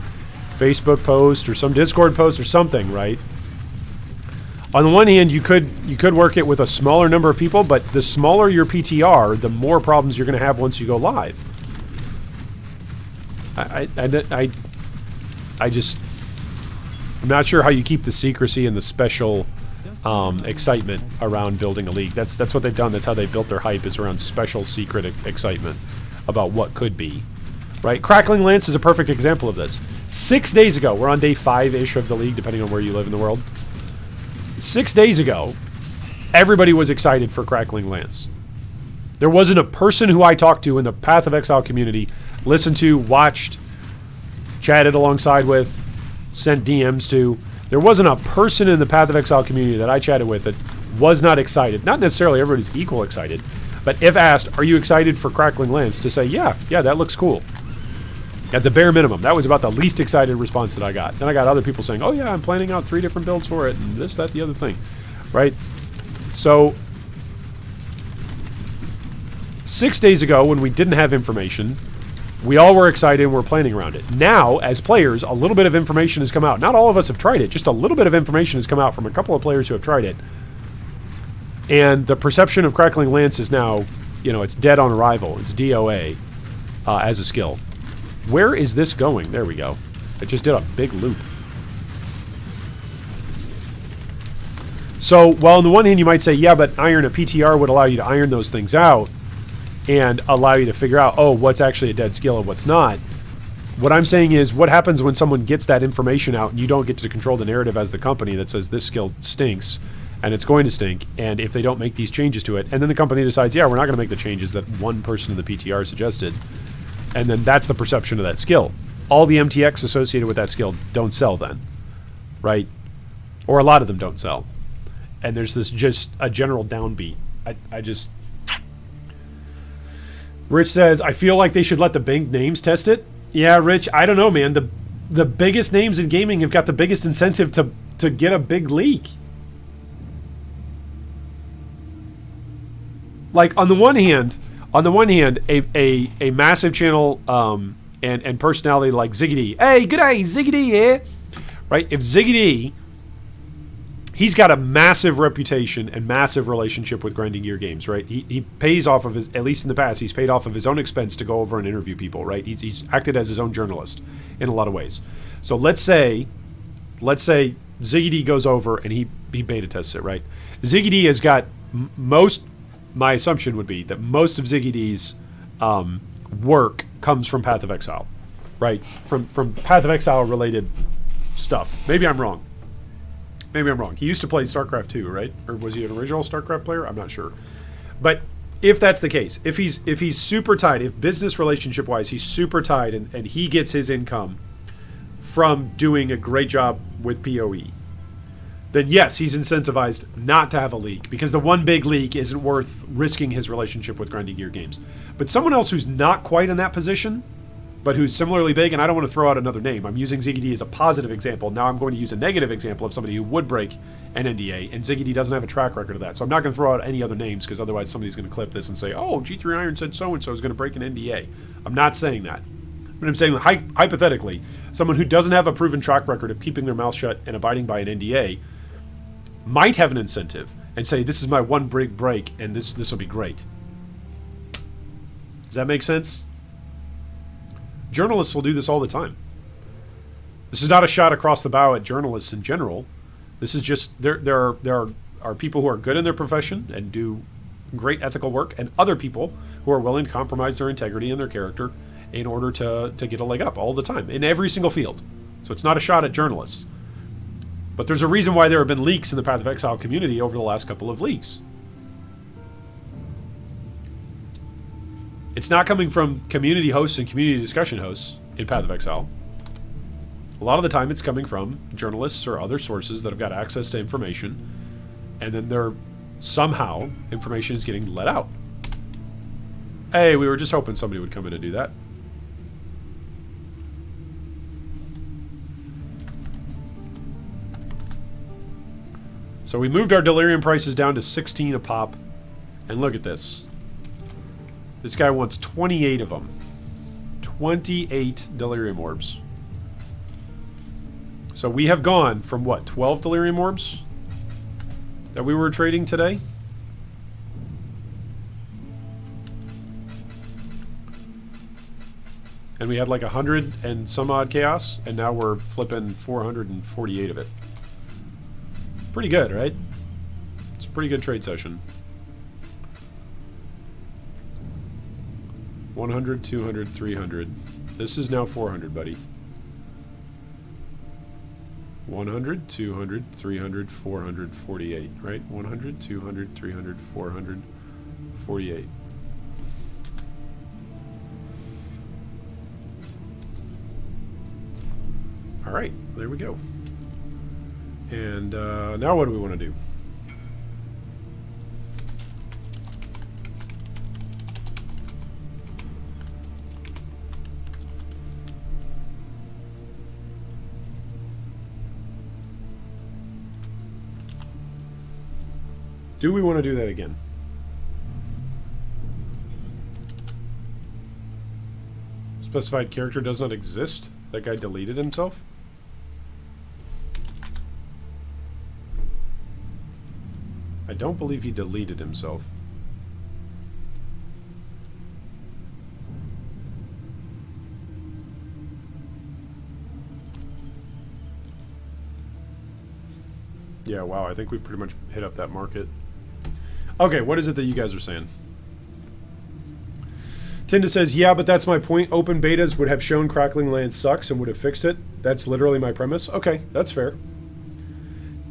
Facebook post or some Discord post or something, right? On the one hand, you could work it with a smaller number of people, but the smaller your PTR, the more problems you're going to have once you go live. I'm not sure how you keep the secrecy and the special excitement around building a league. That's what they've done. That's how they built their hype, is around special secret excitement about what could be. Right? Crackling Lance is a perfect example of this. 6 days ago, we're on day 5-ish of the league, depending on where you live in the world. 6 days ago, everybody was excited for Crackling Lance. There wasn't a person who I talked to in the Path of Exile community, listened to, watched, chatted alongside with, sent DMs to. There wasn't a person in the Path of Exile community that I chatted with that was not excited. Not necessarily everybody's equal excited, but if asked, are you excited for Crackling Lance? To say, yeah, that looks cool. At the bare minimum. That was about the least excited response that I got. Then I got other people saying, oh yeah, I'm planning out 3 different builds for it, and this, that, the other thing. Right? So, 6 days ago, when we didn't have information, we all were excited and we're planning around it. Now, as players, a little bit of information has come out. Not all of us have tried it. Just a little bit of information has come out from a couple of players who have tried it. And the perception of Crackling Lance is now, it's dead on arrival. It's DOA as a skill. Where is this going? There we go. It just did a big loop. So, while on the one hand you might say, yeah, but iron a PTR would allow you to iron those things out and allow you to figure out, oh, what's actually a dead skill and what's not. What I'm saying is, what happens when someone gets that information out and you don't get to control the narrative as the company that says this skill stinks and it's going to stink, and if they don't make these changes to it, and then the company decides, yeah, we're not going to make the changes that one person in the PTR suggested, and then that's the perception of that skill. All the MTX associated with that skill don't sell then, right? Or a lot of them don't sell. And there's this just a general downbeat. I just... Rich says, I feel like they should let the big names test it. Yeah, Rich, I don't know, man. The biggest names in gaming have got the biggest incentive to get a big leak. Like, on the one hand, a massive channel and personality like Ziggity. Hey, g'day, Ziggity here. Right? If Ziggity, he's got a massive reputation and massive relationship with Grinding Gear Games, right? He pays off of his, at least in the past, he's paid off of his own expense to go over and interview people, right? He's acted as his own journalist in a lot of ways. So let's say Ziggity goes over and he beta tests it, right? Ziggity has got my assumption would be that most of Ziggity's work comes from Path of Exile, right? From Path of Exile related stuff. Maybe I'm wrong. He used to play StarCraft 2, right? Or was he an original StarCraft player? I'm not sure. But if that's the case, if he's super tied, if business relationship wise he's super tied and he gets his income from doing a great job with POE, then yes, he's incentivized not to have a leak, because the one big leak isn't worth risking his relationship with Grinding Gear Games. But someone else who's not quite in that position, but who's similarly big, and I don't want to throw out another name. I'm using Ziggy D as a positive example. Now I'm going to use a negative example of somebody who would break an NDA, and Ziggy D doesn't have a track record of that. So I'm not going to throw out any other names, because otherwise somebody's going to clip this and say, oh, G3 Iron said so-and-so is going to break an NDA. I'm not saying that. But I'm saying, hypothetically, someone who doesn't have a proven track record of keeping their mouth shut and abiding by an NDA might have an incentive and say, this is my one big break, and this will be great. Does that make sense? Journalists will do this all the time. This is not a shot across the bow at journalists in general. This is just, there are people who are good in their profession and do great ethical work, and other people who are willing to compromise their integrity and their character in order to get a leg up all the time, in every single field. So it's not a shot at journalists. But there's a reason why there have been leaks in the Path of Exile community over the last couple of leaks. It's not coming from community hosts and community discussion hosts in Path of Exile. A lot of the time it's coming from journalists or other sources that have got access to information, and then somehow information is getting let out. Hey, we were just hoping somebody would come in and do that. So we moved our Delirium prices down to 16 a pop. And look at this. This guy wants 28 of them. 28 Delirium orbs. So we have gone from what, 12 Delirium orbs that we were trading today? And we had like 100 and some odd chaos, and now we're flipping 448 of it. Pretty good, right? It's a pretty good trade session. 100, 200, 300. This is now 400, buddy. 100, 200, 300, 400, 48, right? 100, 200, 300, 400, 48. All right, there we go. And now what do we want to do? Do we want to do that again? Specified character does not exist? That guy deleted himself? I don't believe he deleted himself. Yeah, wow, I think we pretty much hit up that market. Okay, what is it that you guys are saying? Tinda says, yeah, but that's my point. Open betas would have shown Crackling Land sucks and would have fixed it. That's literally my premise. Okay, that's fair.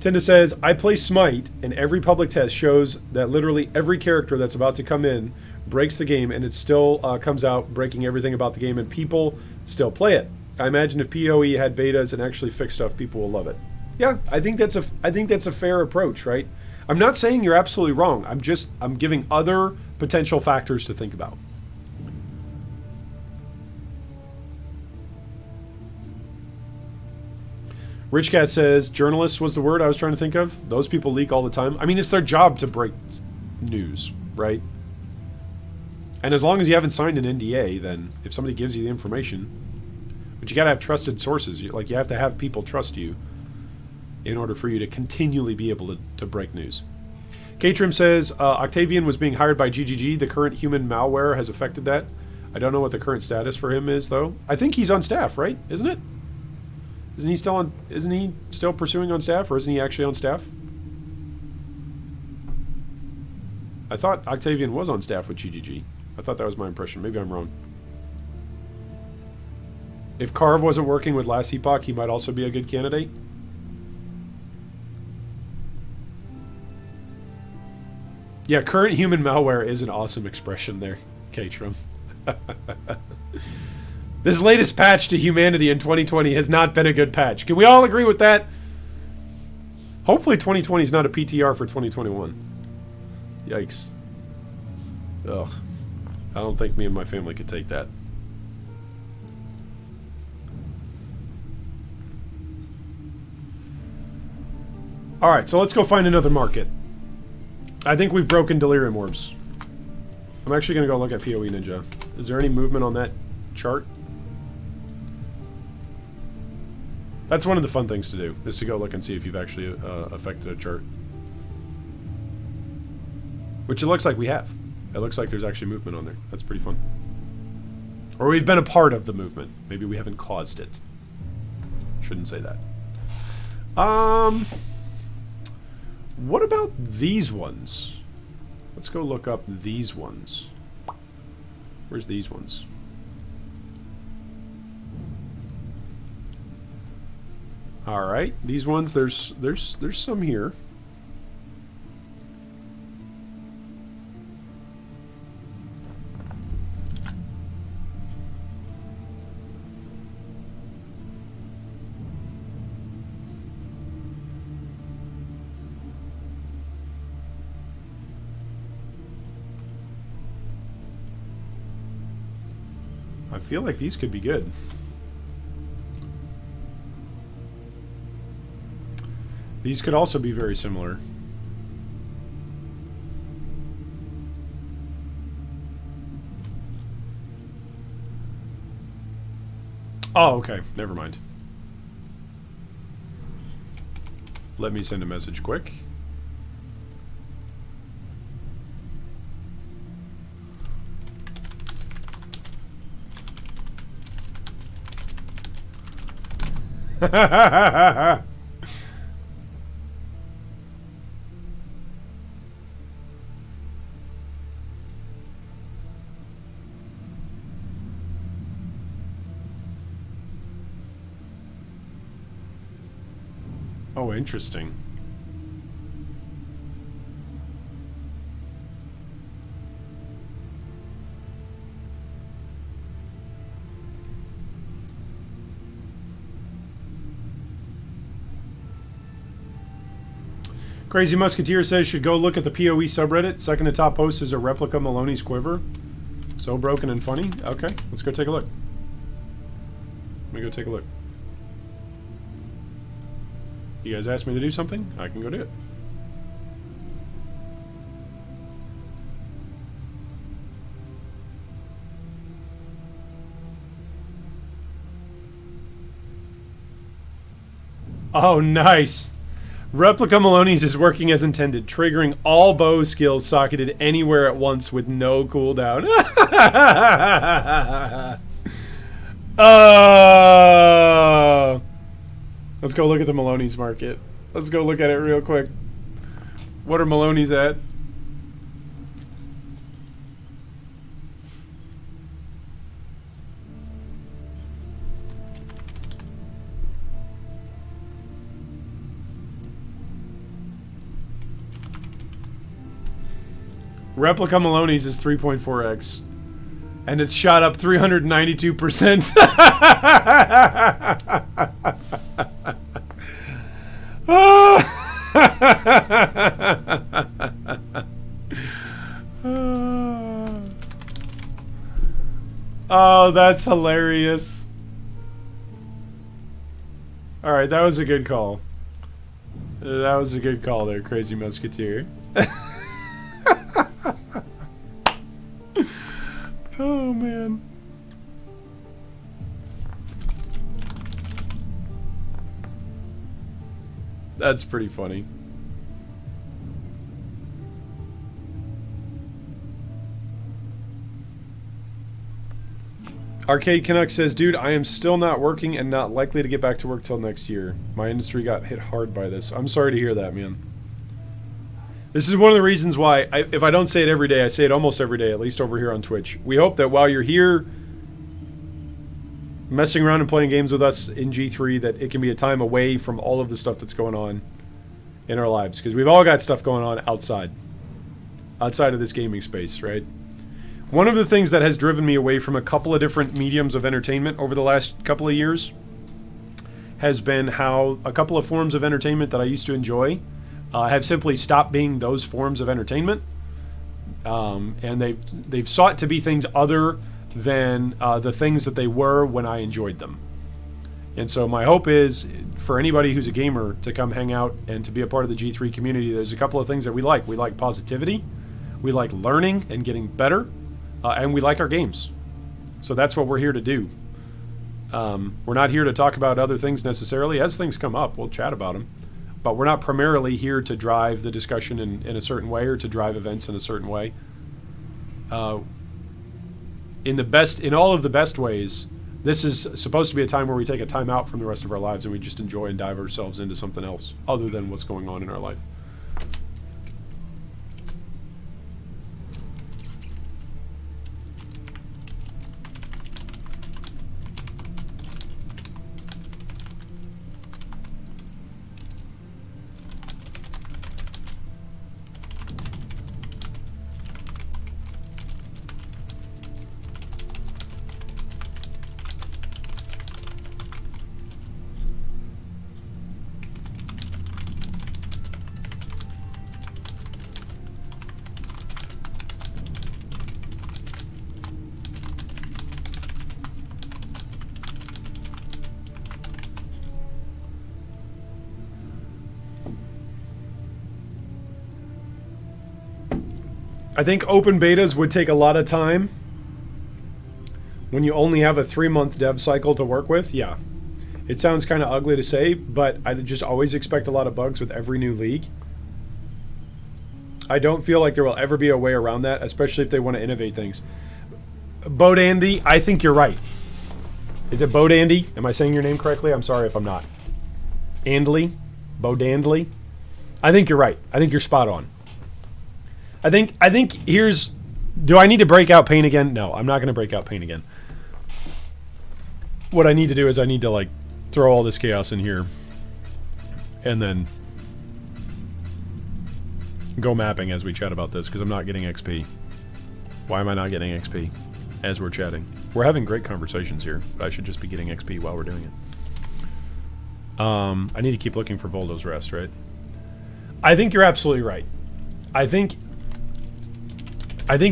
Tinda says, I play Smite, and every public test shows that literally every character that's about to come in breaks the game, and it still comes out breaking everything about the game, and people still play it. I imagine if POE had betas and actually fixed stuff, people will love it. Yeah, I think that's a fair approach, right? I'm not saying you're absolutely wrong. I'm giving other potential factors to think about. Rich Cat says, journalists was the word I was trying to think of. Those people leak all the time. I mean, it's their job to break news, right? And as long as you haven't signed an NDA, then if somebody gives you the information, but you got to have trusted sources. You have to have people trust you in order for you to continually be able to break news. Katrim says, Octavian was being hired by GGG. The current human malware has affected that. I don't know what the current status for him is, though. I think he's on staff, right? Isn't it? Isn't he still pursuing on staff, or isn't he actually on staff? I thought Octavian was on staff with GGG. I thought that was my impression. Maybe I'm wrong. If Carve wasn't working with Last Epoch, he might also be a good candidate. Yeah, current human malware is an awesome expression there, Katrum. This latest patch to humanity in 2020 has not been a good patch. Can we all agree with that? Hopefully 2020 is not a PTR for 2021. Yikes. Ugh. I don't think me and my family could take that. Alright, so let's go find another market. I think we've broken Delirium orbs. I'm actually going to go look at POE Ninja. Is there any movement on that chart? That's one of the fun things to do, is to go look and see if you've actually affected a chart. Which it looks like we have. It looks like there's actually movement on there. That's pretty fun. Or we've been a part of the movement. Maybe we haven't caused it. Shouldn't say that. What about these ones? Let's go look up these ones. Where's these ones? All right, these ones. There's some here. I feel like these could be good. These could also be very similar. Oh, okay. Never mind. Let me send a message quick. Oh, interesting. Crazy Musketeer says, should go look at the POE subreddit. Second to top post is a replica Maloney's quiver. So broken and funny. Okay, let's go take a look. Let me go take a look. You guys asked me to do something? I can go do it. Oh, nice. Replica Maloney's is working as intended, triggering all bow skills socketed anywhere at once with no cooldown. Let's go look at the Maloney's market. Let's go look at it real quick. What are Maloney's at? Replica Maloney's is 3.4x. And it's shot up 392%. Oh, that's hilarious. Alright, that was a good call. That was a good call there, Crazy Musketeer. Oh, man. That's pretty funny. Arcade Canuck says, dude, I am still not working and not likely to get back to work till next year. My industry got hit hard by this. I'm sorry to hear that, man. This is one of the reasons why, if I don't say it every day, I say it almost every day, at least over here on Twitch. We hope that while you're here messing around and playing games with us in G3, that it can be a time away from all of the stuff that's going on in our lives. Because we've all got stuff going on outside of this gaming space, right? One of the things that has driven me away from a couple of different mediums of entertainment over the last couple of years has been how a couple of forms of entertainment that I used to enjoy have simply stopped being those forms of entertainment, and they've sought to be things other than the things that they were when I enjoyed them. And so my hope is for anybody who's a gamer to come hang out and to be a part of the G3 community. There's a couple of things that we like. We like positivity, we like learning and getting better, and we like our games. So that's what we're here to do. We're not here to talk about other things necessarily. As things come up, we'll chat about them. But we're not primarily here to drive the discussion in a certain way or to drive events in a certain way. In all of the best ways, this is supposed to be a time where we take a time out from the rest of our lives and we just enjoy and dive ourselves into something else other than what's going on in our life. I think open betas would take a lot of time when you only have a 3-month dev cycle to work with. Yeah, it sounds kind of ugly to say, but I just always expect a lot of bugs with every new league. I don't feel like there will ever be a way around that, especially if they want to innovate things. Bodandy, I think you're right. Is it Bodandy? Am I saying your name correctly? I'm sorry if I'm not. Andley? Bodandley? I think you're right. I think you're spot on. I think here's... Do I need to break out paint again? No, I'm not going to break out paint again. What I need to do is I need to, like, throw all this chaos in here. And then go mapping as we chat about this, because I'm not getting XP. Why am I not getting XP as we're chatting? We're having great conversations here, but I should just be getting XP while we're doing it. I need to keep looking for Voldo's Rest, right? I think you're absolutely right. I think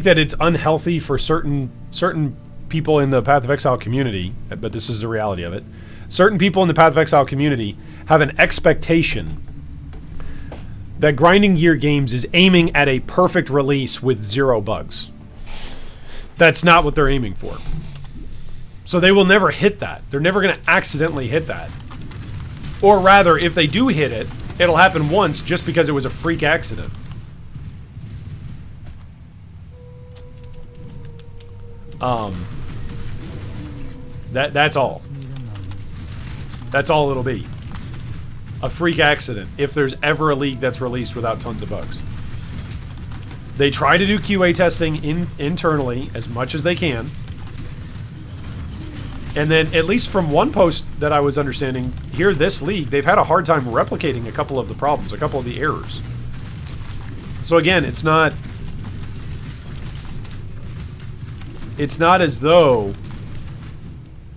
that it's unhealthy for certain people in the Path of Exile community, but this is the reality of it. Certain people in the Path of Exile community have an expectation that Grinding Gear Games is aiming at a perfect release with 0 bugs. That's not what they're aiming for. So they will never hit that. They're never going to accidentally hit that. Or rather, if they do hit it, it'll happen once just because it was a freak accident. That's all. That's all it'll be. A freak accident, if there's ever a league that's released without tons of bugs. They try to do QA testing internally as much as they can. And then, at least from one post that I was understanding, here, this league, they've had a hard time replicating a couple of the problems, a couple of the errors. So again, it's not as though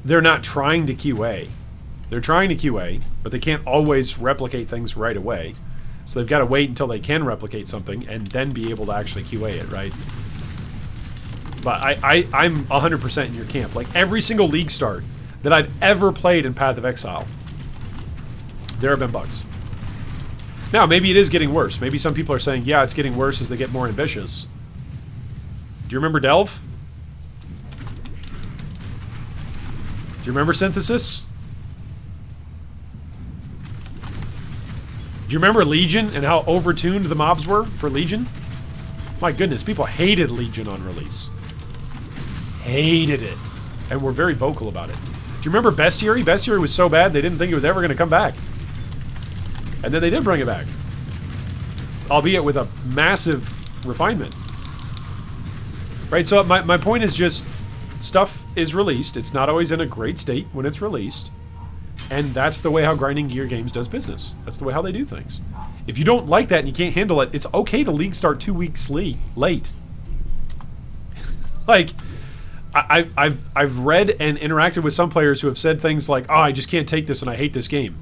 they're not trying to QA. They're trying to QA, but they can't always replicate things right away. So they've got to wait until they can replicate something and then be able to actually QA it, right? But I'm 100% in your camp. Like, every single league start that I've ever played in Path of Exile, there have been bugs. Now, maybe it is getting worse. Maybe some people are saying, yeah, it's getting worse as they get more ambitious. Do you remember Delve? Do you remember Synthesis? Do you remember Legion and how overtuned the mobs were for Legion? My goodness, people hated Legion on release. Hated it. And were very vocal about it. Do you remember Bestiary? Bestiary was so bad they didn't think it was ever going to come back. And then they did bring it back. Albeit with a massive refinement. Right, so my point is just, stuff is released. It's not always in a great state when it's released. And that's the way how Grinding Gear Games does business. That's the way how they do things. If you don't like that and you can't handle it, it's okay to league start 2 weeks late. Like, I've read and interacted with some players who have said things like, "Oh, I just can't take this and I hate this game."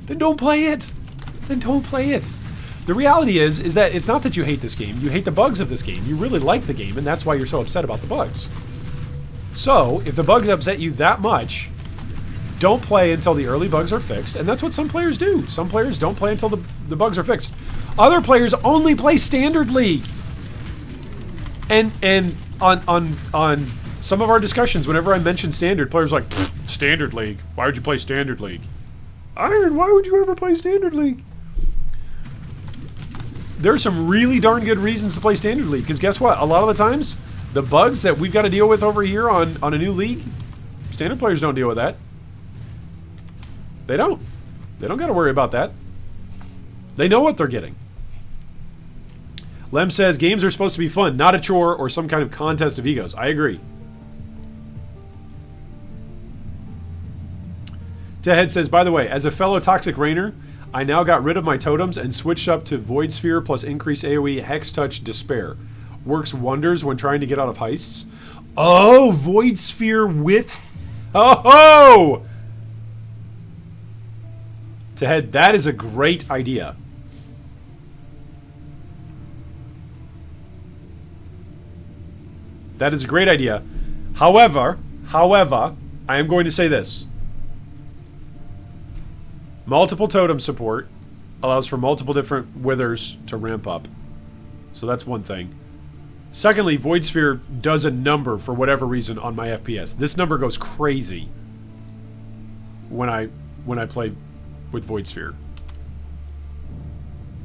Then don't play it. Then don't play it. The reality is that it's not that you hate this game. You hate the bugs of this game. You really like the game, and that's why you're so upset about the bugs. So, if the bugs upset you that much, don't play until the early bugs are fixed, and that's what some players do. Some players don't play until the bugs are fixed. Other players only play Standard League. And on some of our discussions, whenever I mention Standard, players are like, Standard League? Why would you play Standard League? Iron, why would you ever play Standard League? There are some really darn good reasons to play Standard League, because guess what? A lot of the times, the bugs that we've got to deal with over here on a new league, Standard players don't deal with that. They don't. They don't got to worry about that. They know what they're getting. Lem says, games are supposed to be fun, not a chore or some kind of contest of egos. I agree. Tehead says, by the way, as a fellow Toxic Rainer, I now got rid of my totems and switched up to Void Sphere plus increase AoE, Hex Touch, Despair. Works wonders when trying to get out of heists. Oh, Void Sphere with... Oh! Tehead, that is a great idea. That is a great idea. However, I am going to say this. Multiple totem support allows for multiple different withers to ramp up. So that's one thing. Secondly, Void Sphere does a number for whatever reason on my FPS. This number goes crazy when I play with Void Sphere.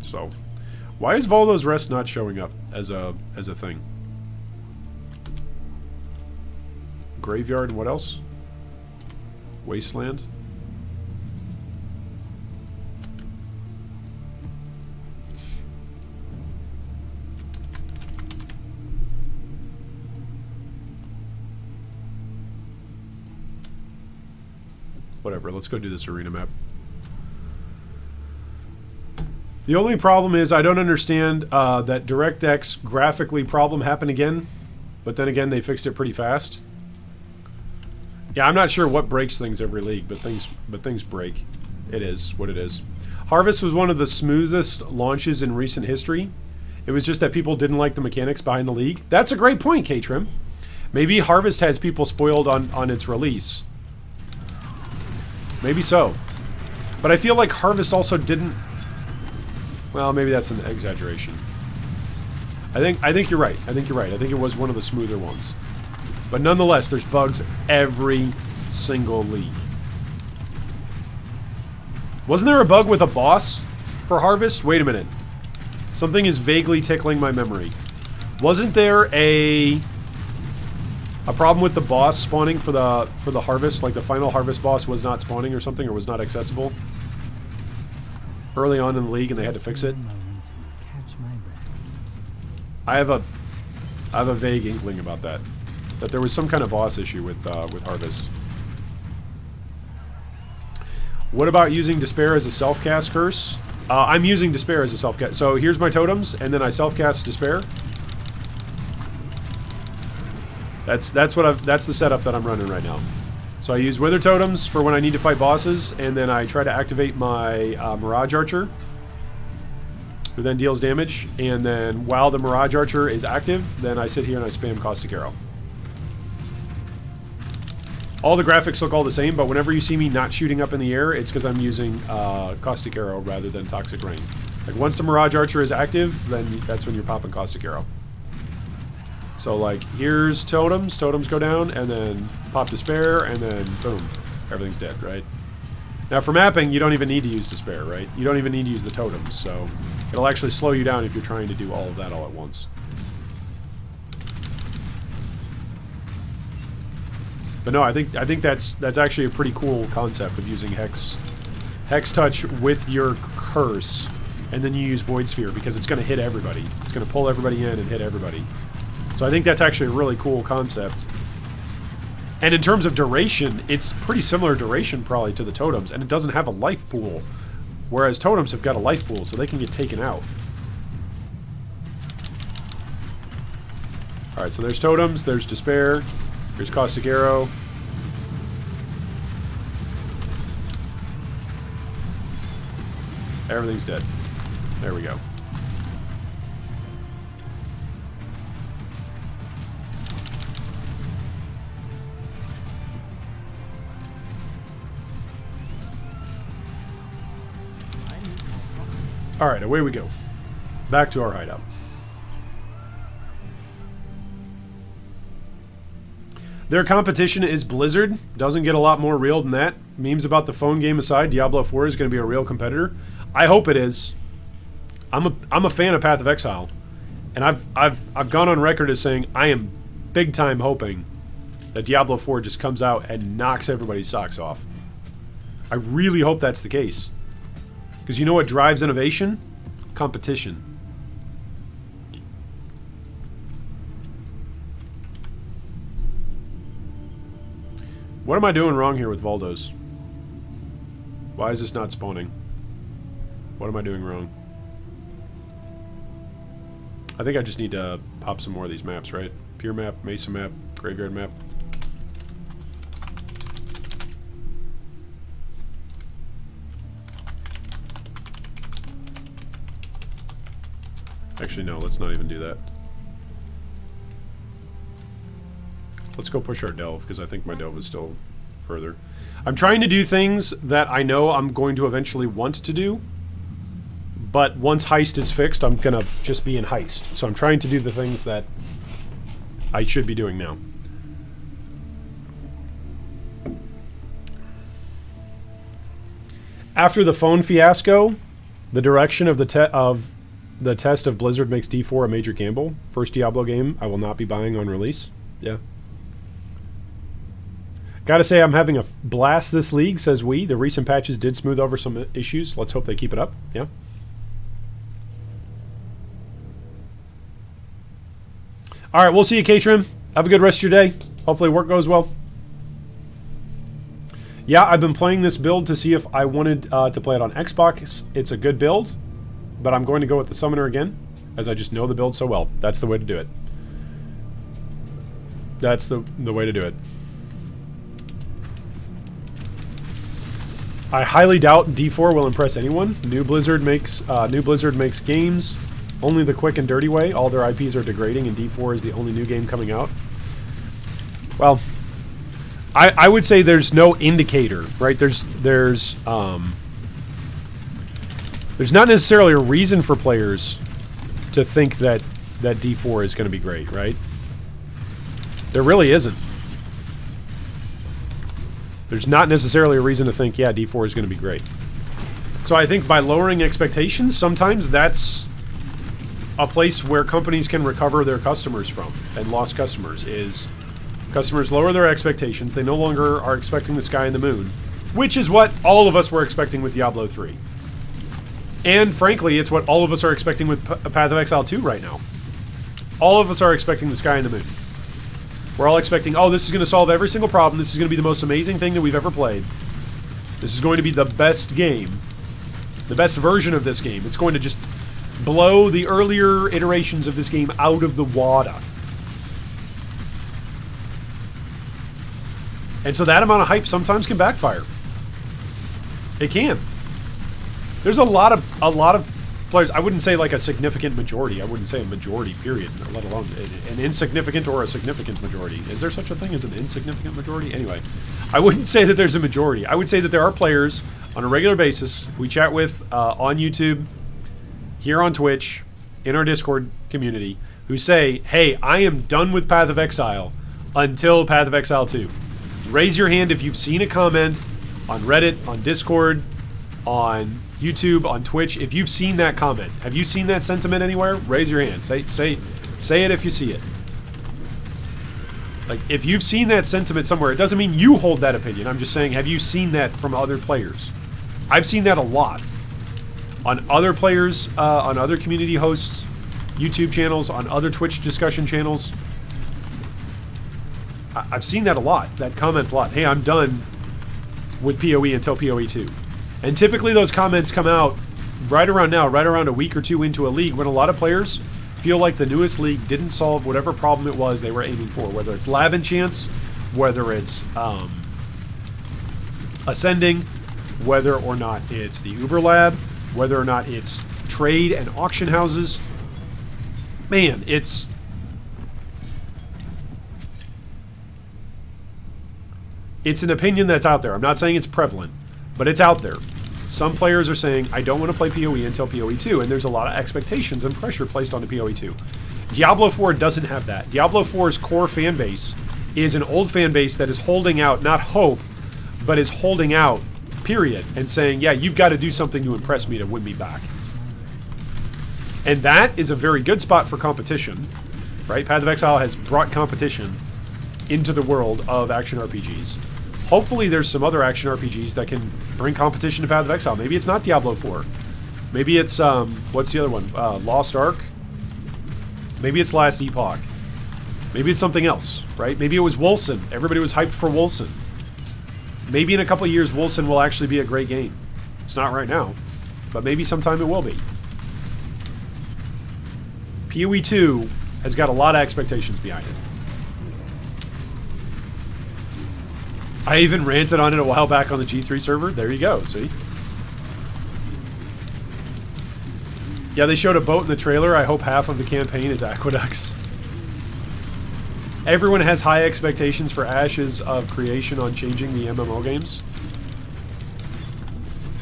So, why is Voldo's Rest not showing up as a thing? Graveyard and what else? Wasteland. Whatever, let's go do this arena map. The only problem is I don't understand that DirectX graphically problem happened again, but then again they fixed it pretty fast. Yeah, I'm not sure what breaks things every league, but things break. It is what it is. Harvest was one of the smoothest launches in recent history. It was just that people didn't like the mechanics behind the league. That's a great point, K-Trim. Maybe Harvest has people spoiled on its release. Maybe so. But I feel like Harvest also didn't... Well, maybe that's an exaggeration. I think you're right. I think it was one of the smoother ones. But nonetheless, there's bugs every single league. Wasn't there a bug with a boss for Harvest? Wait a minute. Something is vaguely tickling my memory. Wasn't there a problem with the boss spawning for the Harvest? Like the final Harvest boss was not spawning or something, or was not accessible early on in the league, and they had to fix it. I have a vague inkling about that. That there was some kind of boss issue with Harvest. What about using Despair as a self-cast curse? I'm using Despair as a self-cast. So here's my totems, and then I self-cast Despair. That's the setup that I'm running right now. So I use Wither Totems for when I need to fight bosses, and then I try to activate my Mirage Archer, who then deals damage, and then while the Mirage Archer is active, then I sit here and I spam Caustic Arrow. All the graphics look all the same, but whenever you see me not shooting up in the air, it's because I'm using Caustic Arrow rather than Toxic Rain. Like, once the Mirage Archer is active, then that's when you're popping Caustic Arrow. So, like, here's totems. Totems go down, and then pop Despair, and then boom. Everything's dead, right? Now, for mapping, you don't even need to use Despair, right? You don't even need to use the totems, so it'll actually slow you down if you're trying to do all of that all at once. But no, I think that's actually a pretty cool concept of using Hex Touch with your curse, and then you use Void Sphere, because it's going to hit everybody. It's going to pull everybody in and hit everybody. So I think that's actually a really cool concept. And in terms of duration, it's pretty similar duration probably to the totems, and it doesn't have a life pool. Whereas totems have got a life pool, so they can get taken out. Alright, so there's totems, there's Despair. Here's Caustic Arrow. Everything's dead. There we go. Alright, away we go. Back to our hideout. Their competition is Blizzard. Doesn't get a lot more real than that. Memes about the phone game aside, Diablo 4 is going to be a real competitor. I hope it is. I'm a fan of Path of Exile, and I've gone on record as saying I am big time hoping that Diablo 4 just comes out and knocks everybody's socks off. I really hope that's the case. Because you know what drives innovation? Competition. What am I doing wrong here with Valdos? Why is this not spawning? What am I doing wrong? I think I just need to pop some more of these maps, right? Pier map, Mesa map, Graveyard map. Actually, no, let's not even do that. Let's go push our delve, because I think my delve is still further. I'm trying to do things that I know I'm going to eventually want to do, but once Heist is fixed, I'm going to just be in Heist. So I'm trying to do the things that I should be doing now. After the phone fiasco, the direction of the test of Blizzard makes D4 a major gamble. First Diablo game I will not be buying on release. Yeah. Gotta say, I'm having a blast this league, says we. The recent patches did smooth over some issues. Let's hope they keep it up. Yeah. Alright, we'll see you, K-Trim. Have a good rest of your day. Hopefully work goes well. Yeah, I've been playing this build to see if I wanted to play it on Xbox. It's a good build, but I'm going to go with the Summoner again, as I just know the build so well. That's the way to do it. That's the way to do it. I highly doubt D4 will impress anyone. New Blizzard makes games only the quick and dirty way. All their IPs are degrading, and D4 is the only new game coming out. Well, I would say there's no indicator, right? There's not necessarily a reason for players to think that D4 is going to be great, right? There really isn't. There's not necessarily a reason to think, yeah, D4 is going to be great. So I think by lowering expectations, sometimes that's a place where companies can recover their customers from, and lost customers, is customers lower their expectations. They no longer are expecting the sky and the moon, which is what all of us were expecting with Diablo 3. And frankly, it's what all of us are expecting with Path of Exile 2 right now. All of us are expecting the sky and the moon. We're all expecting, oh, this is going to solve every single problem. This is going to be the most amazing thing that we've ever played. This is going to be the best game. The best version of this game. It's going to just blow the earlier iterations of this game out of the water. And so that amount of hype sometimes can backfire. It can. There's a lot of players. I wouldn't say like a significant majority. I wouldn't say a majority, period, let alone an insignificant or a significant majority. Is there such a thing as an insignificant majority? Anyway, I wouldn't say that there's a majority. I would say that there are players on a regular basis we chat with on YouTube, here on Twitch, in our Discord community, who say, hey, I am done with Path of Exile until Path of Exile 2. Raise your hand if you've seen a comment on Reddit, on Discord, on YouTube, on Twitch. If you've seen that comment, have you seen that sentiment anywhere? Raise your hand. Say it if you see it. Like, if you've seen that sentiment somewhere, it doesn't mean you hold that opinion. I'm just saying, have you seen that from other players? I've seen that a lot. On other players, on other community hosts, YouTube channels, on other Twitch discussion channels. I've seen that a lot. That comment a lot. Hey, I'm done with POE until POE 2. And typically those comments come out right around now, right around a week or two into a league, when a lot of players feel like the newest league didn't solve whatever problem it was they were aiming for, whether it's lab enchants, whether it's ascending, whether or not it's the Uber Lab, whether or not it's trade and auction houses. Man, it's an opinion that's out there. I'm not saying it's prevalent, but it's out there. Some players are saying, I don't want to play PoE until PoE 2, and there's a lot of expectations and pressure placed onto PoE 2. Diablo 4 doesn't have that. Diablo 4's core fan base is an old fan base that is holding out, not hope, but is holding out, period, and saying, yeah, you've got to do something to impress me to win me back. And that is a very good spot for competition, right? Path of Exile has brought competition into the world of action RPGs. Hopefully there's some other action RPGs that can bring competition to Path of Exile. Maybe it's not Diablo 4. Maybe it's, what's the other one? Lost Ark? Maybe it's Last Epoch. Maybe it's something else, right? Maybe it was Wolcen. Everybody was hyped for Wolcen. Maybe in a couple of years, Wolcen will actually be a great game. It's not right now, but maybe sometime it will be. PoE 2 has got a lot of expectations behind it. I even ranted on it a while back on the G3 server. There you go, see? Yeah, they showed a boat in the trailer. I hope half of the campaign is aqueducts. Everyone has high expectations for Ashes of Creation on changing the MMO games.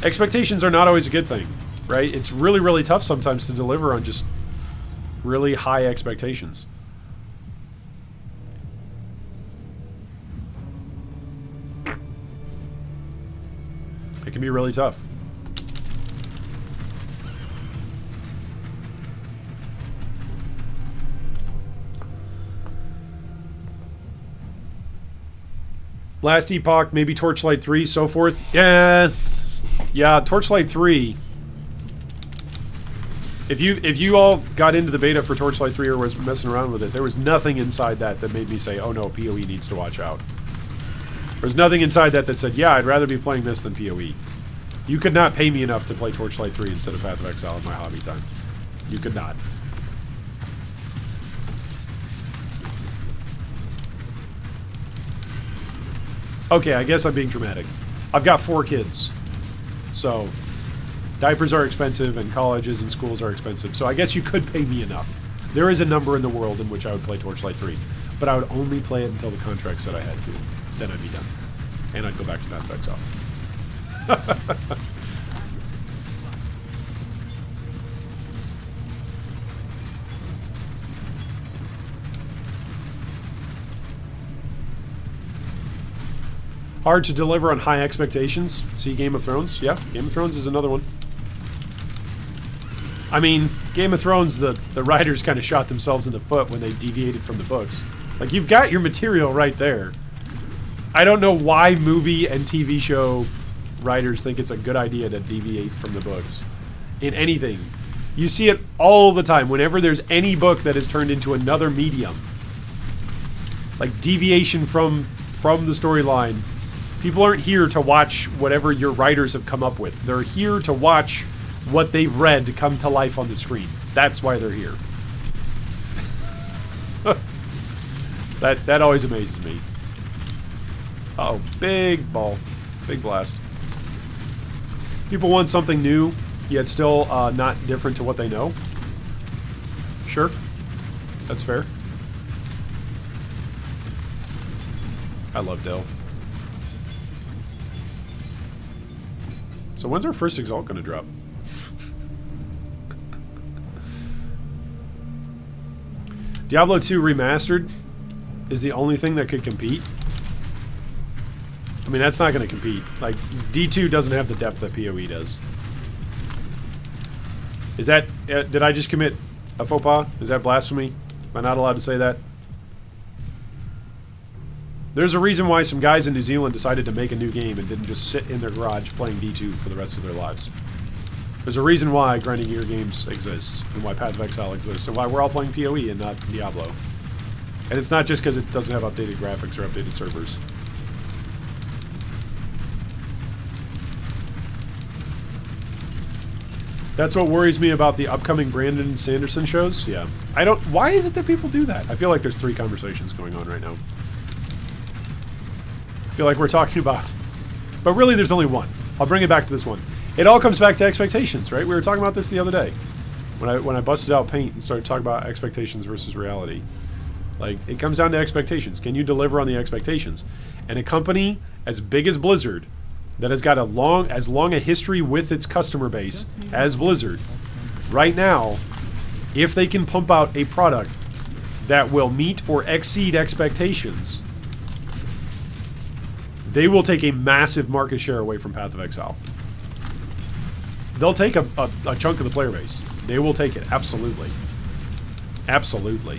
Expectations are not always a good thing, right? It's really, really tough sometimes to deliver on just really high expectations. It can be really tough. Last Epoch, maybe Torchlight 3, so forth. Yeah, Torchlight 3. If you all got into the beta for Torchlight 3 or was messing around with it, there was nothing inside that made me say, oh no, PoE needs to watch out. There's nothing inside that said, yeah, I'd rather be playing this than PoE. You could not pay me enough to play Torchlight 3 instead of Path of Exile in my hobby time. You could not. Okay, I guess I'm being dramatic. I've got 4 kids. So, diapers are expensive and colleges and schools are expensive. So I guess you could pay me enough. There is a number in the world in which I would play Torchlight 3. But I would only play it until the contract said I had to. Then I'd be done. And I'd go back to Path of Exile. Hard to deliver on high expectations. See Game of Thrones? Yeah, Game of Thrones is another one. I mean, Game of Thrones, the writers kind of shot themselves in the foot when they deviated from the books. Like, you've got your material right there. I don't know why movie and TV show writers think it's a good idea to deviate from the books. In anything. You see it all the time. Whenever there's any book that is turned into another medium. Like, deviation from the storyline. People aren't here to watch whatever your writers have come up with. They're here to watch what they've read come to life on the screen. That's why they're here. That always amazes me. Uh-oh, big ball. Big blast. People want something new, yet still not different to what they know. Sure. That's fair. I love Delph. So when's our first Exalt going to drop? Diablo 2 Remastered is the only thing that could compete. I mean, that's not going to compete. Like, D2 doesn't have the depth that PoE does. Is that... did I just commit a faux pas? Is that blasphemy? Am I not allowed to say that? There's a reason why some guys in New Zealand decided to make a new game and didn't just sit in their garage playing D2 for the rest of their lives. There's a reason why Grinding Gear games exists, and why Path of Exile exists, and why we're all playing PoE and not Diablo. And it's not just because it doesn't have updated graphics or updated servers. That's what worries me about the upcoming Brandon Sanderson shows. Yeah. I don't... Why is it that people do that? I feel like there's 3 conversations going on right now. I feel like we're talking about... But really, there's only one. I'll bring it back to this one. It all comes back to expectations, right? We were talking about this the other day. When I busted out Paint and started talking about expectations versus reality. Like, it comes down to expectations. Can you deliver on the expectations? And a company as big as Blizzard, that has got as long a history with its customer base as Blizzard, right now, if they can pump out a product that will meet or exceed expectations, they will take a massive market share away from Path of Exile. They'll take a chunk of the player base. They will take it, absolutely. Absolutely.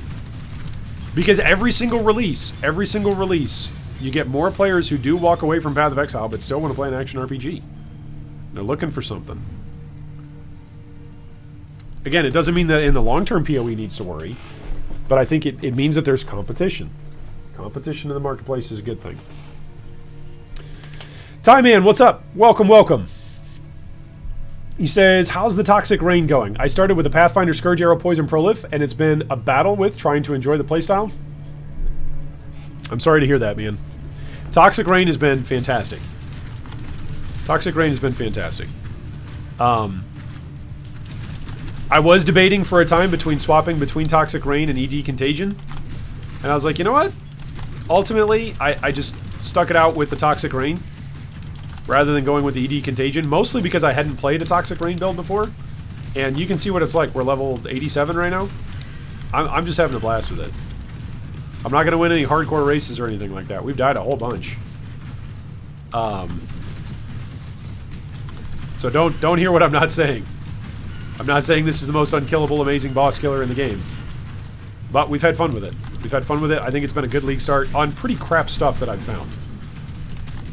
Because every single release, you get more players who do walk away from Path of Exile but still want to play an action RPG. They're looking for something. Again, it doesn't mean that in the long term POE needs to worry, but I think it means that there's competition. Competition in the marketplace is a good thing. Ty Man, what's up? Welcome, welcome. He says, how's the Toxic Rain going? I started with a Pathfinder Scourge Arrow Poison Prolif, and it's been a battle with trying to enjoy the playstyle. I'm sorry to hear that, man. Toxic Rain has been fantastic. Toxic Rain has been fantastic. I was debating for a time between swapping between Toxic Rain and ED Contagion, and I was like, you know what? Ultimately, I just stuck it out with the Toxic Rain rather than going with the ED Contagion, mostly because I hadn't played a Toxic Rain build before. And you can see what it's like. We're level 87 right now. I'm just having a blast with it. I'm not going to win any hardcore races or anything like that. We've died a whole bunch. So don't hear what I'm not saying. I'm not saying this is the most unkillable, amazing boss killer in the game. But we've had fun with it. We've had fun with it. I think it's been a good league start on pretty crap stuff that I've found.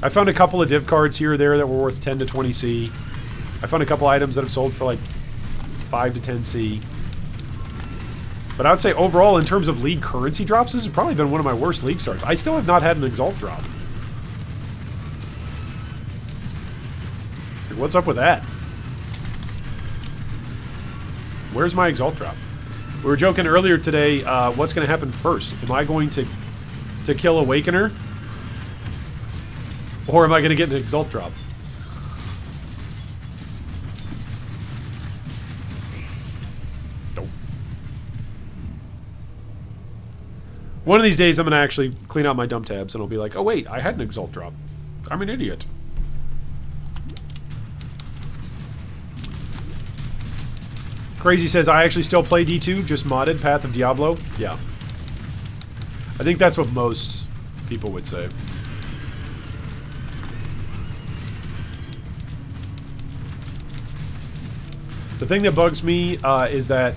I found a couple of div cards here or there that were worth 10 to 20 C. I found a couple items that have sold for like 5 to 10 C. But I would say overall, in terms of league currency drops, this has probably been one of my worst league starts. I still have not had an Exalt drop. Like, what's up with that? Where's my Exalt drop? We were joking earlier today, what's going to happen first? Am I going to kill Awakener? Or am I going to get an Exalt drop? Nope. One of these days I'm going to actually clean out my dump tabs and I'll be like, oh wait, I had an Exalt drop. I'm an idiot. Crazy says, I actually still play D2, just modded Path of Diablo. Yeah. I think that's what most people would say. The thing that bugs me is that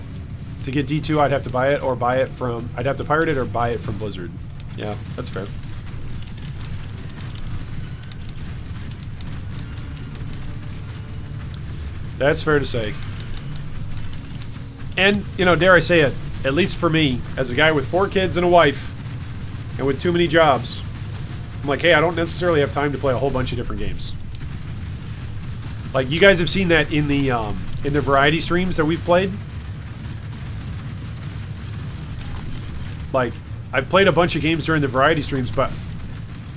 to get D2 I'd have to buy it or buy it from... I'd have to pirate it or buy it from Blizzard. Yeah, that's fair. That's fair to say. And, you know, dare I say it, at least for me, as a guy with 4 kids and a wife, and with too many jobs, I'm like, hey, I don't necessarily have time to play a whole bunch of different games. Like, you guys have seen that in the variety streams that we've played. Like, I've played a bunch of games during the variety streams, but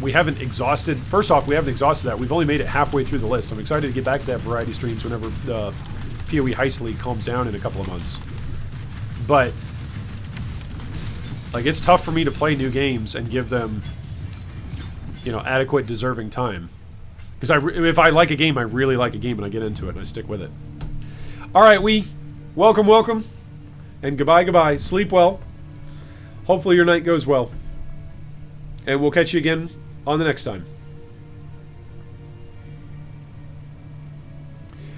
we haven't exhausted... First off, we haven't exhausted that. We've only made it halfway through the list. I'm excited to get back to that variety streams whenever the POE Heist League calms down in a couple of months. But, like, it's tough for me to play new games and give them, you know, adequate, deserving time. Because if I like a game, I really like a game, and I get into it, and I stick with it. All right, welcome, welcome, and goodbye, goodbye. Sleep well. Hopefully your night goes well. And we'll catch you again on the next time.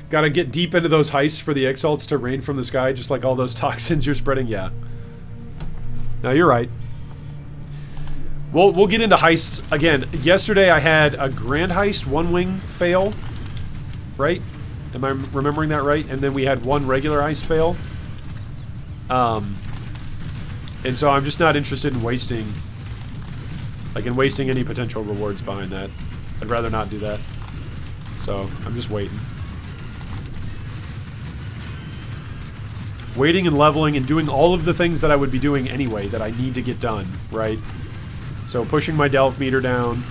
Gotta get deep into those heists for the exalts to rain from the sky, just like all those toxins you're spreading. Yeah. No, you're right. We'll get into heists again. Yesterday I had a grand heist, 1 wing fail, right? Am I remembering that right? And then we had 1 regular heist fail. And so I'm just not interested in wasting any potential rewards behind that. I'd rather not do that. So I'm just waiting. waiting and leveling and doing all of the things that I would be doing anyway that I need to get done, right? So pushing my delve meter down,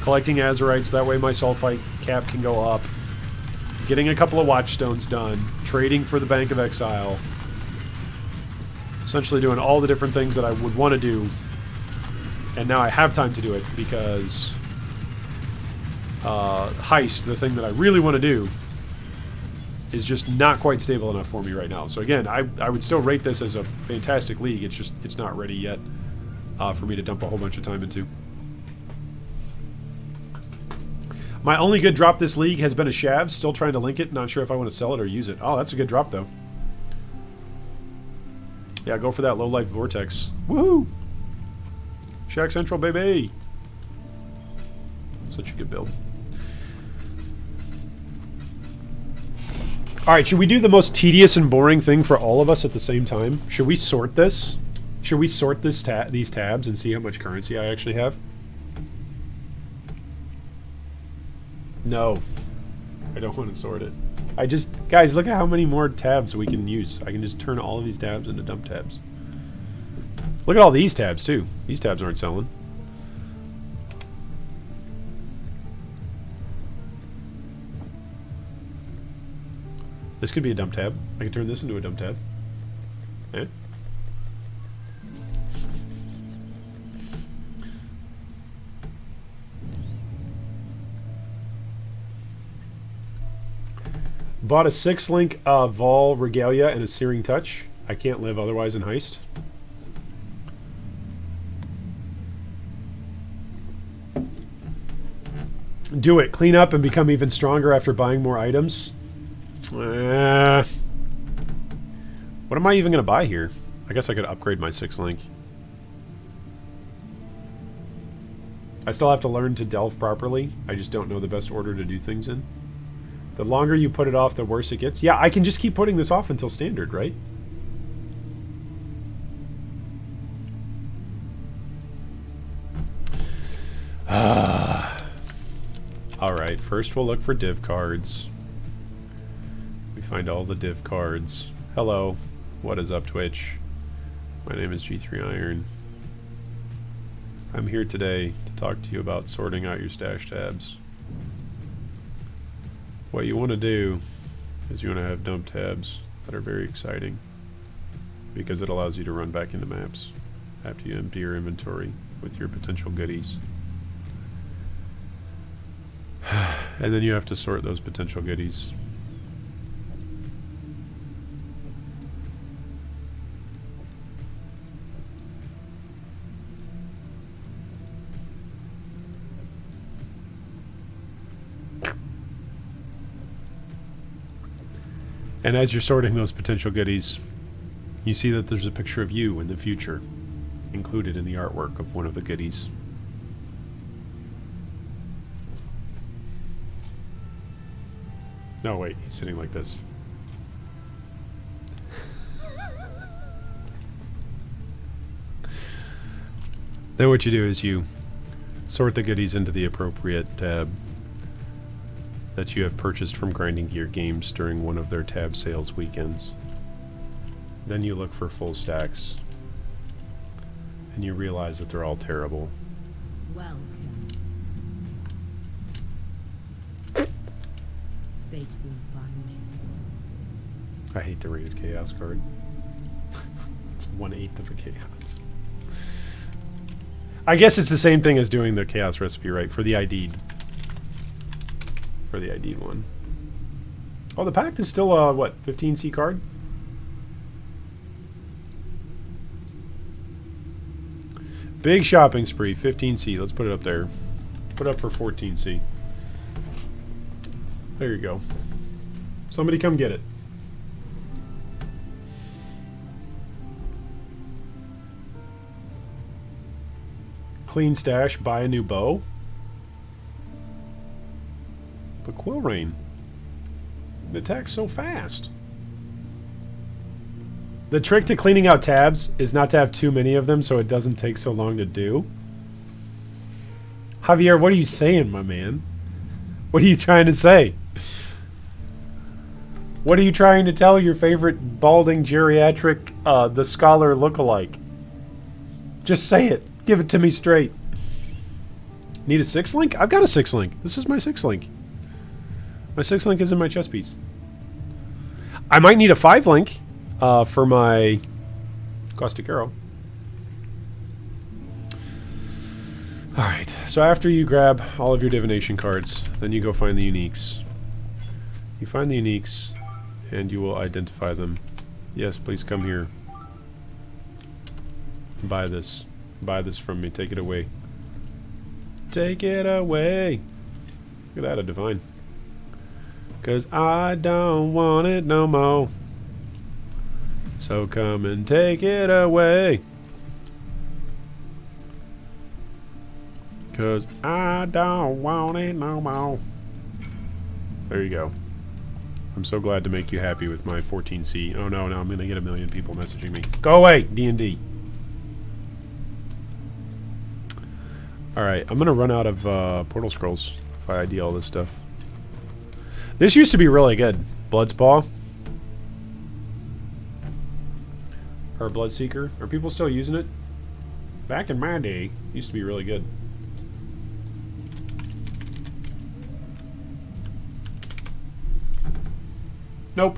collecting azurites, that way my sulfite cap can go up, getting a couple of watchstones done, trading for the Bank of Exile, essentially doing all the different things that I would want to do, and now I have time to do it because Heist, the thing that I really want to do, is just not quite stable enough for me right now. So again, I would still rate this as a fantastic league. It's just, it's not ready yet for me to dump a whole bunch of time into. My only good drop this league has been a Shavs. Still trying to link it. Not sure if I want to sell it or use it. Oh, that's a good drop though. Yeah, go for that low life vortex. Woohoo! Shack Central, baby! Such a good build. Alright, should we do the most tedious and boring thing for all of us at the same time? Should we sort this? Should we sort this these tabs and see how much currency I actually have? No. I don't want to sort it. I just... Guys, look at how many more tabs we can use. I can just turn all of these tabs into dump tabs. Look at all these tabs, too. These tabs aren't selling. This could be a dump tab. I could turn this into a dump tab. Eh? Bought a 6-link Vol Regalia and a Searing Touch. I can't live otherwise in Heist. Do it. Clean up and become even stronger after buying more items. What am I even going to buy here? I guess I could upgrade my 6-link. I still have to learn to delve properly. I just don't know the best order to do things in. The longer you put it off, the worse it gets. Yeah, I can just keep putting this off until standard, right? Alright, first we'll look for div cards. We find all the div cards. Hello, what is up, Twitch? My name is G3 Iron. I'm here today to talk to you about sorting out your stash tabs. What you want to do is you want to have dump tabs that are very exciting because it allows you to run back into maps after you empty your inventory with your potential goodies. And then you have to sort those potential goodies. And as you're sorting those potential goodies, you see that there's a picture of you in the future included in the artwork of one of the goodies. No, wait, he's sitting like this. Then what you do is you sort the goodies into the appropriate tab that you have purchased from Grinding Gear Games during one of their tab sales weekends. Then you look for full stacks, and you realize that they're all terrible. Welcome. Fate will find you. I hate the Rated Chaos card. It's 1/8 of a Chaos. I guess it's the same thing as doing the Chaos recipe, right? For the ID'd. For the ID'd one. Oh, the Pact is still a, what, 15C card? Big shopping spree, 15C. Let's put it up there. Put it up for 14C. There you go. Somebody come get it. Clean stash, buy a new bow. But Quill Rain. It attacks so fast. The trick to cleaning out tabs is not to have too many of them so it doesn't take so long to do. Javier, what are you saying, my man? What are you trying to say? What are you trying to tell your favorite balding geriatric, the scholar lookalike? Just say it. Give it to me straight. Need a 6-link? I've got a 6-link. This is my 6-link. My 6-link is in my chess piece. I might need a 5-link for my Caustic Arrow. Alright, so after you grab all of your divination cards, then you go find the uniques. You find the uniques, and you will identify them. Yes, please come here. Buy this. Buy this from me. Take it away. Take it away. Look at that, a divine. 'Cause I don't want it no more. So come and take it away. 'Cause I don't want it no more. There you go. I'm so glad to make you happy with my 14C. Oh no, I'm gonna get a million people messaging me. Go away, D&D. Alright, I'm gonna run out of portal scrolls if I ID all this stuff. This used to be really good. Bloodspaw. Or Bloodseeker. Are people still using it? Back in my day, it used to be really good. Nope.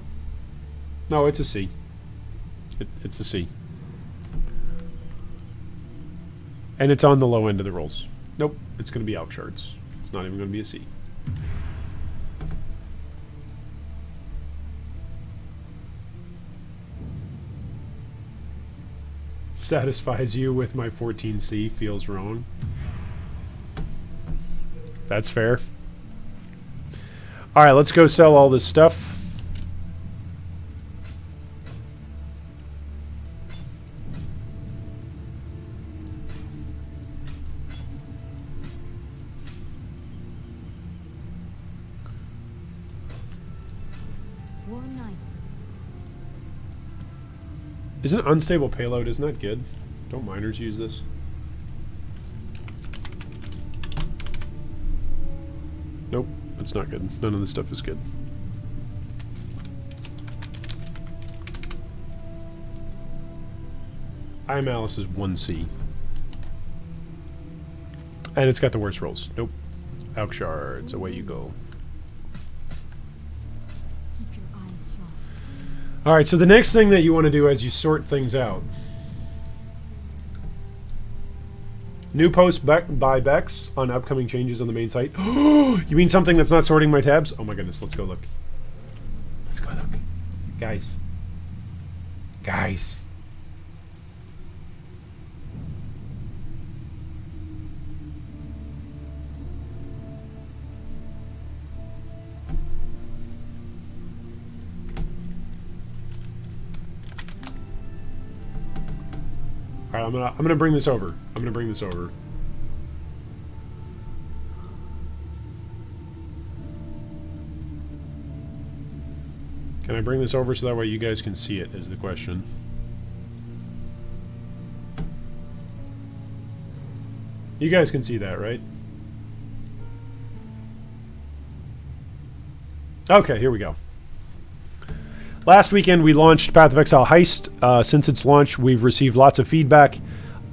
No, it's a C. It's a C. And it's on the low end of the rolls. Nope, it's going to be out shards. It's not even going to be a C. Satisfies you with my 14C, feels wrong. That's fair. Alright, let's go sell all this stuff. Isn't unstable payload, isn't that good? Don't miners use this? Nope, that's not good. None of this stuff is good. Malice is 1C. And it's got the worst rolls. Nope. Out shards, away you go. Alright, so the next thing that you want to do as you sort things out. New post by Bex on upcoming changes on the main site. You mean something that's not sorting my tabs? Oh my goodness, let's go look. Let's go look. Guys. Guys. Alright, I'm gonna bring this over. I'm gonna bring this over. Can I bring this over so that way you guys can see it, is the question. You guys can see that, right? Okay, here we go. Last weekend we launched Path of Exile Heist. Since its launch, we've received lots of feedback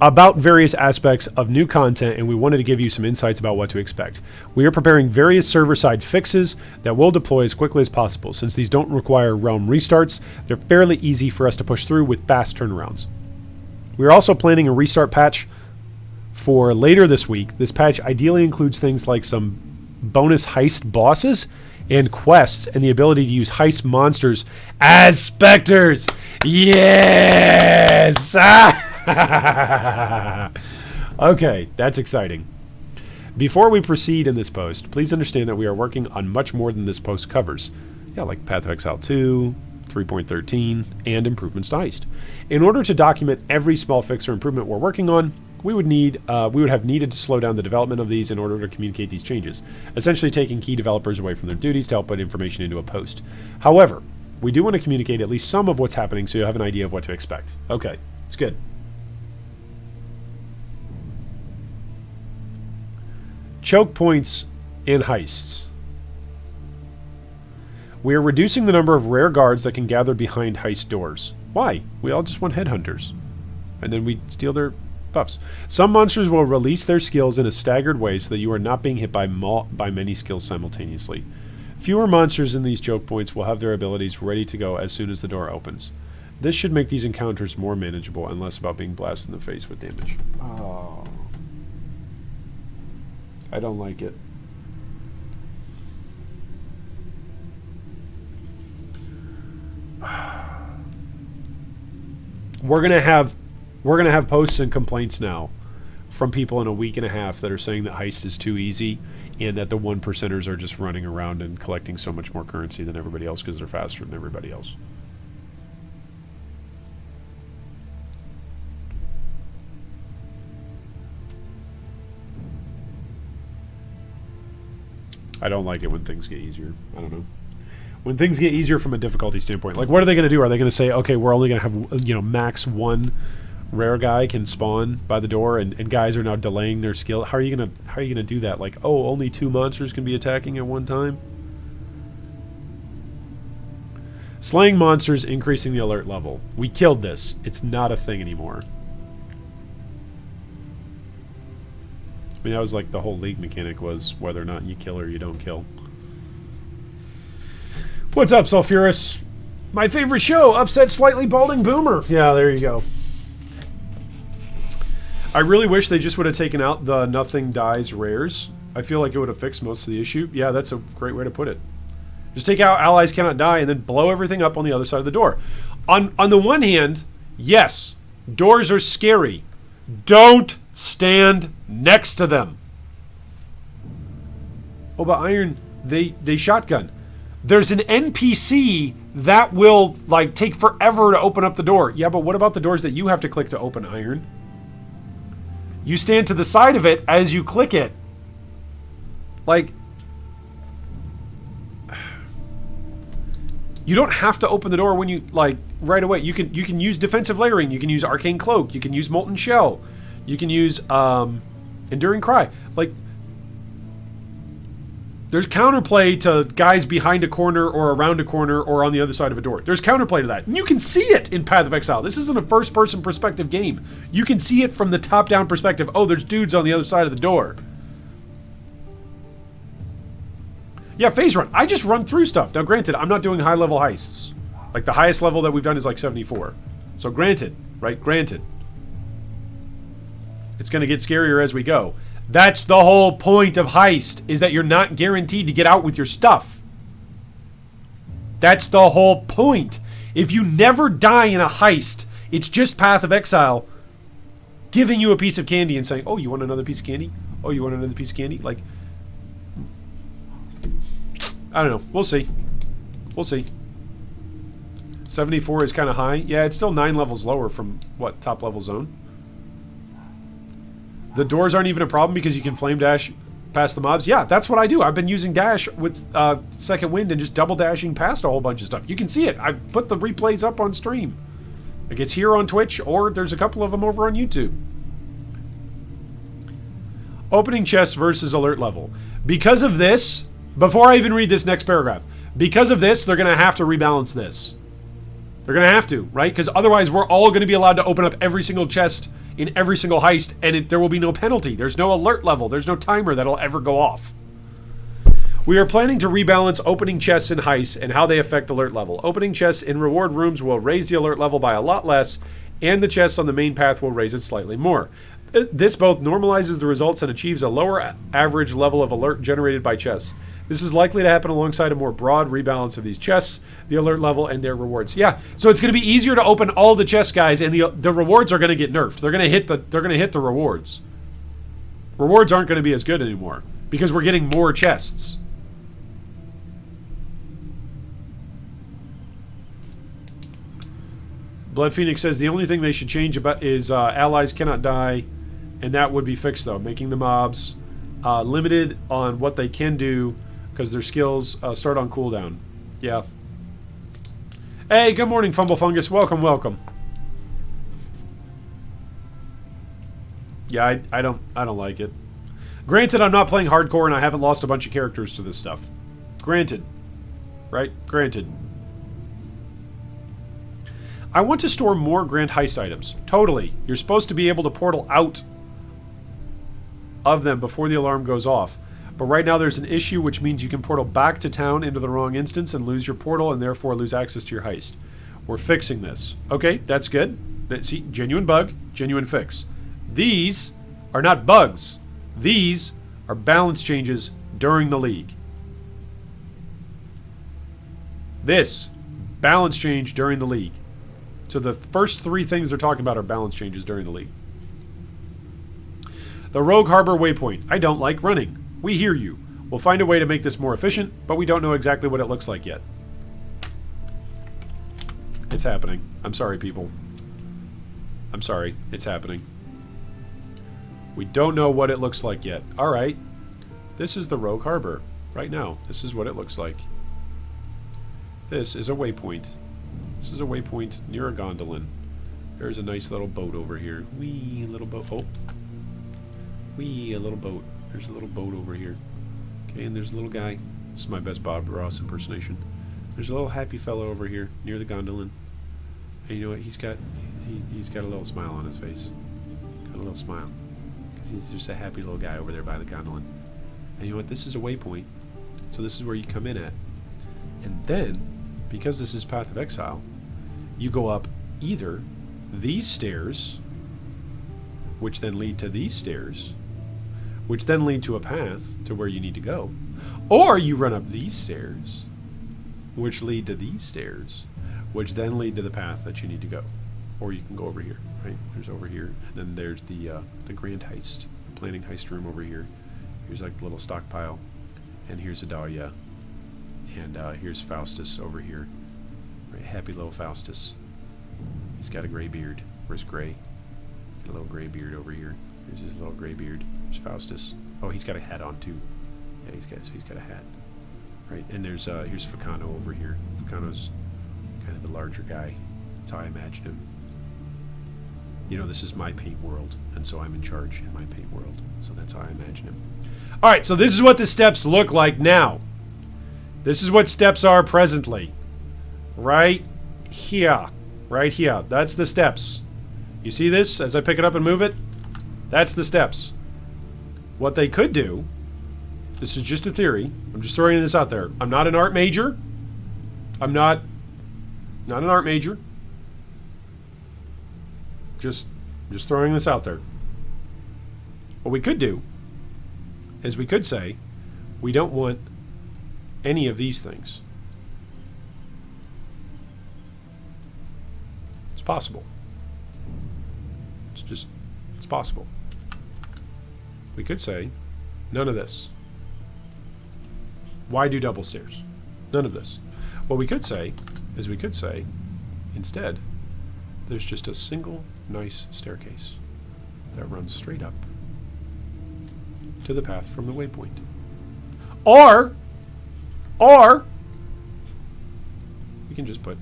about various aspects of new content, and we wanted to give you some insights about what to expect. We are preparing various server-side fixes that will deploy as quickly as possible. Since these don't require realm restarts, they're fairly easy for us to push through with fast turnarounds. We're also planning a restart patch for later this week. This patch ideally includes things like some bonus heist bosses and quests, and the ability to use heist monsters as specters. Yes! Okay, that's exciting. Before we proceed in this post, please understand that we are working on much more than this post covers. Yeah, like Path of Exile 2, 3.13, and improvements to Heist. In order to document every small fix or improvement we're working on, we would have needed to slow down the development of these in order to communicate these changes, essentially taking key developers away from their duties to help put information into a post. However, we do want to communicate at least some of what's happening so you have an idea of what to expect. Okay, it's good. Choke points in heists. We are reducing the number of rare guards that can gather behind heist doors. Why? We all just want headhunters. And then we steal their buffs. Some monsters will release their skills in a staggered way so that you are not being hit by many skills simultaneously. Fewer monsters in these choke points will have their abilities ready to go as soon as the door opens. This should make these encounters more manageable and less about being blasted in the face with damage. Oh. I don't like it. We're gonna have posts and complaints now from people in a week and a half that are saying that Heist is too easy and that the 1%ers are just running around and collecting so much more currency than everybody else because they're faster than everybody else. I don't like it when things get easier. I don't know. When things get easier from a difficulty standpoint, like what are they going to do? Are they going to say, okay, we're only going to have, you know, max one rare guy can spawn by the door, and guys are now delaying their skill? How are you gonna do that? Like, oh, only 2 monsters can be attacking at one time? Slaying monsters, increasing the alert level. We killed this. It's not a thing anymore. I mean, that was like the whole league mechanic, was whether or not you kill or you don't kill. What's up, Sulfurous? My favorite show, Upset Slightly Balding Boomer. Yeah, there you go. I really wish they just would have taken out the nothing dies rares. I feel like it would have fixed most of the issue. Yeah, that's a great way to put it. Just take out allies cannot die and then blow everything up on the other side of the door. On the one hand, yes, doors are scary. Don't stand next to them. Oh, but Iron, they shotgun. There's an NPC that will, like, take forever to open up the door. Yeah, but what about the doors that you have to click to open, Iron? You stand to the side of it as you click it. Like, you don't have to open the door when you, like, right away. You can use defensive layering. You can use arcane cloak. You can use molten shell. You can use enduring cry. Like, there's counterplay to guys behind a corner or around a corner or on the other side of a door. There's counterplay to that. And you can see it in Path of Exile. This isn't a first-person perspective game. You can see it from the top-down perspective. Oh, there's dudes on the other side of the door. Yeah, phase run. I just run through stuff. Now, granted, I'm not doing high-level heists. Like, the highest level that we've done is like 74. So, granted, right? Granted. It's going to get scarier as we go. That's the whole point of Heist, is that you're not guaranteed to get out with your stuff. That's the whole point. If you never die in a heist, it's just Path of Exile giving you a piece of candy and saying, oh, you want another piece of candy? Oh, you want another piece of candy? Like, I don't know. We'll see. We'll see. 74 is kind of high. Yeah, it's still 9 levels lower from, what, top level zone? The doors aren't even a problem because you can flame dash past the mobs. Yeah, that's what I do. I've been using dash with second wind and just double dashing past a whole bunch of stuff. You can see it. I put the replays up on stream. Like, it's here on Twitch, or there's a couple of them over on YouTube. Opening chests versus alert level. Because of this, before I even read this next paragraph, because of this, they're going to have to rebalance this. They're going to have to, right? Because otherwise, we're all going to be allowed to open up every single chest in every single heist, and there will be no penalty. There's no alert level. There's no timer that'll ever go off. We are planning to rebalance opening chests in heists and how they affect alert level. Opening chests in reward rooms will raise the alert level by a lot less, and the chests on the main path will raise it slightly more. This both normalizes the results and achieves a lower average level of alert generated by chests. This is likely to happen alongside a more broad rebalance of these chests, the alert level, and their rewards. Yeah, so it's going to be easier to open all the chests, guys, and the rewards are going to get nerfed. They're going to hit the rewards. Rewards aren't going to be as good anymore because we're getting more chests. Blood Phoenix says the only thing they should change about is allies cannot die, and that would be fixed though, making the mobs limited on what they can do because their skills start on cooldown. Yeah. Hey, good morning, Fumble Fungus. Welcome, welcome. Yeah, I don't like it. Granted, I'm not playing hardcore and I haven't lost a bunch of characters to this stuff. Granted. right? Granted. I want to store more Grand Heist items. Totally. You're supposed to be able to portal out of them before the alarm goes off. But right now there's an issue, which means you can portal back to town into the wrong instance and lose your portal and therefore lose access to your heist. We're fixing this. Okay, that's good. See, genuine bug, genuine fix. These are not bugs. These are balance changes during the league. This, balance change during the league. So the first three things they're talking about are balance changes during the league. The Rogue Harbor waypoint. I don't like running. We hear you. We'll find a way to make this more efficient, but we don't know exactly what it looks like yet. It's happening. I'm sorry, people. I'm sorry. It's happening. We don't know what it looks like yet. Alright. This is the Rogue Harbor. Right now. This is what it looks like. This is a waypoint. This is a waypoint near a gondolin. There's a nice little boat over here. Wee, little boat. Oh. Wee, a little boat. There's a little boat over here. Okay, and there's a little guy. This is my best Bob Ross impersonation. There's a little happy fellow over here near the gondolin. And you know what? He's got a little smile on his face. Got a little smile. Because he's just a happy little guy over there by the gondolin. And you know what? This is a waypoint. So this is where you come in at. And then, because this is Path of Exile, you go up either these stairs, which then lead to these stairs, which then lead to a path to where you need to go. Or you run up these stairs, which lead to these stairs, which then lead to the path that you need to go. Or you can go over here, right? There's over here, and then there's the Grand Heist, the planning heist room over here. Here's like a little stockpile, and here's Adalia, and here's Faustus over here. Right, happy little Faustus. He's got a gray beard. Where's Gray? A little gray beard over here. There's his little gray beard. There's Faustus. Oh, he's got a hat on too. Yeah, he's got a hat. Right, and there's here's Ficano over here. Ficano's kind of the larger guy. That's how I imagine him. You know, this is my paint world, and so I'm in charge in my paint world. So that's how I imagine him. All right, so this is what the steps look like now. This is what steps are presently. Right here. Right here. That's the steps. You see this as I pick it up and move it? That's the steps. What they could do, this is just a theory. I'm just throwing this out there. I'm not an art major. I'm not an art major. Just throwing this out there. What we could do is we could say we don't want any of these things. It's possible. It's possible. We could say none of this. Why do double stairs? None of this. What we could say is we could say instead there's just a single nice staircase that runs straight up to the path from the waypoint. Or we can just put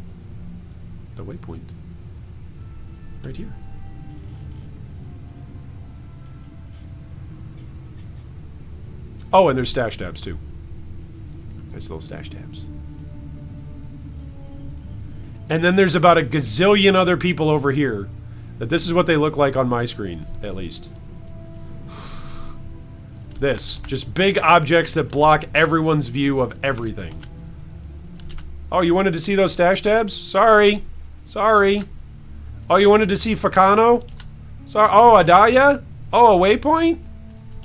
the waypoint right here. Oh, and there's stash tabs too. Nice little stash tabs. And then there's about a gazillion other people over here that this is what they look like on my screen, at least. This. Just big objects that block everyone's view of everything. Oh, you wanted to see those stash tabs? Sorry. Sorry. Oh, you wanted to see Ficano? Sorry. Oh, Adalia? Oh, a waypoint?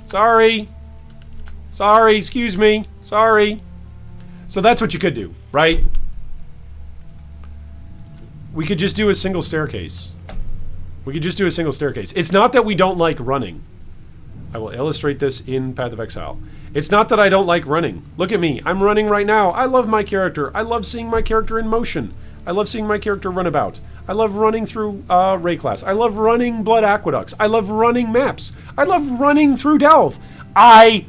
Sorry. Sorry, excuse me. Sorry. So that's what you could do, right? We could just do a single staircase. We could just do a single staircase. It's not that we don't like running. I will illustrate this in Path of Exile. It's not that I don't like running. Look at me. I'm running right now. I love my character. I love seeing my character in motion. I love seeing my character run about. I love running through Ray class. I love running Blood Aqueducts. I love running maps. I love running through Delve. I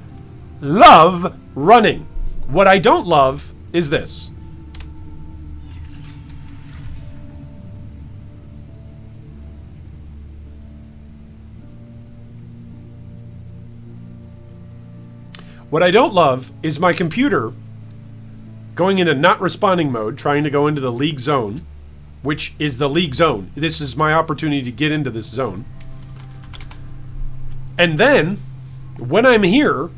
love running. What I don't love is this. What I don't love is my computer going into not responding mode, trying to go into the league zone, which is the league zone. This is my opportunity to get into this zone. And then, when I'm here,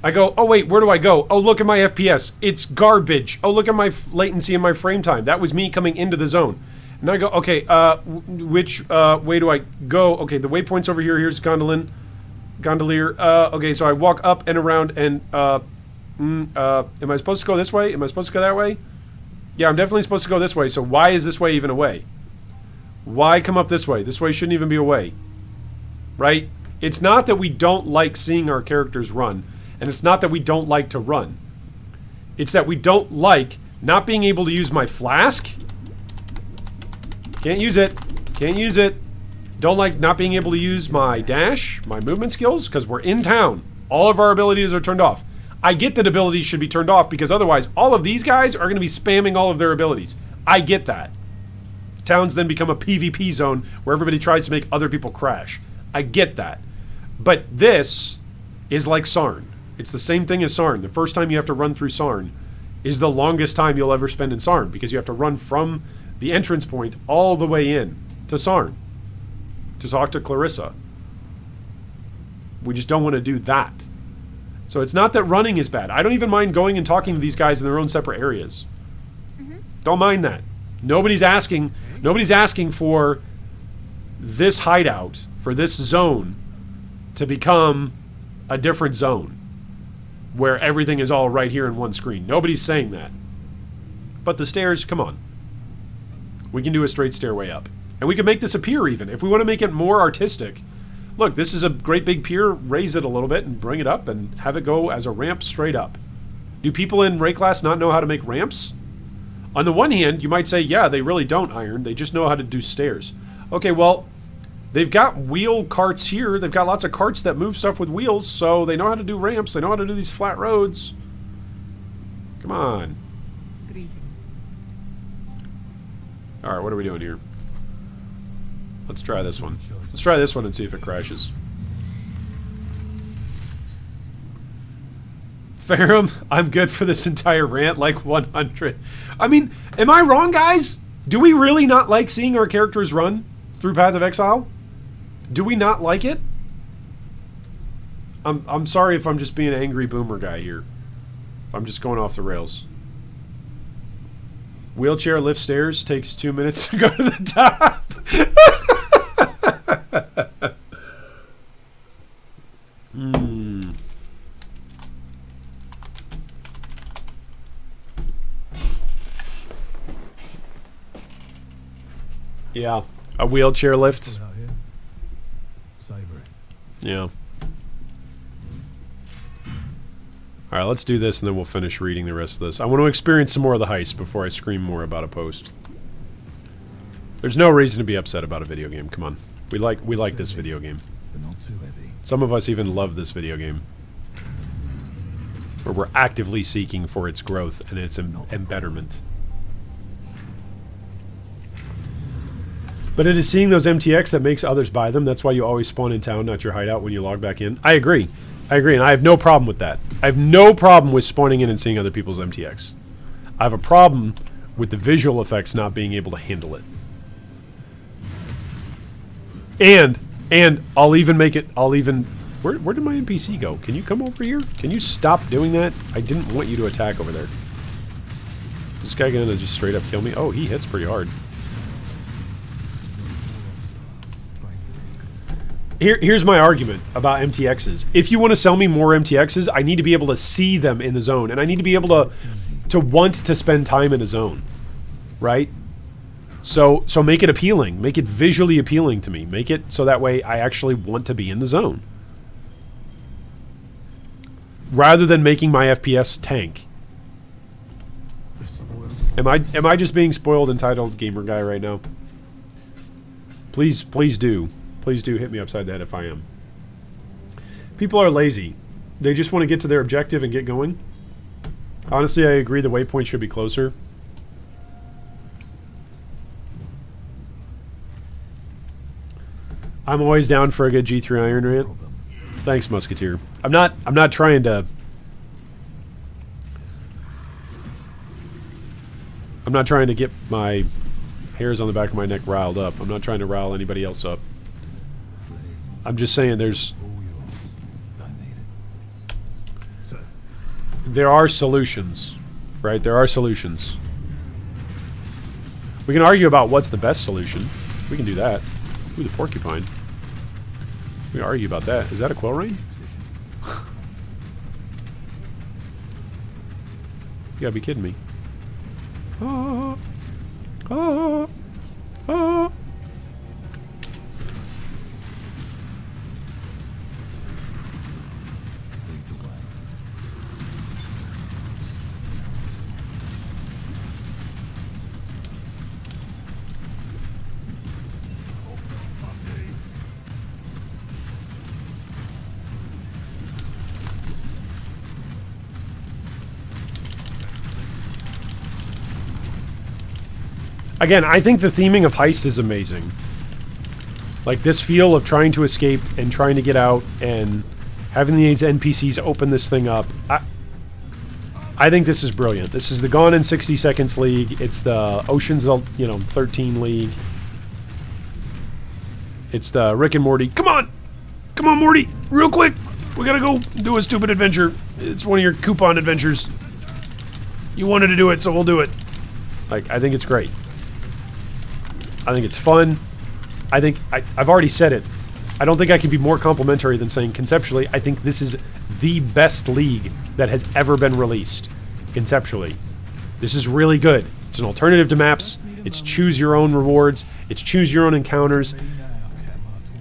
I go, oh wait, where do I go? Oh, look at my FPS. It's garbage. Oh, look at my latency and my frame time. That was me coming into the zone. And I go, okay, which way do I go? Okay, the waypoint's over here. Here's Gondolier. Okay, so I walk up and around and, am I supposed to go this way? Am I supposed to go that way? Yeah, I'm definitely supposed to go this way, so why is this way even a way? Why come up this way? This way shouldn't even be a way. Right? It's not that we don't like seeing our characters run, and it's not that we don't like to run. It's that we don't like not being able to use my flask. Can't use it. Can't use it. Don't like not being able to use my dash, my movement skills, because we're in town. All of our abilities are turned off. I get that abilities should be turned off because otherwise all of these guys are going to be spamming all of their abilities. I get that. Towns then become a PvP zone where everybody tries to make other people crash. I get that. But this is like Sarn. It's the same thing as Sarn. The first time you have to run through Sarn is the longest time you'll ever spend in Sarn because you have to run from the entrance point all the way in to Sarn to talk to Clarissa. We just don't want to do that. So it's not that running is bad. I don't even mind going and talking to these guys in their own separate areas. Don't mind that. Nobody's asking for this hideout, for this zone, to become a different zone where everything is all right here in one screen. Nobody's saying that. But the stairs, come on. We can do a straight stairway up. And we can make this a pier even. If we want to make it more artistic. Look, this is a great big pier. Raise it a little bit and bring it up and have it go as a ramp straight up. Do people in Rayclass not know how to make ramps? On the one hand, you might say, yeah, they really don't, Iron. They just know how to do stairs. Okay, well, they've got wheel carts here. They've got lots of carts that move stuff with wheels, so they know how to do ramps. They know how to do these flat roads. Come on. Greetings. Alright, what are we doing here? Let's try this one. Let's try this one and see if it crashes. Ferrum, I'm good for this entire rant, like 100. I mean, am I wrong, guys? Do we really not like seeing our characters run through Path of Exile? Do we not like it? I'm sorry if I'm just being an angry boomer guy here. If I'm just going off the rails. Wheelchair lift stairs, takes 2 minutes to go to the top. Yeah, a wheelchair lift. Yeah. Alright, let's do this and then we'll finish reading the rest of this. I want to experience some more of the heist before I scream more about a post. There's no reason to be upset about a video game. Come on. We like this video game. But not too heavy. Some of us even love this video game. Where we're actively seeking for its growth and its embetterment. But it is seeing those MTX that makes others buy them. That's why you always spawn in town, not your hideout when you log back in. I agree. I agree, and I have no problem with that. I have no problem with spawning in and seeing other people's MTX. I have a problem with the visual effects not being able to handle it. And I'll even make it, where did my NPC go? Can you come over here? Can you stop doing that? I didn't want you to attack over there. Is this guy gonna just straight up kill me? Oh, he hits pretty hard. Here's my argument about MTXs. If you want to sell me more MTXs, I need to be able to see them in the zone, and I need to be able to want to spend time in a zone, right? So make it appealing, make it visually appealing to me, make it so that way I actually want to be in the zone, rather than making my FPS tank. Am I just being spoiled, entitled gamer guy right now? Please do. Please do hit me upside the head if I am. People are lazy. They just want to get to their objective and get going. Honestly, I agree the waypoint should be closer. I'm always down for a good G3 Iron rant. Thanks, Musketeer. I'm not trying to... I'm not trying to get my hairs on the back of my neck riled up. I'm not trying to rile anybody else up. I'm just saying there are solutions, right? There are solutions. We can argue about what's the best solution. We can do that. Ooh, the porcupine. We can argue about that. Is that a quill rain? You gotta be kidding me. Ah, ah, ah. Again, I think the theming of Heist is amazing. Like, this feel of trying to escape and trying to get out and having these NPCs open this thing up. I think this is brilliant. This is the Gone in 60 Seconds League. It's the Ocean's, 13 League. It's the Rick and Morty. Come on! Come on, Morty! Real quick! We gotta go do a stupid adventure. It's one of your coupon adventures. You wanted to do it, so we'll do it. Like, I think it's great. I think it's fun. I think, I've already said it. I don't think I can be more complimentary than saying conceptually, I think this is the best league that has ever been released. Conceptually. This is really good. It's an alternative to maps. It's choose your own rewards. It's choose your own encounters.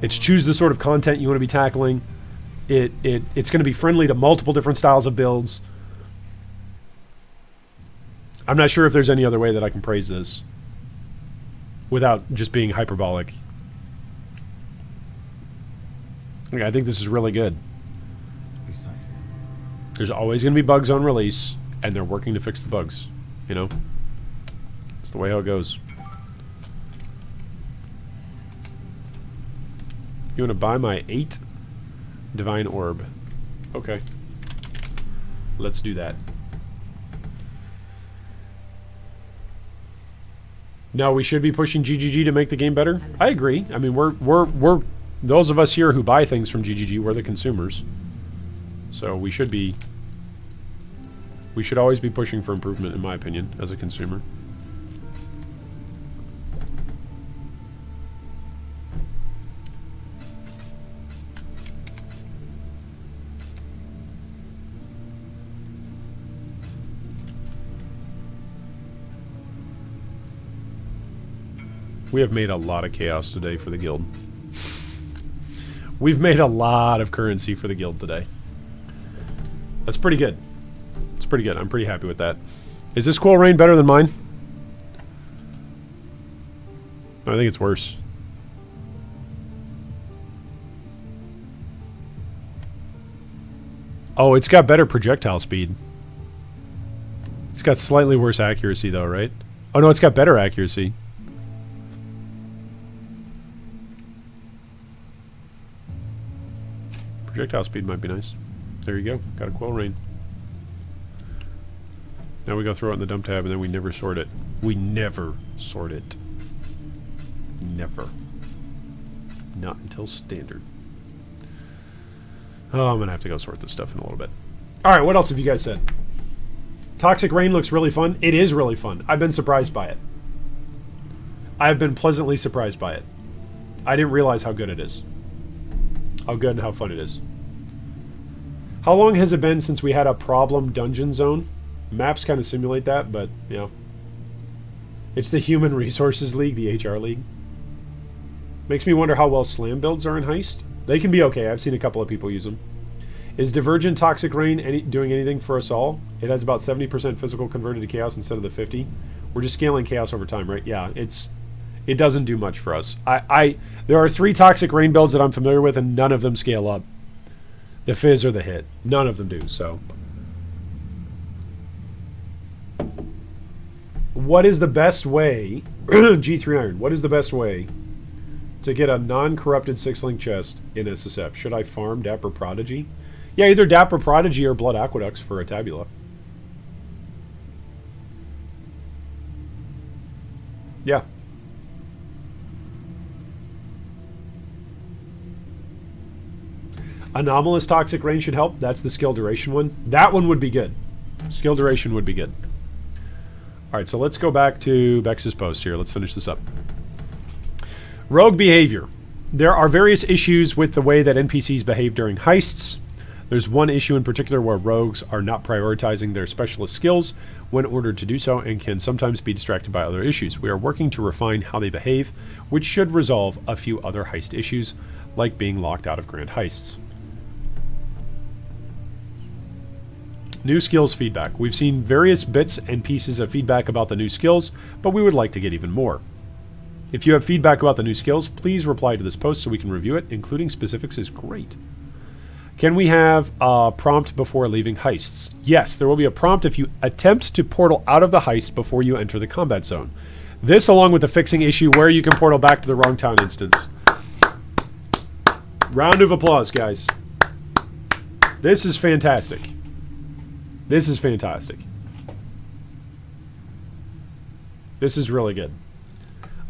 It's choose the sort of content you want to be tackling. It's going to be friendly to multiple different styles of builds. I'm not sure if there's any other way that I can praise this without just being hyperbolic. Okay, I think this is really good. There's always going to be bugs on release, and they're working to fix the bugs. You know? It's the way how it goes. You want to buy my 8 Divine Orb? Okay. Let's do that. No, we should be pushing GGG to make the game better. I agree. I mean, we're those of us here who buy things from GGG, we're the consumers. So we should always be pushing for improvement, in my opinion, as a consumer. We have made a lot of chaos today for the guild. We've made a lot of currency for the guild today. That's pretty good. It's pretty good. I'm pretty happy with that. Is this Quill Rain better than mine? I think it's worse. Oh, it's got better projectile speed. It's got slightly worse accuracy though, right? Oh no, it's got better accuracy. Projectile speed might be nice. There you go. Got a Quill Rain. Now we go throw it in the dump tab and then we never sort it. We never sort it. Never. Not until standard. Oh, I'm gonna have to go sort this stuff in a little bit. Alright, what else have you guys said? Toxic Rain looks really fun. It is really fun. I've been surprised by it. I've been pleasantly surprised by it. I didn't realize how good it is. How good and how fun it is. How long has it been since we had a problem dungeon zone? Maps kind of simulate that, but, you know. It's the Human Resources League, the HR League. Makes me wonder how well slam builds are in Heist. They can be okay. I've seen a couple of people use them. Is Divergent Toxic Rain doing anything for us all? It has about 70% physical converted to chaos instead of the 50. We're just scaling chaos over time, right? Yeah, it doesn't do much for us. There are 3 Toxic Rain builds that I'm familiar with, and none of them scale up. The Fizz or the Hit. None of them do, so. What is the best way, G3 Iron, what is the best way to get a non-corrupted 6-link chest in SSF? Should I farm Dapper Prodigy? Yeah, either Dapper Prodigy or Blood Aqueducts for a Tabula. Yeah. Anomalous toxic range should help. That's the skill duration one. That one would be good. Skill duration would be good. All right, so let's go back to Bex's post here. Let's finish this up. Rogue behavior. There are various issues with the way that NPCs behave during heists. There's one issue in particular where rogues are not prioritizing their specialist skills when ordered to do so and can sometimes be distracted by other issues. We are working to refine how they behave, which should resolve a few other heist issues, like being locked out of grand heists. New skills feedback. We've seen various bits and pieces of feedback about the new skills, but we would like to get even more. If you have feedback about the new skills, please reply to this post so we can review it. Including specifics is great. Can we have a prompt before leaving heists? Yes, there will be a prompt if you attempt to portal out of the heist before you enter the combat zone. This along with the fixing issue where you can portal back to the wrong town instance. Round of applause, guys. This is fantastic. This is fantastic. This is really good.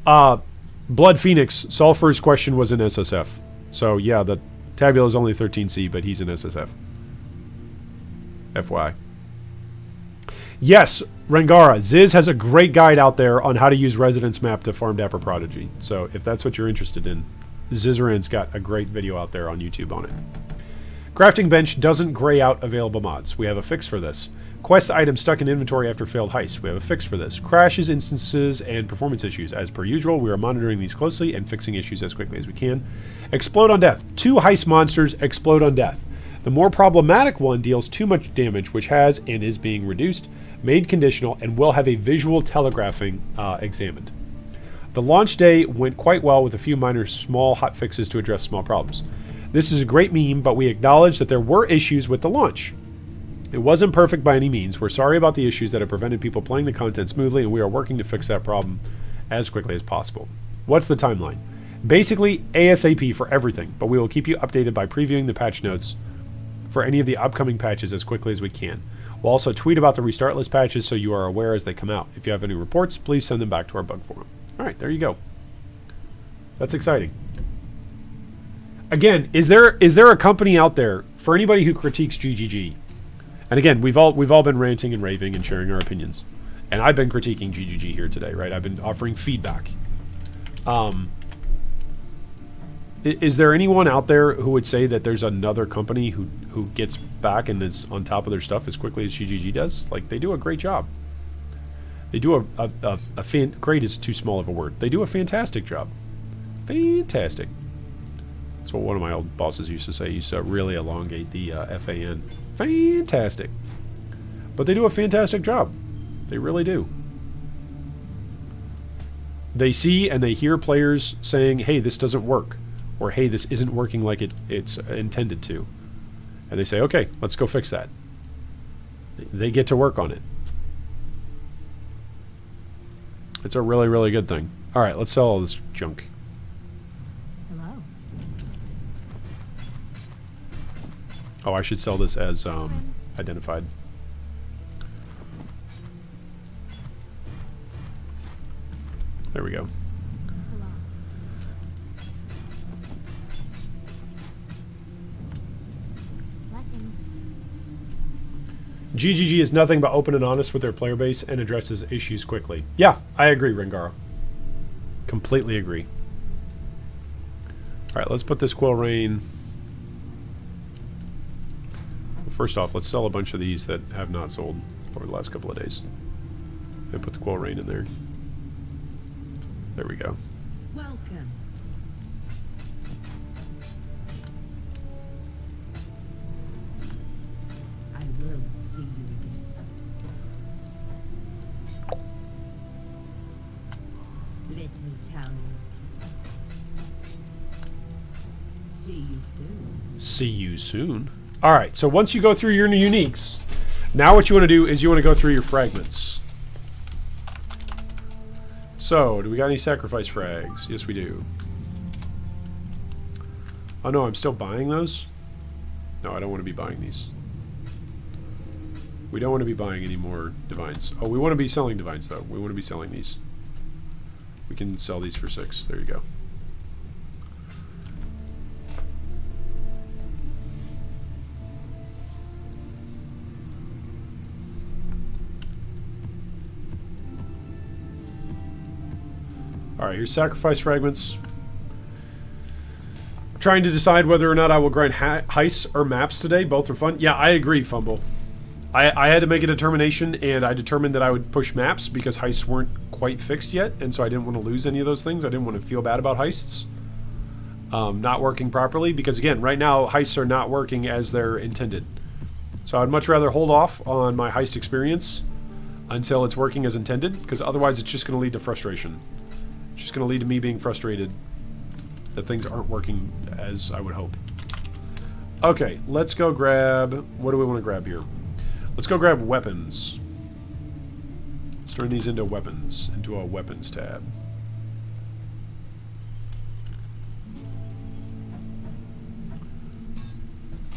Blood Phoenix, Saul first question was in SSF. So yeah, the Tabula is only 13C, but he's in SSF. FYI. Yes, Rengara, Ziz has a great guide out there on how to use Residence Map to farm Dapper Prodigy. So if that's what you're interested in, Zizaran's got a great video out there on YouTube on it. Crafting bench doesn't gray out available mods. We have a fix for this. Quest items stuck in inventory after failed heist. We have a fix for this. Crashes, instances, and performance issues. As per usual, we are monitoring these closely and fixing issues as quickly as we can. Explode on death. 2 heist monsters explode on death. The more problematic one deals too much damage, which has and is being reduced, made conditional, and will have a visual telegraphing examined. The launch day went quite well with a few minor small hot fixes to address small problems. This is a great meme, but we acknowledge that there were issues with the launch. It wasn't perfect by any means. We're sorry about the issues that have prevented people playing the content smoothly, and we are working to fix that problem as quickly as possible. What's the timeline? Basically, ASAP for everything, but we will keep you updated by previewing the patch notes for any of the upcoming patches as quickly as we can. We'll also tweet about the restart list patches so you are aware as they come out. If you have any reports, please send them back to our bug forum. All right, there you go. That's exciting. Again, is there a company out there for anybody who critiques GGG? And again, we've all been ranting and raving and sharing our opinions, and I've been critiquing GGG here today, right? I've been offering feedback. Is there anyone out there who would say that there's another company who gets back and is on top of their stuff as quickly as GGG does? Like, they do a great job. They do great is too small of a word. They do a fantastic job. Fantastic. That's what one of my old bosses used to say. He used to really elongate the FAN. Fantastic. But they do a fantastic job. They really do. They see and they hear players saying, hey, this doesn't work. Or, hey, this isn't working like it's intended to. And they say, okay, let's go fix that. They get to work on it. It's a really, really good thing. All right, let's sell all this junk. Hello. Oh, I should sell this as identified. There we go. Salam. Blessings. GGG is nothing but open and honest with their player base and addresses issues quickly. Yeah, I agree, Rengara. Completely agree. All right, let's put this Quill Rain. First off, let's sell a bunch of these that have not sold over the last couple of days. And put the Quill Rain in there. There we go. Welcome. I will see you again. Let me tell you. See you soon. See you soon. All right, so once you go through your uniques, now what you want to do is you want to go through your fragments. So, do we got any sacrifice frags? Yes, we do. Oh no, I'm still buying those? No, I don't want to be buying these. We don't want to be buying any more divines. Oh, we want to be selling divines, though. We want to be selling these. We can sell these for 6. There you go. Alright, here's sacrifice fragments. Trying to decide whether or not I will grind heists or maps today. Both are fun. Yeah, I agree, Fumble. I had to make a determination, and I determined that I would push maps because heists weren't quite fixed yet, and so I didn't want to lose any of those things. I didn't want to feel bad about heists not working properly, because again, right now, heists are not working as they're intended. So I'd much rather hold off on my heist experience until it's working as intended, because otherwise it's just going to lead to frustration. It's just going to lead to me being frustrated that things aren't working as I would hope. Okay, let's go grab... What do we want to grab here? Let's go grab weapons. Let's turn these into weapons, into a weapons tab.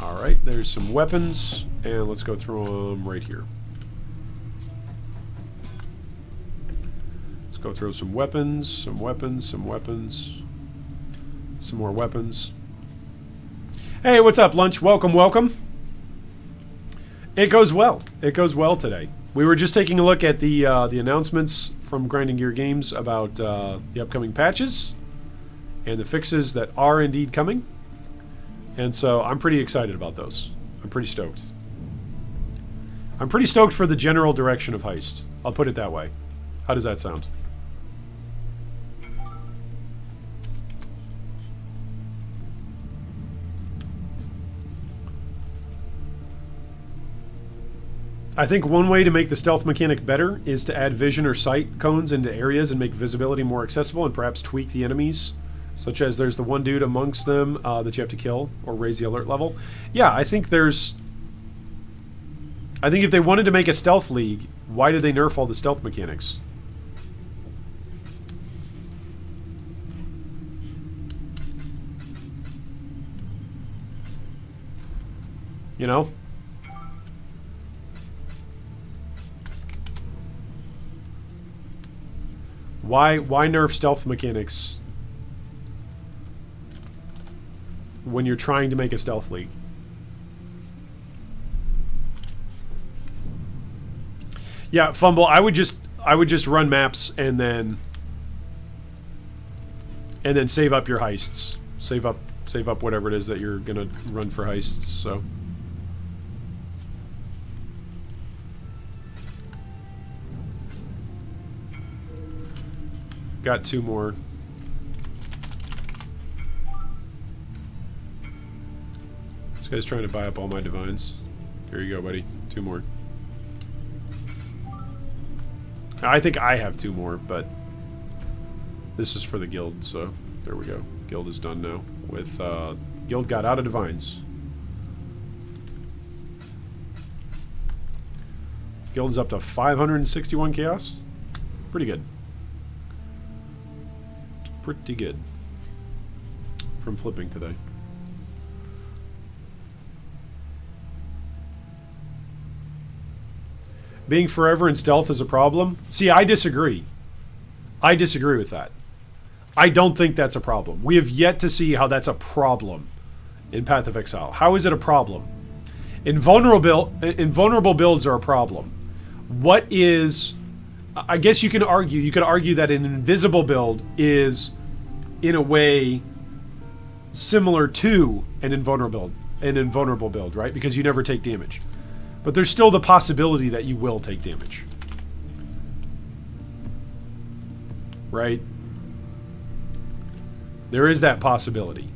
Alright, there's some weapons, and let's go through them right here. Let's go through some weapons, some weapons, some weapons, some more weapons. Hey, what's up, Lunch? Welcome, welcome. It goes well. It goes well today. We were just taking a look at the announcements from Grinding Gear Games about the upcoming patches and the fixes that are indeed coming. And so I'm pretty excited about those. I'm pretty stoked. I'm pretty stoked for the general direction of Heist. I'll put it that way. How does that sound? I think one way to make the stealth mechanic better is to add vision or sight cones into areas and make visibility more accessible, and perhaps tweak the enemies, such as there's the one dude amongst them that you have to kill or raise the alert level. Yeah, I think there's... I think if they wanted to make a stealth league, why did they nerf all the stealth mechanics? You know? Why nerf stealth mechanics when you're trying to make a stealth league? Yeah, Fumble, I would just run maps and then save up your heists. Save up whatever it is that you're gonna run for heists, so. Got 2 more. This guy's trying to buy up all my divines. Here you go, buddy. 2 more. I think I have 2 more, but this is for the guild, so there we go. Guild is done now. With guild got out of divines. Guild is up to 561 chaos. Pretty good. Pretty good from flipping today. Being forever in stealth is a problem? See, I disagree. I disagree with that. I don't think that's a problem. We have yet to see how that's a problem in Path of Exile. How is it a problem? Invulnerable builds are a problem. What is... I guess you could argue that an invisible build is, in a way, similar to an invulnerable build, right? Because you never take damage. But there's still the possibility that you will take damage. Right? There is that possibility.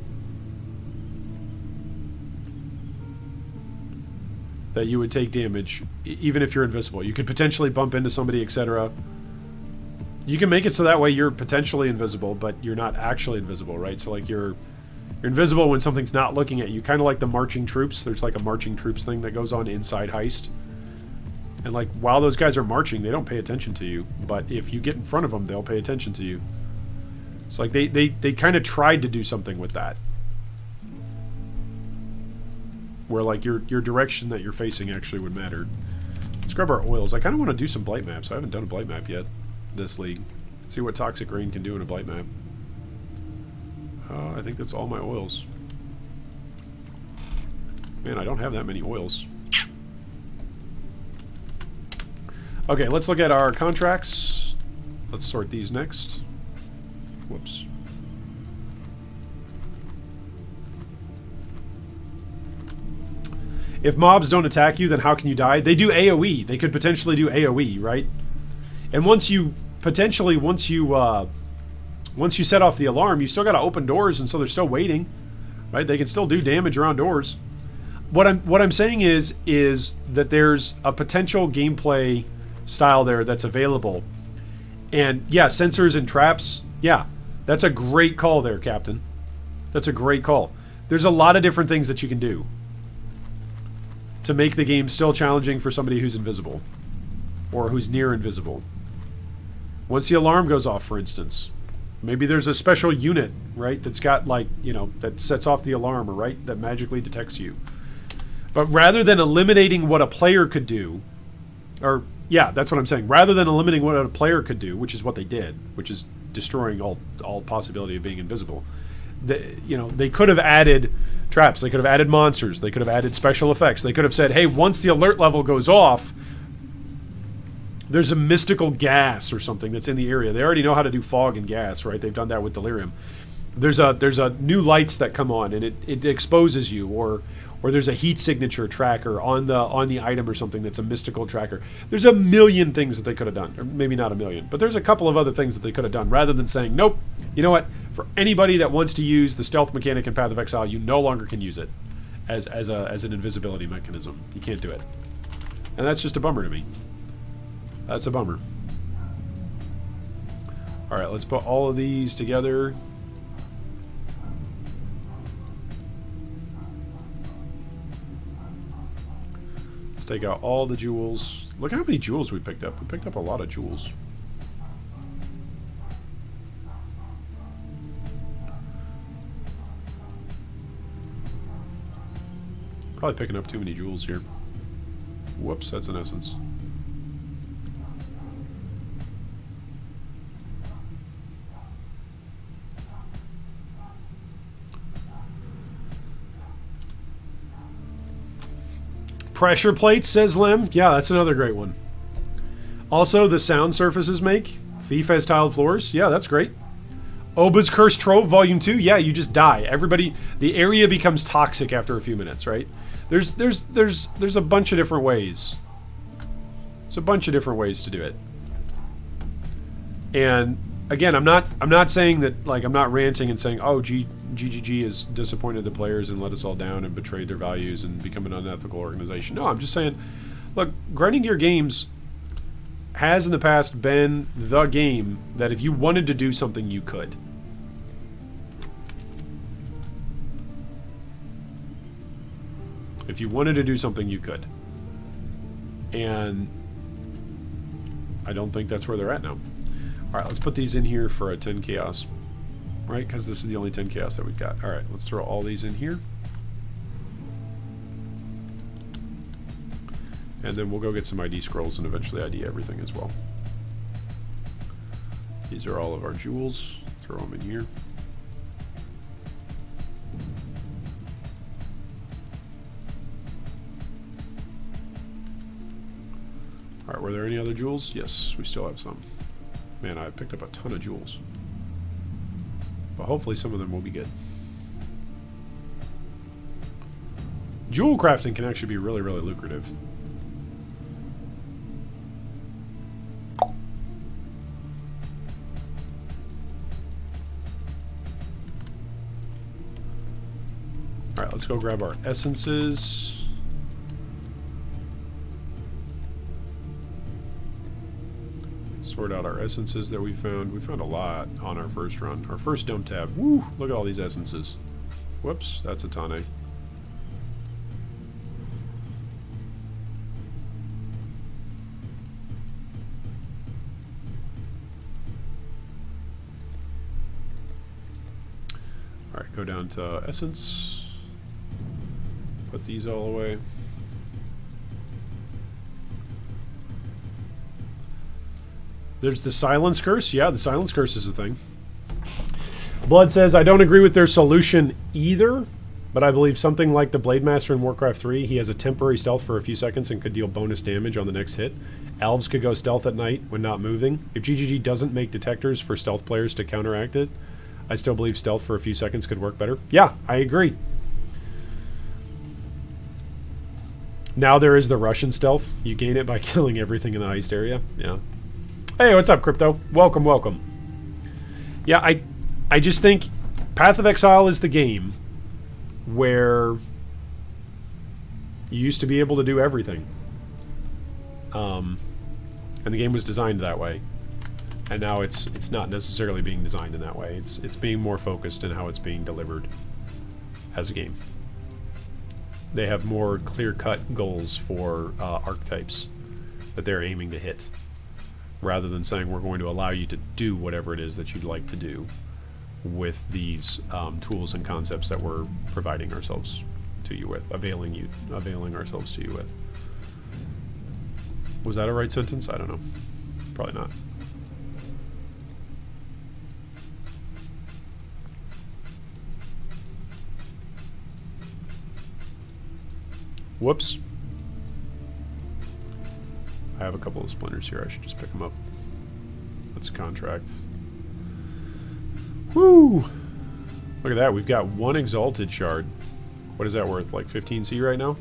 That you would take damage, even if you're invisible. You could potentially bump into somebody, etc. You can make it so that way you're potentially invisible, but you're not actually invisible, right? So, like, you're invisible when something's not looking at you. Kind of like the marching troops. There's, like, a marching troops thing that goes on inside Heist. And, like, while those guys are marching, they don't pay attention to you. But if you get in front of them, they'll pay attention to you. So, like, they kind of tried to do something with that. Where, like, your direction that you're facing actually would matter. Let's grab our oils. I kind of want to do some blight maps. I haven't done a blight map yet this league. See what Toxic Rain can do in a blight map. I think that's all my oils. Man, I don't have that many oils. Okay, let's look at our contracts. Let's sort these next. Whoops. If mobs don't attack you, then how can you die? They do AoE. They could potentially do AoE, right? And once you set off the alarm, you still got to open doors, and so they're still waiting, right? They can still do damage around doors. What I'm saying is that there's a potential gameplay style there that's available. And yeah, sensors and traps. Yeah, that's a great call there, Captain. That's a great call. There's a lot of different things that you can do to make the game still challenging for somebody who's invisible or who's near invisible. Once the alarm goes off, for instance, maybe there's a special unit, right, that's got, like, you know, that sets off the alarm, or right, that magically detects you. But rather than eliminating what a player could do, or yeah, that's what I'm saying. Rather than eliminating what a player could do, which is what they did, which is destroying all possibility of being invisible. They could have added traps. They could have added monsters. They could have added special effects. They could have said, hey, once the alert level goes off, there's a mystical gas or something that's in the area. They already know how to do fog and gas, right? They've done that with Delirium. There's a new lights that come on, and it exposes you, or there's a heat signature tracker on the item or something that's a mystical tracker. There's a million things that they could have done, or maybe not a million, but there's a couple of other things that they could have done, rather than saying, nope, you know what? For anybody that wants to use the stealth mechanic in Path of Exile, you no longer can use it as an invisibility mechanism. You can't do it, and that's just a bummer to me. That's a bummer. All right, let's put all of these together. Let's take out all the jewels. Look how many jewels we picked up. We picked up a lot of jewels. Probably picking up too many jewels here. Whoops, that's an essence. Pressure plates, says Lem. Yeah, that's another great one. Also, the sound surfaces make. Thief has tiled floors. Yeah, that's great. Oba's Cursed Trove, Volume 2. Yeah, you just die. Everybody, the area becomes toxic after a few minutes, right? There's a bunch of different ways. There's a bunch of different ways to do it. And again, I'm not saying that, like, I'm not ranting and saying, oh, GGG has disappointed the players and let us all down and betrayed their values and become an unethical organization. No, I'm just saying, look, Grinding Gear Games has in the past been the game that if you wanted to do something, you could. If you wanted to do something, you could. And I don't think that's where they're at now. Alright, let's put these in here for a 10 chaos. Right? Because this is the only 10 chaos that we've got. Alright, let's throw all these in here. And then we'll go get some ID scrolls and eventually ID everything as well. These are all of our jewels. Throw them in here. Alright, were there any other jewels? Yes, we still have some. Man, I picked up a ton of jewels. But hopefully some of them will be good. Jewel crafting can actually be really, really lucrative. Alright, let's go grab our essences. Sort out our essences that we found. We found a lot on our first run. Our first dump tab. Woo! Look at all these essences. Whoops, that's a Tane. Alright, go down to essence. Put these all away. There's the silence curse. Yeah, the silence curse is a thing. Blood says, I don't agree with their solution either, but I believe something like the Blade Master in Warcraft 3, he has a temporary stealth for a few seconds and could deal bonus damage on the next hit. Elves could go stealth at night when not moving. If GGG doesn't make detectors for stealth players to counteract it, I still believe stealth for a few seconds could work better. Yeah, I agree. Now there is the Russian stealth. You gain it by killing everything in the heist area. Yeah. Hey, what's up, Crypto? Welcome, welcome. Yeah, I just think Path of Exile is the game where you used to be able to do everything. And the game was designed that way. And now it's not necessarily being designed in that way. It's being more focused in how it's being delivered as a game. They have more clear-cut goals for archetypes that they're aiming to hit, rather than saying we're going to allow you to do whatever it is that you'd like to do with these tools and concepts that we're providing ourselves to you with, availing ourselves to you with. Was that a right sentence? I don't know. Probably not. Whoops. I have a couple of splinters here. I should just pick them up. That's a contract. Woo! Look at that. We've got one exalted shard. What is that worth? Like 15C right now?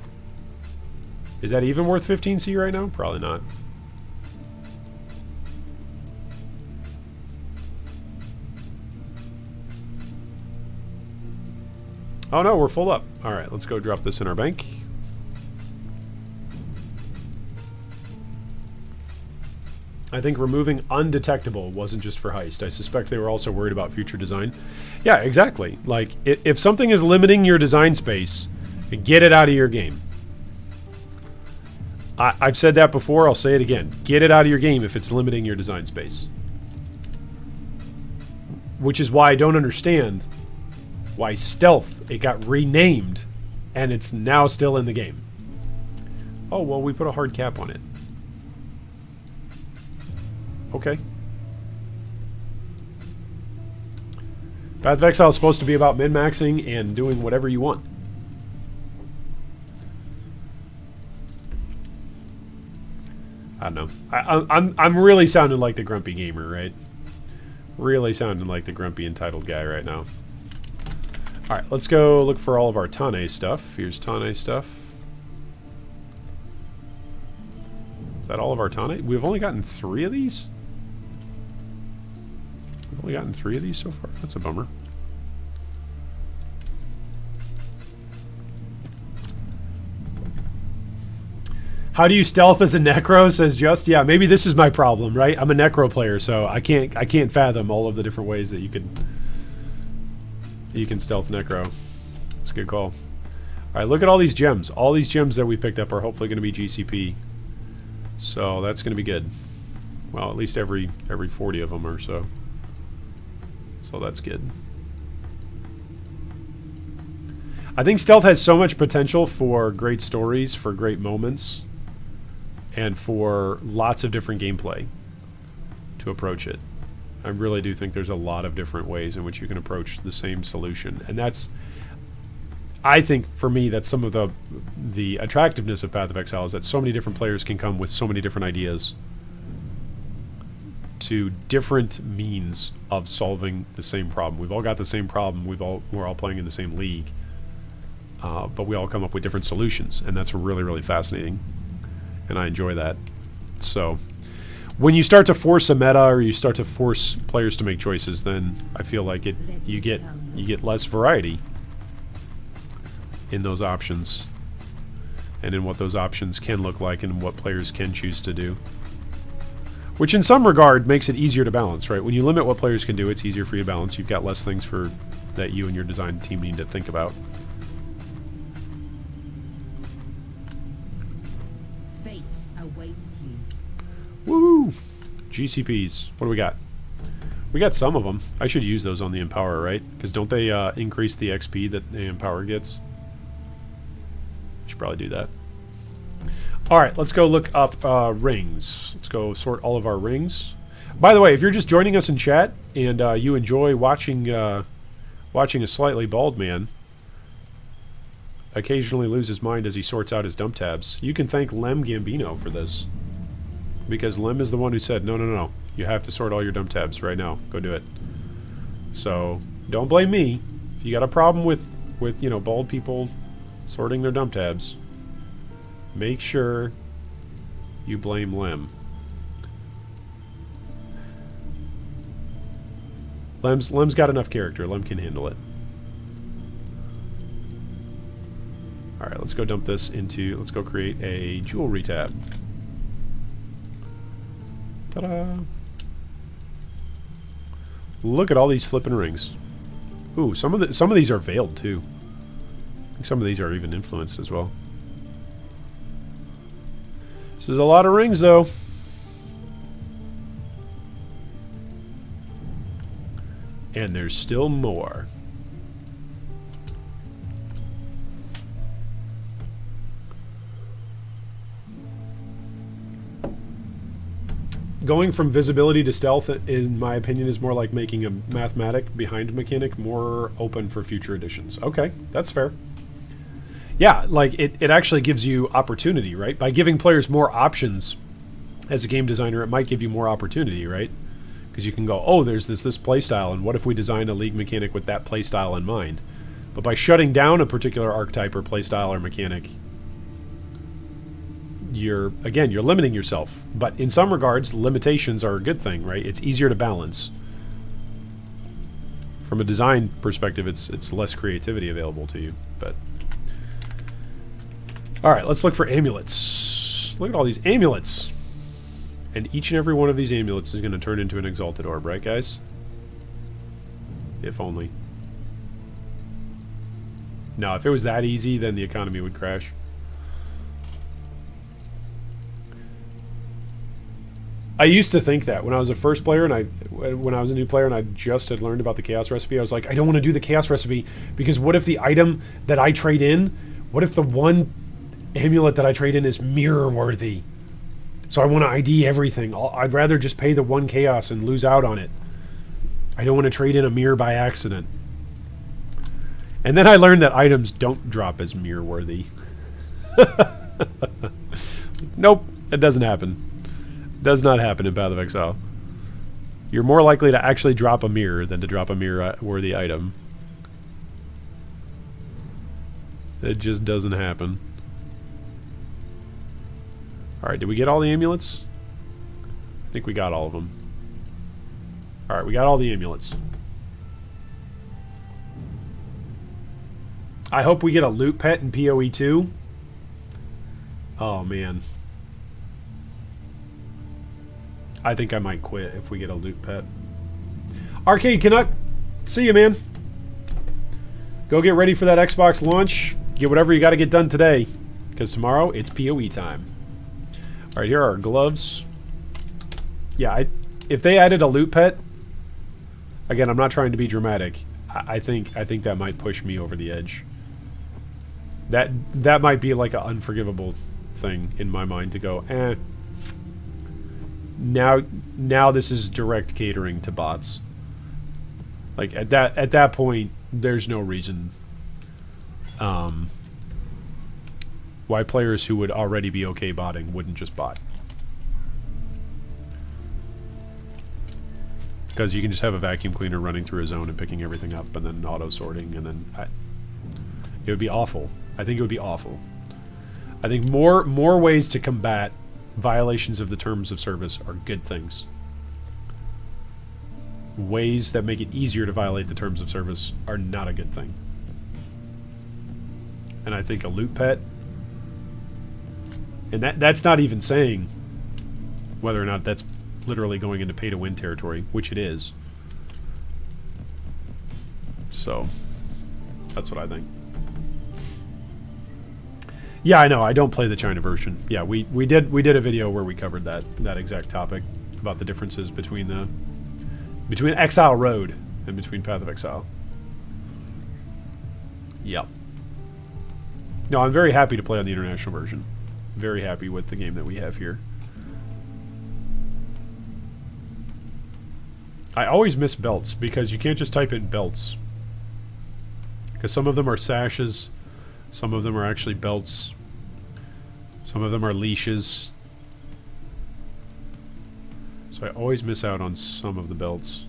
Is that even worth 15C right now? Probably not. Oh no, we're full up. Alright, let's go drop this in our bank. I think removing undetectable wasn't just for Heist. I suspect they were also worried about future design. Yeah, exactly. Like, if something is limiting your design space, get it out of your game. I've said that before, I'll say it again. Get it out of your game if it's limiting your design space. Which is why I don't understand why Stealth, it got renamed, and it's now still in the game. Oh, well, we put a hard cap on it. Okay. Path of Exile is supposed to be about min-maxing and doing whatever you want. I don't know. I'm really sounding like the grumpy gamer, right? Really sounding like the grumpy entitled guy right now. Alright, let's go look for all of our Tane stuff. Here's Tane stuff. Is that all of our Tane? We've only gotten 3 of these? We've only gotten 3 of these so far? That's a bummer. How do you stealth as a Necro, says Just? Yeah, maybe this is my problem, right? I'm a Necro player, so I can't fathom all of the different ways that you can stealth Necro. That's a good call. Alright, look at all these gems. All these gems that we picked up are hopefully going to be GCP. So that's going to be good. Well, at least every 40 of them or so. So that's good. I think Stealth has so much potential for great stories, for great moments, and for lots of different gameplay to approach it. I really do think there's a lot of different ways in which you can approach the same solution. And that's, I think, for me, that's some of the attractiveness of Path of Exile, is that so many different players can come with so many different ideas to different means of solving the same problem. We've all got the same problem. We're all playing in the same league. But we all come up with different solutions, and that's really, really fascinating. And I enjoy that. So when you start to force a meta, or you start to force players to make choices, then I feel like you get less variety in those options, and in what those options can look like, and what players can choose to do. Which in some regard makes it easier to balance, right? When you limit what players can do, it's easier for you to balance. You've got less things that you and your design team need to think about. Fate awaits you. Woo! GCPs. What do we got? We got some of them. I should use those on the Empower, right? Because don't they increase the XP that the Empower gets? Should probably do that. Alright, let's go look up rings. Let's go sort all of our rings. By the way, if you're just joining us in chat and you enjoy watching watching a slightly bald man occasionally lose his mind as he sorts out his dump tabs, you can thank Lem Gambino for this. Because Lem is the one who said, no, no, no, you have to sort all your dump tabs right now. Go do it. So, don't blame me. If you got a problem with you know, bald people sorting their dump tabs, make sure you blame Lem. Lem's got enough character. Lem can handle it. Alright, let's go dump this into... Let's go create a jewelry tab. Ta-da! Look at all these flipping rings. Ooh, some of these are veiled too. I think some of these are even influenced as well. This is a lot of rings though. And there's still more. Going from visibility to stealth, in my opinion, is more like making a mathematic behind mechanic more open for future editions. Okay, that's fair. Yeah, like it actually gives you opportunity, right? By giving players more options as a game designer, it might give you more opportunity, right? Because you can go, oh, there's this playstyle, and what if we design a league mechanic with that playstyle in mind? But by shutting down a particular archetype or playstyle or mechanic, you're limiting yourself. But in some regards, limitations are a good thing, right? It's easier to balance. From a design perspective, it's less creativity available to you. But all right, let's look for amulets. Look at all these amulets. And each and every one of these amulets is going to turn into an exalted orb, right, guys? If only. No, if it was that easy, then the economy would crash. I used to think that when I was a first player and when I was a new player and I just had learned about the chaos recipe, I was like, I don't want to do the chaos recipe because what if the item that I trade in, what if the one amulet that I trade in is mirror worthy? So I want to ID everything. I'd rather just pay the one chaos and lose out on it. I don't want to trade in a mirror by accident. And then I learned that items don't drop as mirror worthy. Nope, that doesn't happen. Does not happen in Path of Exile. You're more likely to actually drop a mirror than to drop a mirror-worthy item. It just doesn't happen. Alright, did we get all the amulets? I think we got all of them. Alright, we got all the amulets. I hope we get a loot pet in POE 2. Oh, man. I think I might quit if we get a loot pet. Arcade Canuck, see you, man. Go get ready for that Xbox launch. Get whatever you got to get done today, because tomorrow it's POE time. All right, here are our gloves. Yeah, if they added a loot pet, again, I'm not trying to be dramatic. I think that might push me over the edge. That might be like an unforgivable thing in my mind to go, eh. Now this is direct catering to bots. Like at that point, there's no reason why players who would already be okay botting wouldn't just bot. Because you can just have a vacuum cleaner running through a zone and picking everything up and then auto sorting, and then it would be awful. I think it would be awful. I think more ways to combat violations of the terms of service are good things. Ways that make it easier to violate the terms of service are not a good thing. And I think a loot pet, and that's not even saying whether or not that's literally going into pay-to-win territory, which it is. So, that's what I think. Yeah, I know. I don't play the China version. Yeah, we did a video where we covered that exact topic about the differences between Exile Road and between Path of Exile. Yep. No, I'm very happy to play on the international version. Very happy with the game that we have here. I always miss belts because you can't just type in belts. Because some of them are sashes, some of them are actually belts, some of them are leashes. So I always miss out on some of the belts.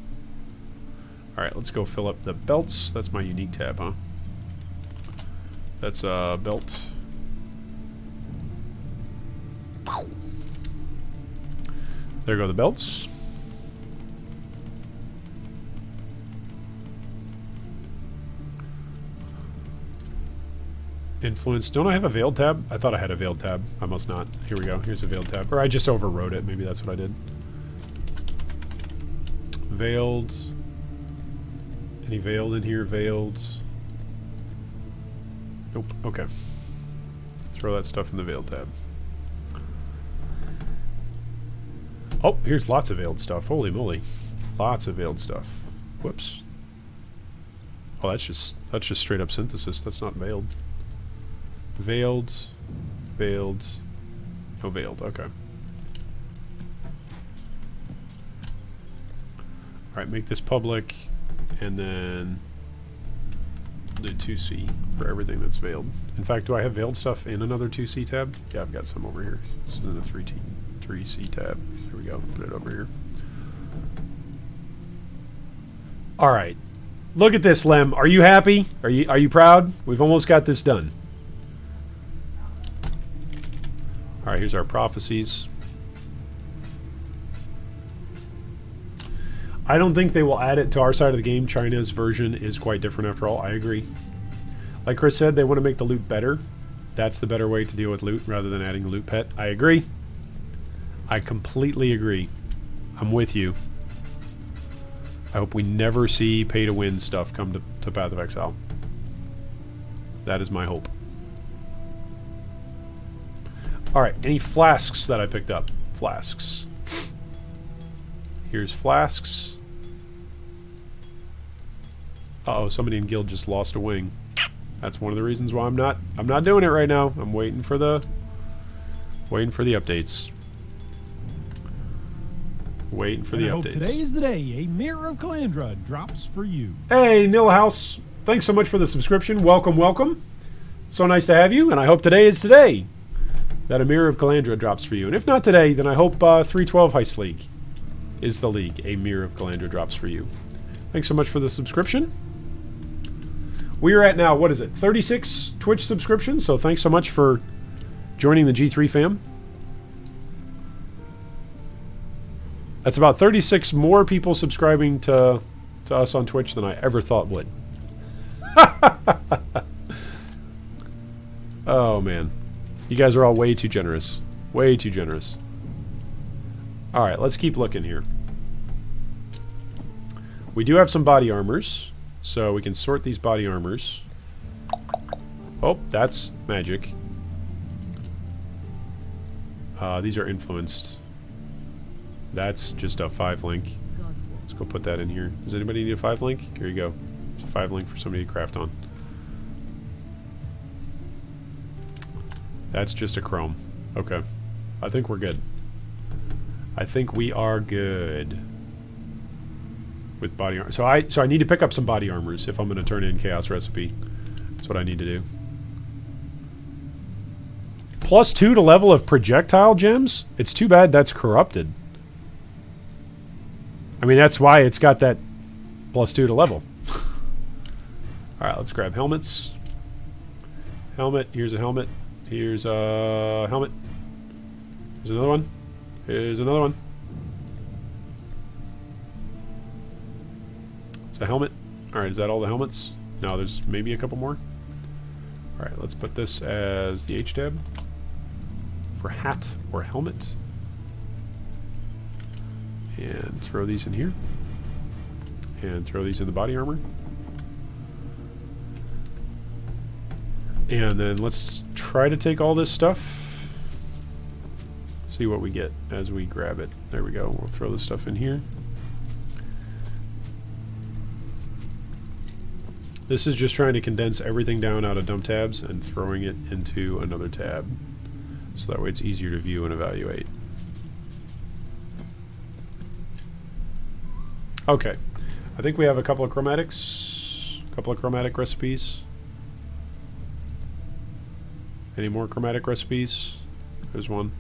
Alright, let's go fill up the belts. That's my unique tab, huh? That's a belt. There go the belts. Influence. Don't I have a veiled tab? I thought I had a veiled tab. I must not. Here we go. Here's a veiled tab. Or I just overwrote it. Maybe that's what I did. Veiled. Any veiled in here? Veiled. Nope. Okay. Throw that stuff in the veiled tab. Oh, here's lots of veiled stuff. Holy moly. Lots of veiled stuff. Whoops. Oh, that's just straight up synthesis. That's not veiled. Veiled. Veiled. Oh, veiled. Okay. Alright, make this public. And then do 2C for everything that's veiled. In fact, do I have veiled stuff in another 2C tab? Yeah, I've got some over here. It's in the 3C tab. There we go. Put it over here. Alright. Look at this, Lem. Are you happy? Are you proud? We've almost got this done. Alright, here's our prophecies. I don't think they will add it to our side of the game. China's version is quite different after all. I agree. Like Chris said, they want to make the loot better. That's the better way to deal with loot rather than adding a loot pet. I agree. I completely agree. I'm with you. I hope we never see pay-to-win stuff come to Path of Exile. That is my hope. Alright, any flasks that I picked up? Flasks. Here's flasks. Uh-oh, somebody in guild just lost a wing. That's one of the reasons why I'm not doing it right now. I'm waiting for the updates. Waiting for the I updates. hope today is the day a Mirror of Calandra drops for you. Hey, Nilhouse. Thanks so much for the subscription. Welcome, welcome. So nice to have you, and I hope today is today that a Mirror of Calandra drops for you. And if not today, then I hope 312 Heist League is the league a Mirror of Calandra drops for you. Thanks so much for the subscription. We are at now, what is it, 36 Twitch subscriptions, so thanks so much for joining the G3 fam. That's about 36 more people subscribing to us on Twitch than I ever thought would. Oh, man. You guys are all way too generous. Way too generous. Alright, let's keep looking here. We do have some body armors, so we can sort these body armors. Oh, that's magic. These are influenced. That's just a 5-link. Let's go put that in here. Does anybody need a 5-link? Here you go. It's a 5-link for somebody to craft on. That's just a chrome. Okay. I think we're good. I think we are good with body armor. So I need to pick up some body armors if I'm going to turn in Chaos Recipe. That's what I need to do. +2 to level of projectile gems? It's too bad that's corrupted. I mean, that's why it's got that +2 to level. Alright, let's grab helmets. Helmet. Here's a helmet. Here's a helmet. Here's another one. Here's another one. It's a helmet. Alright, is that all the helmets? No, there's maybe a couple more. Alright, let's put this as the H tab for hat or helmet. And throw these in here. And throw these in the body armor. And then let's try to take all this stuff. See what we get as we grab it. There we go. We'll throw this stuff in here. This is just trying to condense everything down out of dump tabs and throwing it into another tab. So that way it's easier to view and evaluate. Okay. I think we have a couple of chromatics. A couple of chromatic recipes. Any more chromatic recipes? There's one.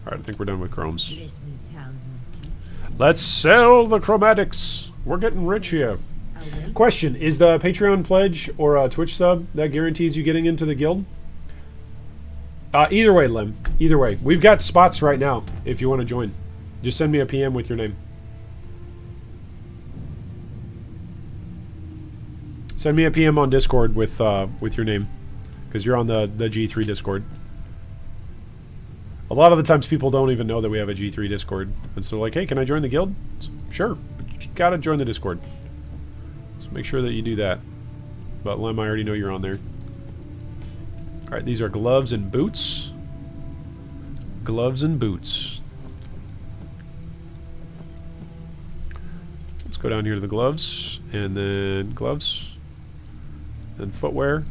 Alright, I think we're done with chromes. Let me tell you. Let's sell the chromatics. We're getting rich here. Awaits Question, is the Patreon pledge or a Twitch sub that guarantees you getting into the guild? Either way, Lim. Either way. We've got spots right now if you want to join. Just send me a PM with your name. Send me a PM on Discord with your name. Because you're on the G3 Discord. A lot of the times people don't even know that we have a G3 Discord. And so like, hey, can I join the guild? Sure. But you gotta join the Discord. So make sure that you do that. But Lem, I already know you're on there. Alright, these are gloves and boots. Gloves and boots. Let's go down here to the gloves. And then gloves. Then footwear.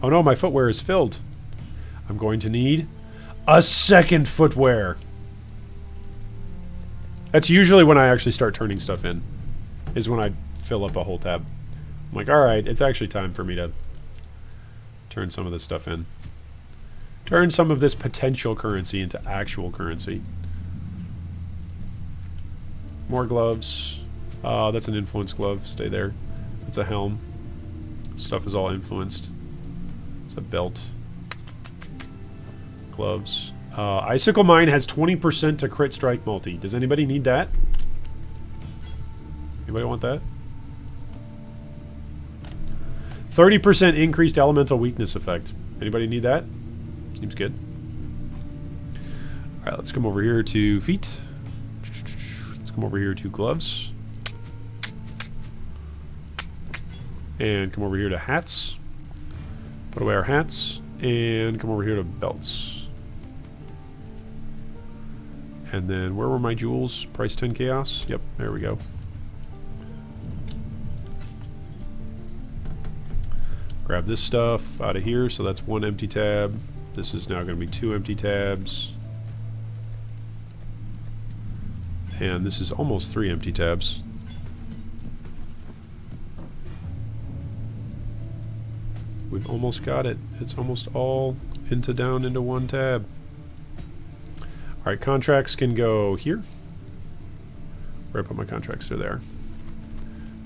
Oh no, my footwear is filled. I'm going to need a second footwear. That's usually when I actually start turning stuff in. Is when I fill up a whole tab. I'm like, alright, it's actually time for me to turn some of this stuff in. Turn some of this potential currency into actual currency. More gloves. That's an influence glove. Stay there. That's a helm. Stuff is all influenced. It's a belt. Gloves. Icicle Mine has 20% to crit strike multi. Does anybody need that? Anybody want that? 30% increased elemental weakness effect. Anybody need that? Seems good. Alright, let's come over here to feet. Let's come over here to gloves. And come over here to hats. Put away our hats. And come over here to belts. And then, where were my jewels? Price 10 chaos? Yep, there we go. Grab this stuff out of here, so that's one empty tab. This is now going to be 2 empty tabs. And this is almost 3 empty tabs. We've almost got it. It's almost all down into one tab. Alright, contracts can go here. Where I put my contracts? They're there.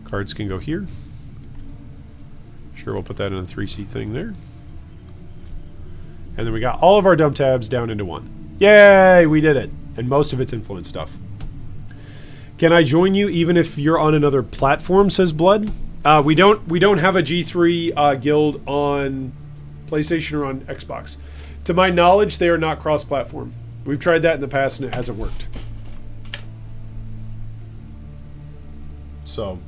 Cards can go here. Sure, we'll put that in a 3C thing there. And then we got all of our dump tabs down into one. Yay! We did it. And most of it's influence stuff. Can I join you even if you're on another platform, says Blood? We don't have a G3 guild on PlayStation or on Xbox. To my knowledge, they are not cross-platform. We've tried that in the past and it hasn't worked. So,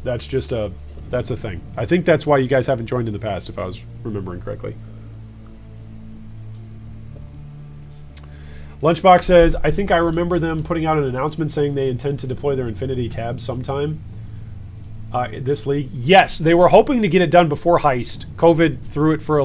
that's a thing. I think that's why you guys haven't joined in the past, if I was remembering correctly. Lunchbox says, I think I remember them putting out an announcement saying they intend to deploy their Infinity tab sometime. This league. Yes, they were hoping to get it done before Heist. COVID threw it for a loop.